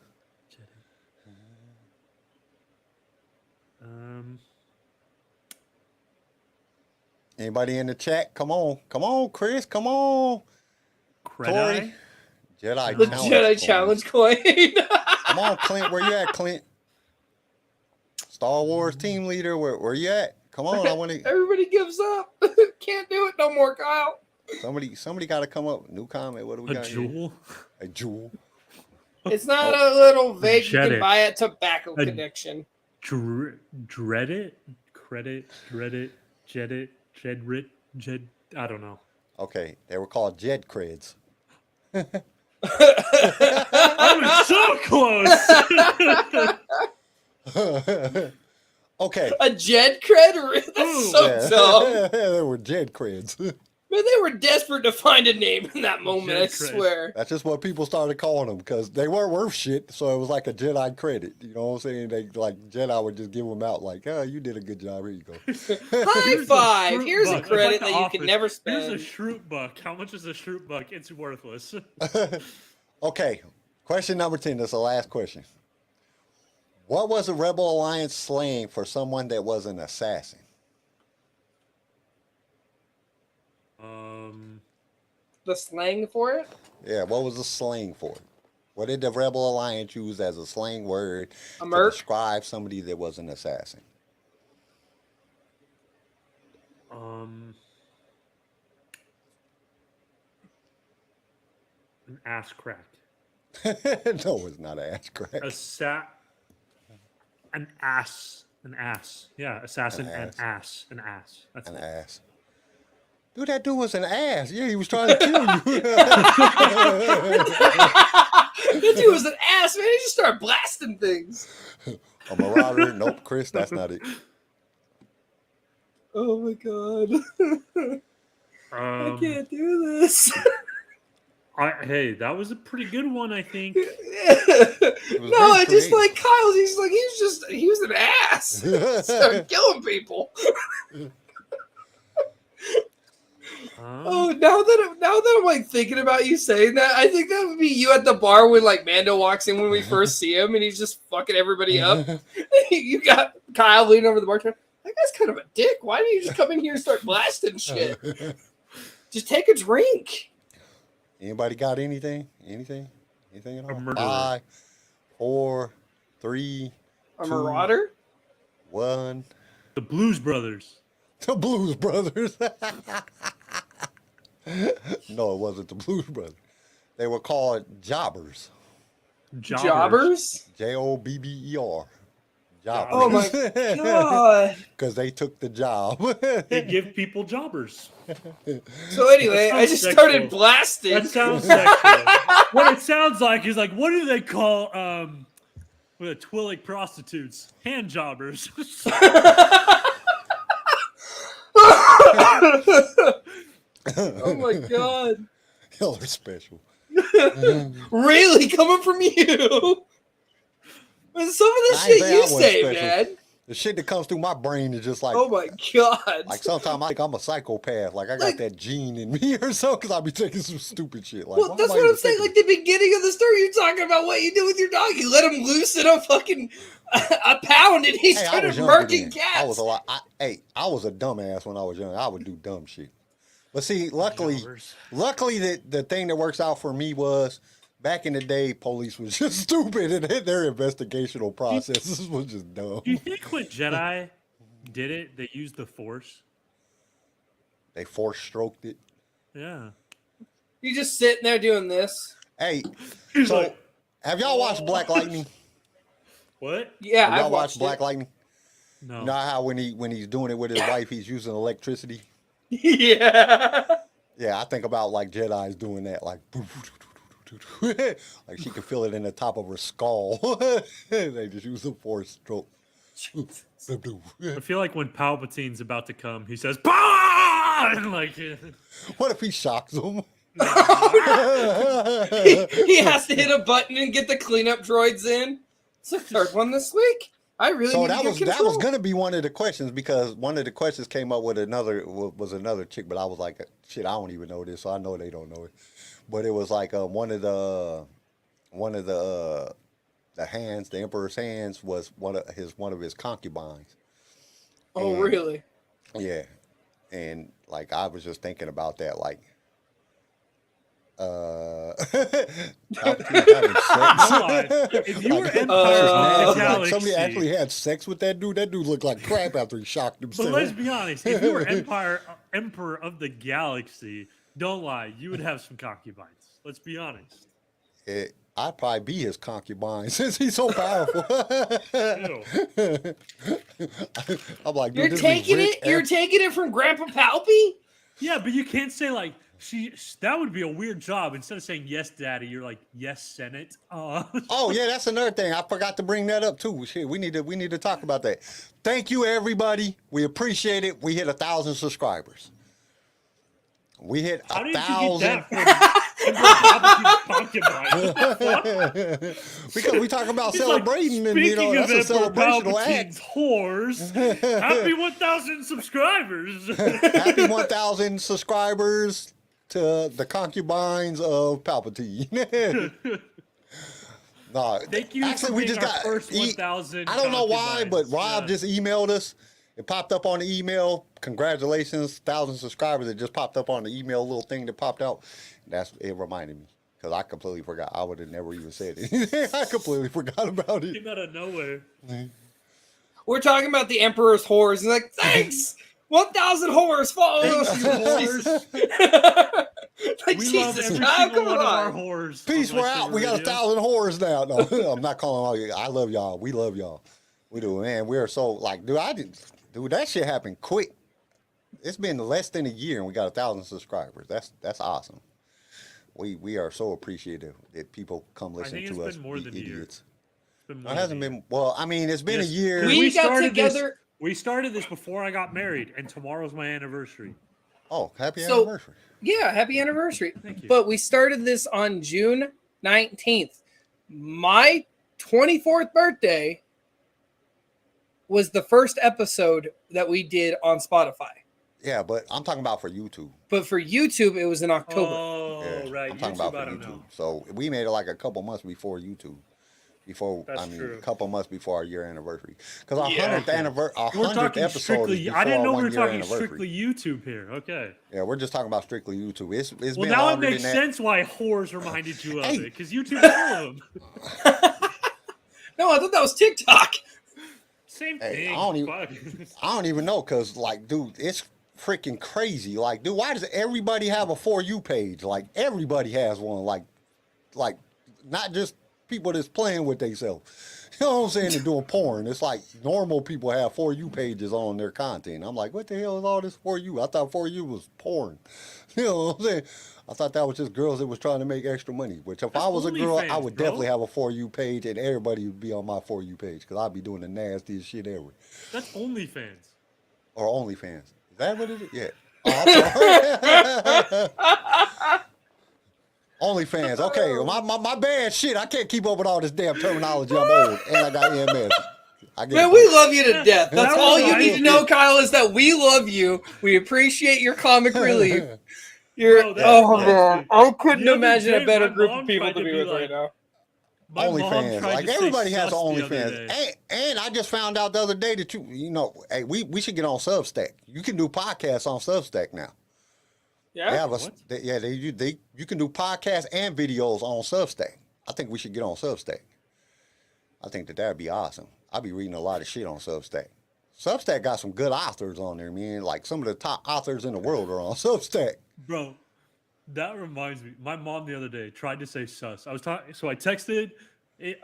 Anybody in the chat? Come on, Chris. Come on, Tori. Credit. The Jedi Jedi Challenge. Challenge coin. Come on, Clint. Where you at, Clint? Star Wars team leader. Where you at? Come on, I want to. Everybody gives up. Can't do it no more, Kyle. Somebody got to come up. New comment. What do we A got here? jewel. A jewel. It's not a little vague. You Jedi. can buy a tobacco A- connection. Dreadit? Credit? Dreadit? Jedit? Jedrit? Jed? I don't know. Okay, they were called Jed creds. I was so close. Okay. A Jed cred? That's so Yeah. dumb. They were Jed creds. Man, they were desperate to find a name in that moment, Jed I cred. swear. That's just what people started calling them because they weren't worth shit. So it was like a Jedi credit. You know what I'm saying? They like Jedi would just give them out like, oh, you did a good job. Here you go. High Here's a five. Shroot Here's a buck. It's credit like The that you Office. can never Here's spend. a Shroot buck. How much is a Shroot buck? It's worthless. Okay. Question number 10. That's the last question. What was the Rebel Alliance slang for someone that was an assassin? The slang for it? Yeah, what was the slang for it? What did the Rebel Alliance use as a slang word A to merc? describe somebody that was an assassin? An ass crack. No, it's not an ass crack. An ass. An ass. Yeah, assassin An and ass. ass. An ass. That's An it. ass. Dude, that dude was an ass. Yeah, he was trying to kill you. That dude was an ass, man. He just started blasting things. A marauder? Nope, Chris, that's not it. Oh my god. I Um, can't do this. hey, that was a pretty good one, I think. No, very I just creative. like Kyle's. He was an ass. Started killing people. Oh, now that I'm like thinking about you saying that, I think that would be you at the bar when like Mando walks in when we first see him and he's just fucking everybody up. You got Kyle leaning over the bar. That guy's kind of a dick. Why didn't you just come in here and start blasting shit? Just take a drink. Anybody got anything? Anything at all? murderer. 5, 4, 3, A 2, marauder? 1. The Blues Brothers. The Blues Brothers. No, it wasn't the Blues Brothers. They were called jobbers. Jobbers? Jobber. Jobbers. Oh my god. Because they took the job. They give people jobbers. So anyway, That I sounds just sexual. started blasting. That sounds sexual. What it sounds like is like, what do they call with Twillick prostitutes? Hand jobbers. Oh my god. Y'all are special. Really? Coming from you? Some of the I ain't shit say I you wasn't say, special. man. The shit that comes through my brain is just like, Oh my god. like sometimes I think I'm a psychopath. Like I got Like- that gene in me or so because I be taking some stupid shit. Like, Well, why that's am I what even I'm saying. thinking- Like the beginning of the story, you're talking about what you do with your dog. You let him loose in a fucking a pound, and he Hey, I started was younger murking then. cats. I was a lot. I was a dumbass when I was young. I would do dumb shit. But see, luckily the thing that works out for me was back in the day, police was just stupid, and their investigational processes was just dumb. Do you think when Jedi did it, they used the Force? They force stroked it. Yeah. You just sitting there doing this. Hey, He's so like, have y'all watched Black Lightning? what? Yeah, Have y'all I've watched watched Black it. Lightning? No. You know how when he's doing it with his wife, he's using electricity. Yeah. Yeah, I think about like Jedi's doing that, like like she can feel it in the top of her skull. They just use the force stroke. I feel like when Palpatine's about to come, he says, "Power!" And like, What if he shocks them? He has to hit a button and get the cleanup droids in. It's the third one this week. I really So need that to get was control. gonna be one of the questions because one of the questions came up with another chick, but I was like, shit, I don't even know this, so I know they don't know it. But it was like one of the hands, the Emperor's hands, was one of his concubines. Oh, And- really? Yeah, And like I was just thinking about that, like Palpatine having sex. No lie. If you were Like, Empire of the like Galaxy, somebody actually had sex with that dude. That dude looked like crap after he shocked but himself. let's be honest, if you were Emperor of the Galaxy, don't lie, you would have some concubines. Let's be honest. I'd probably be his concubine since he's so powerful. Ew. I'm like, You're dude, this taking is it. You're taking it from Grandpa Palpy. Yeah, but you can't say like that would be a weird job. Instead of saying yes, Daddy, you're like yes, Senate. Oh yeah, that's another thing. I forgot to bring that up too. Shit, we need to talk about that. Thank you, everybody. We appreciate it. We hit 1,000 subscribers. We hit How did 1,000. you get that from concubine? Because we talk about He's like, celebrating, and you know speaking that's a of Emperor celebrational Palpatine's act. whores, happy 1,000 subscribers. Happy 1,000 subscribers to the concubines of Palpatine. No, Thank you for being our first 1,000 I don't know why, but concubines. Rob just emailed us. It popped up on the email. Congratulations, 1,000 subscribers. It just popped up on the email little thing that popped out. It reminded me because I completely forgot. I would have never even said it. I completely forgot about it. Came out of nowhere. We're talking about the Emperor's whores. And like, thanks, 1,000 whores following us. Like, We love Jesus, every God, single come one of our on. whores. Peace, on we're out. Lightsaber We got Radio. 1,000 whores now. No, I'm not calling all you. I love y'all. We love y'all. We do, man. We are so like, dude, that shit happened quick. It's been less than a year and we got 1,000 subscribers. That's awesome. We are so appreciative that people come listen think to it's us. been more be than a year. idiots. It's been No, more it than hasn't a year. been. Well, I mean, it's been a Yes. year. We got started this- together- we started this before I got married, and tomorrow's my anniversary. Oh, happy So- anniversary! Yeah, happy anniversary. Thank you. But we started this on June 19th. My 24th birthday was the first episode that we did on Spotify. Yeah, but I'm talking about for YouTube. But for YouTube, it was in October. Oh, Yeah, right. I'm talking YouTube, about I for don't YouTube. know. So we made it like a couple months before YouTube. That's true. A couple months before our year anniversary. Because our Yeah. 100th anniversary, our We're 100th talking episode strictly. is I didn't before know our we were 1 year talking anniversary. strictly YouTube here. Okay. Yeah, we're just talking about strictly YouTube. It's Well, been now it longer makes than that. sense why whores reminded you of Hey. it, because YouTube is full of them. No, I thought that was TikTok. Same Hey, thing. I don't even- Fuck. I don't even know, because, like, dude, it's freaking crazy. Like, dude, why does everybody have a For You page? Like, everybody has one. Like not just people that's playing with themselves. You know what I'm saying? They're doing porn. It's like normal people have For You pages on their content. I'm like, what the hell is all this For You? I thought For You was porn. You know what I'm saying? I thought that was just girls that was trying to make extra money. Which if That's I was a girl, I OnlyFans, would bro. definitely have a For You page, and everybody would be on my For You page, because I'd be doing the nastiest shit ever. That's OnlyFans. Or OnlyFans. Is that what it is? Yeah. Oh, I'm sorry. OnlyFans. Okay, my bad. Shit, I can't keep up with all this damn terminology. I'm old, and I got EMS. I get Man, it. we love you to death. That's That all was you need nice. to know, Kyle, is that we love you. We appreciate your comic relief. You're, Bro, that's oh honestly- man, I couldn't The other imagine day, a better my group mom of people tried to to be be with like- right now. My mom OnlyFans. tried Like to say everybody has an sus the other OnlyFans. day. And I just found out the other day that hey, we should get on Substack. You can do podcasts on Substack now. Yeah. They have What? you can do podcasts and videos on Substack. I think we should get on Substack. I think that'd be awesome. I'll be reading a lot of shit on Substack. Substack got some good authors on there, man. Like some of the top authors in the world are on Substack. Bro, that reminds me. My mom the other day tried to say sus. I was talking, so I texted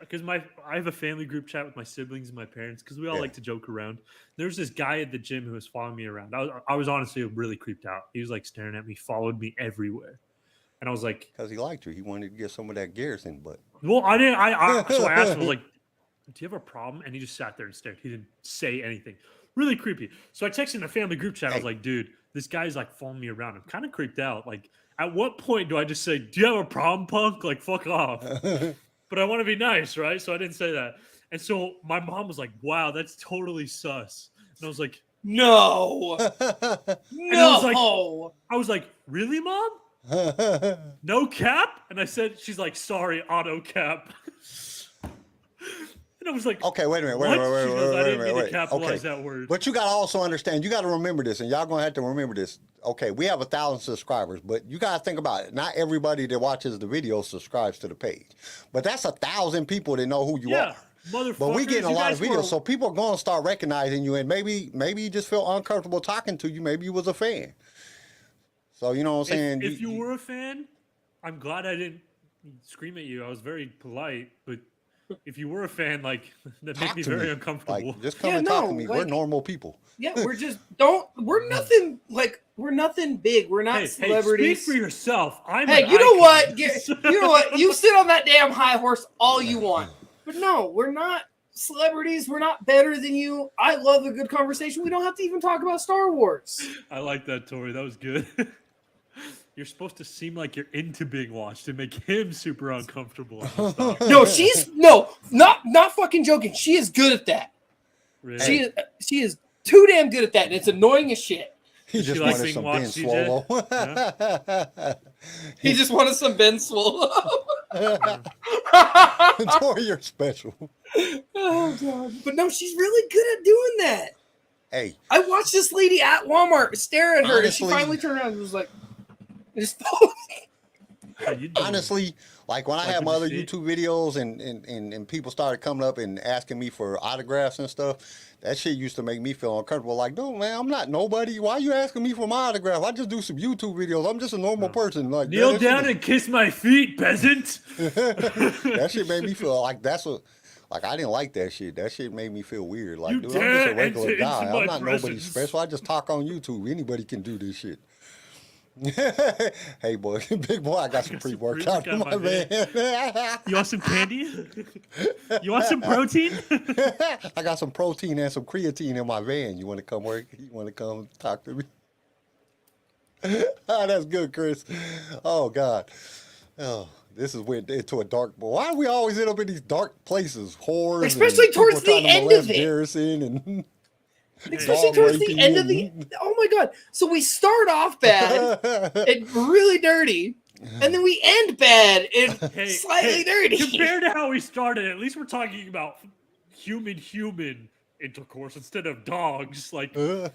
because I have a family group chat with my siblings and my parents because we all Yeah. like to joke around. There's this guy at the gym who was following me around. I was honestly really creeped out. He was like staring at me, followed me everywhere, and I was like, Because he liked you. He wanted to get some of that Garrison, but "Well, I didn't." So I asked him, I was like, "Do you have a problem?" And he just sat there and stared. He didn't say anything. Really creepy. So I texted in a family group chat. I was like, "Dude, this guy's like following me around. I'm kind of creeped out. Like, at what point do I just say, do you have a problem, punk? Like, fuck off." But I want to be nice, right? So I didn't say that. And so my mom was like, "Wow, that's totally sus." And I was like, No. I was like, "Really, mom? No cap?" And I said, she's like, "Sorry, auto cap." And I was like, Okay, wait a minute. Wait, what? wait, wait, She wait, goes, I wait, didn't wait, mean to wait. capitalize Okay. that word. But you got to also understand, you got to remember this, and y'all going to have to remember this. Okay, we have 1,000 subscribers, but you got to think about it. Not everybody that watches the video subscribes to the page. But that's 1,000 people that know who you Yeah, are. motherfuckers. But we getting a you lot of guys videos, were- so people are going to start recognizing you, and maybe you just feel uncomfortable talking to you. Maybe you was a fan. So, you know what I'm saying? If you were a fan, I'm glad I didn't scream at you. I was very polite, but if you were a fan, like that made talk me to very me. uncomfortable. Like, just come Yeah, and talk to no, me. We're like- normal people. Yeah, we're nothing like we're nothing big. We're not Hey, celebrities. speak for yourself. I'm Hey, an you know icon. what? You know what? You sit on that damn high horse all you want. But no, we're not celebrities. We're not better than you. I love a good conversation. We don't have to even talk about Star Wars. I like that, Tori. That was good. You're supposed to seem like you're into being watched to make him super uncomfortable. Stop. No, not fucking joking. She is good at that. Really? She is too damn good at that, and it's annoying as shit. He just like wanted being some watched, Ben CJ? Swallow. He just wanted some Ben Swallow. Tori, you're special. Oh god! But no, she's really good at doing that. Hey, I watched this lady at Walmart stare at her, and she Honestly- finally turned around and was like, just How you doing? honestly, like when I Like had my when other you see YouTube videos and people started coming up and asking me for autographs and stuff, that shit used to make me feel uncomfortable. Like, no, man, I'm not nobody. Why you asking me for my autograph? I just do some YouTube videos. I'm just a normal person. Like, Kneel that down shit, and kiss my feet, peasant. that shit made me feel like that's what. Like, I didn't like that shit. That shit made me feel weird. Like, You dude, I'm just dare a regular enter guy. into my I'm not nobody presence. special. I just talk on YouTube. Anybody can do this shit. Hey, boy, big boy, I got some pre-workout in my van. You want some candy? You want some protein? I got some protein and some creatine in my van. You want to come work? You want to come talk to me? Oh, that's good, Chris. Oh, God. Oh, this is went into a dark. Why do we always end up in these dark places? Whores, Especially and towards people the trying to end molest of it. Garrison and especially dog towards the raping end of the. and- Oh my god! So we start off bad and really dirty, and then we end bad and Hey, slightly dirty. Compared to how we started, at least we're talking about human intercourse instead of dogs. Like, God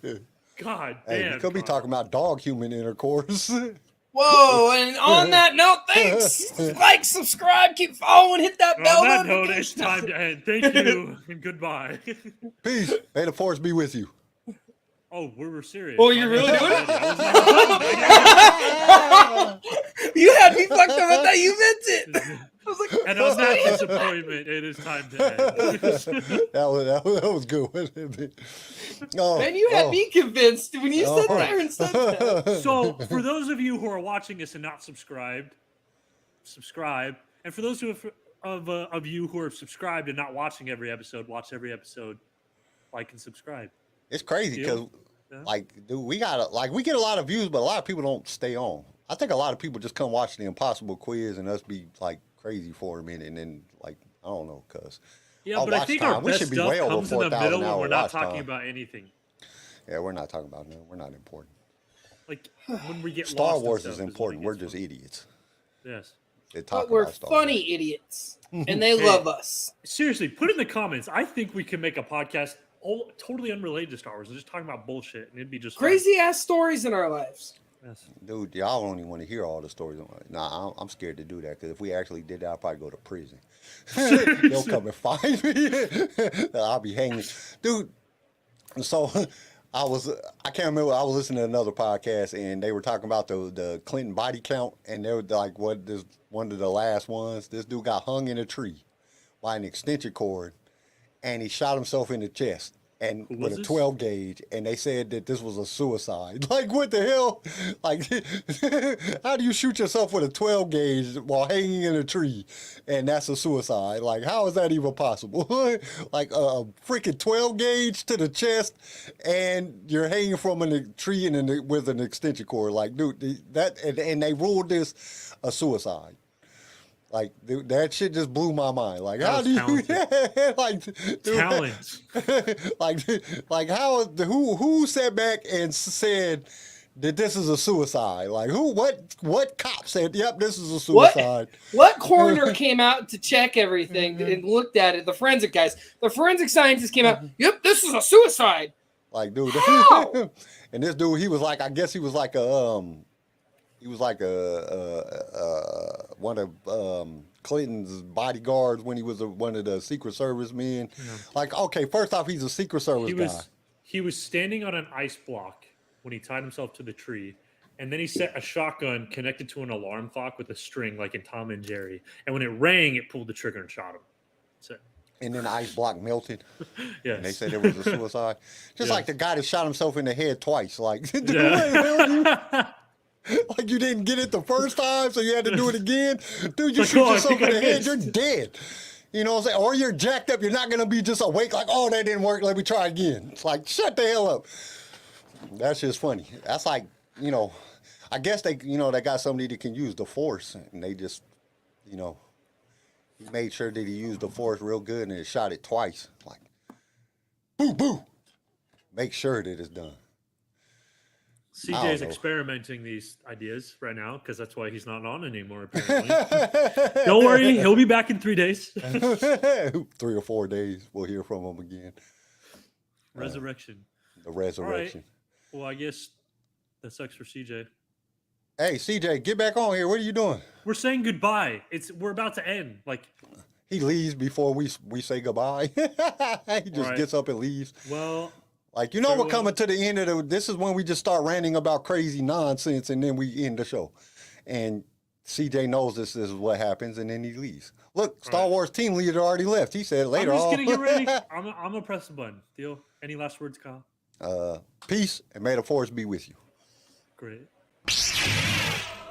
Hey, damn. we could be Carl. talking about dog-human intercourse. Whoa! And on that note, thanks. Like, subscribe, keep following, hit that bell On that note, it's notification. time to end. Thank you and goodbye. Peace. May the force be with you. Oh, we were serious. Oh, you're really doing it? it? You had me fucked up. I thought you meant it. I was like, And on that disappointment, it is time to end. That was good. wasn't it? Oh, man, you had oh. me convinced when you sat Oh. there and said that. So, for those of you who are watching this and not subscribed, subscribe. And for those of you who are subscribed and not watching every episode, watch every episode, like and subscribe. It's crazy because, Deal? Yeah. like, dude, we get a lot of views, but a lot of people don't stay on. I think a lot of people just come watch the Impossible Quiz and us be like crazy for a minute, and then like I don't know, cause Yeah, our but I watch think time, our we best should be stuff way over comes in the 4,000 middle when hour we're not watch talking time. about anything. Yeah, we're not talking about no. We're not important. Like when we get Star lost in Wars stuff is when important. it We're gets just fun. idiots. Yes. They talk But we're about Star funny Wars. idiots, and they Hey. love us. Seriously, put in the comments. I think we can make a podcast totally unrelated to Star Wars and just talking about bullshit, and it'd be just fun. Crazy ass stories in our lives. Yes. Dude, y'all don't even want to hear all the stories. Nah, I'm scared to do that because if we actually did that, I'll probably go to prison. They'll come and find me. I'll be hanging. Dude, so I can't remember, I was listening to another podcast and they were talking about the Clinton body count, and they were like, one of the last ones, this dude got hung in a tree by an extension cord and he shot himself in the chest. And Who with was a this? 12 gauge, and they said that this was a suicide. Like, what the hell? Like, how do you shoot yourself with a 12 gauge while hanging in a tree, and that's a suicide? Like, how is that even possible? Like a freaking 12 gauge to the chest, and you're hanging from a tree and with an extension cord. Like, dude, and they ruled this a suicide. Like, dude, that shit just blew my mind. Like, That how was do you talented. like, dude, Talent. like how who sat back and said that this is a suicide. Like what cop said, yep, this is a suicide. What coroner came out to check everything and looked at it? The forensic guys, the forensic scientists came out, yep, this is a suicide. Like, dude, How? and this dude, he was like, I guess he was like one of Clinton's bodyguards when he was one of the Secret Service men. Yeah. Like, okay, first off, he's a Secret Service guy. He was standing on an ice block when he tied himself to the tree, and then he set a shotgun connected to an alarm clock with a string, like in Tom and Jerry. And when it rang, it pulled the trigger and shot him. So. And then the ice block melted. Yes. And they said it was a suicide. Just like the guy that shot himself in the head twice. Like, dude, like you didn't get it the first time, so you had to do it again. Dude, you shoot yourself in the head, you're dead. You know what I'm saying? Or you're jacked up. You're not going to be just awake like, oh, that didn't work. Let me try again. It's like, shut the hell up. That's just funny. That's like, you know, I guess they got somebody that can use the force. And they just, you know, he made sure that he used the force real good and it shot it twice. Like, boo, boo. Make sure that it's done. CJ's experimenting these ideas right now because that's why he's not on anymore, apparently. Don't worry, he'll be back in 3 days. 3 or 4 days, we'll hear from him again. Resurrection. The resurrection. Right. Well, I guess that sucks for CJ. Hey, CJ, get back on here. What are you doing? We're saying goodbye. We're about to end. Like, he leaves before we say goodbye. He just gets up and leaves. Well, like, you know, we're coming to the end of this is when we just start ranting about crazy nonsense, and then we end the show. And CJ knows this is what happens, and then he leaves. Look, Star Wars team leader already left. He said later. I'm just gonna get ready. I'm gonna press the button. Deal. Any last words, Kyle? Peace, and may the force be with you. Great.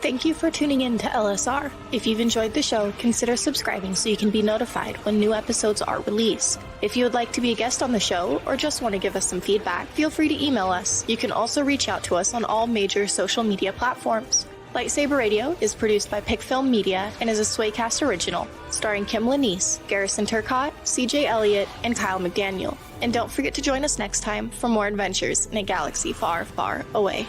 Thank you for tuning in to LSR. If you've enjoyed the show, consider subscribing so you can be notified when new episodes are released. If you would like to be a guest on the show or just want to give us some feedback, feel free to email us. You can also reach out to us on all major social media platforms. LightSaber Radio is produced by PicFilm Media and is a Swaycast original, starring Kim Lanise, Garrison Turcott, CJ Elliott, and Kyle McDaniel. And don't forget to join us next time for more adventures in a galaxy far, far away.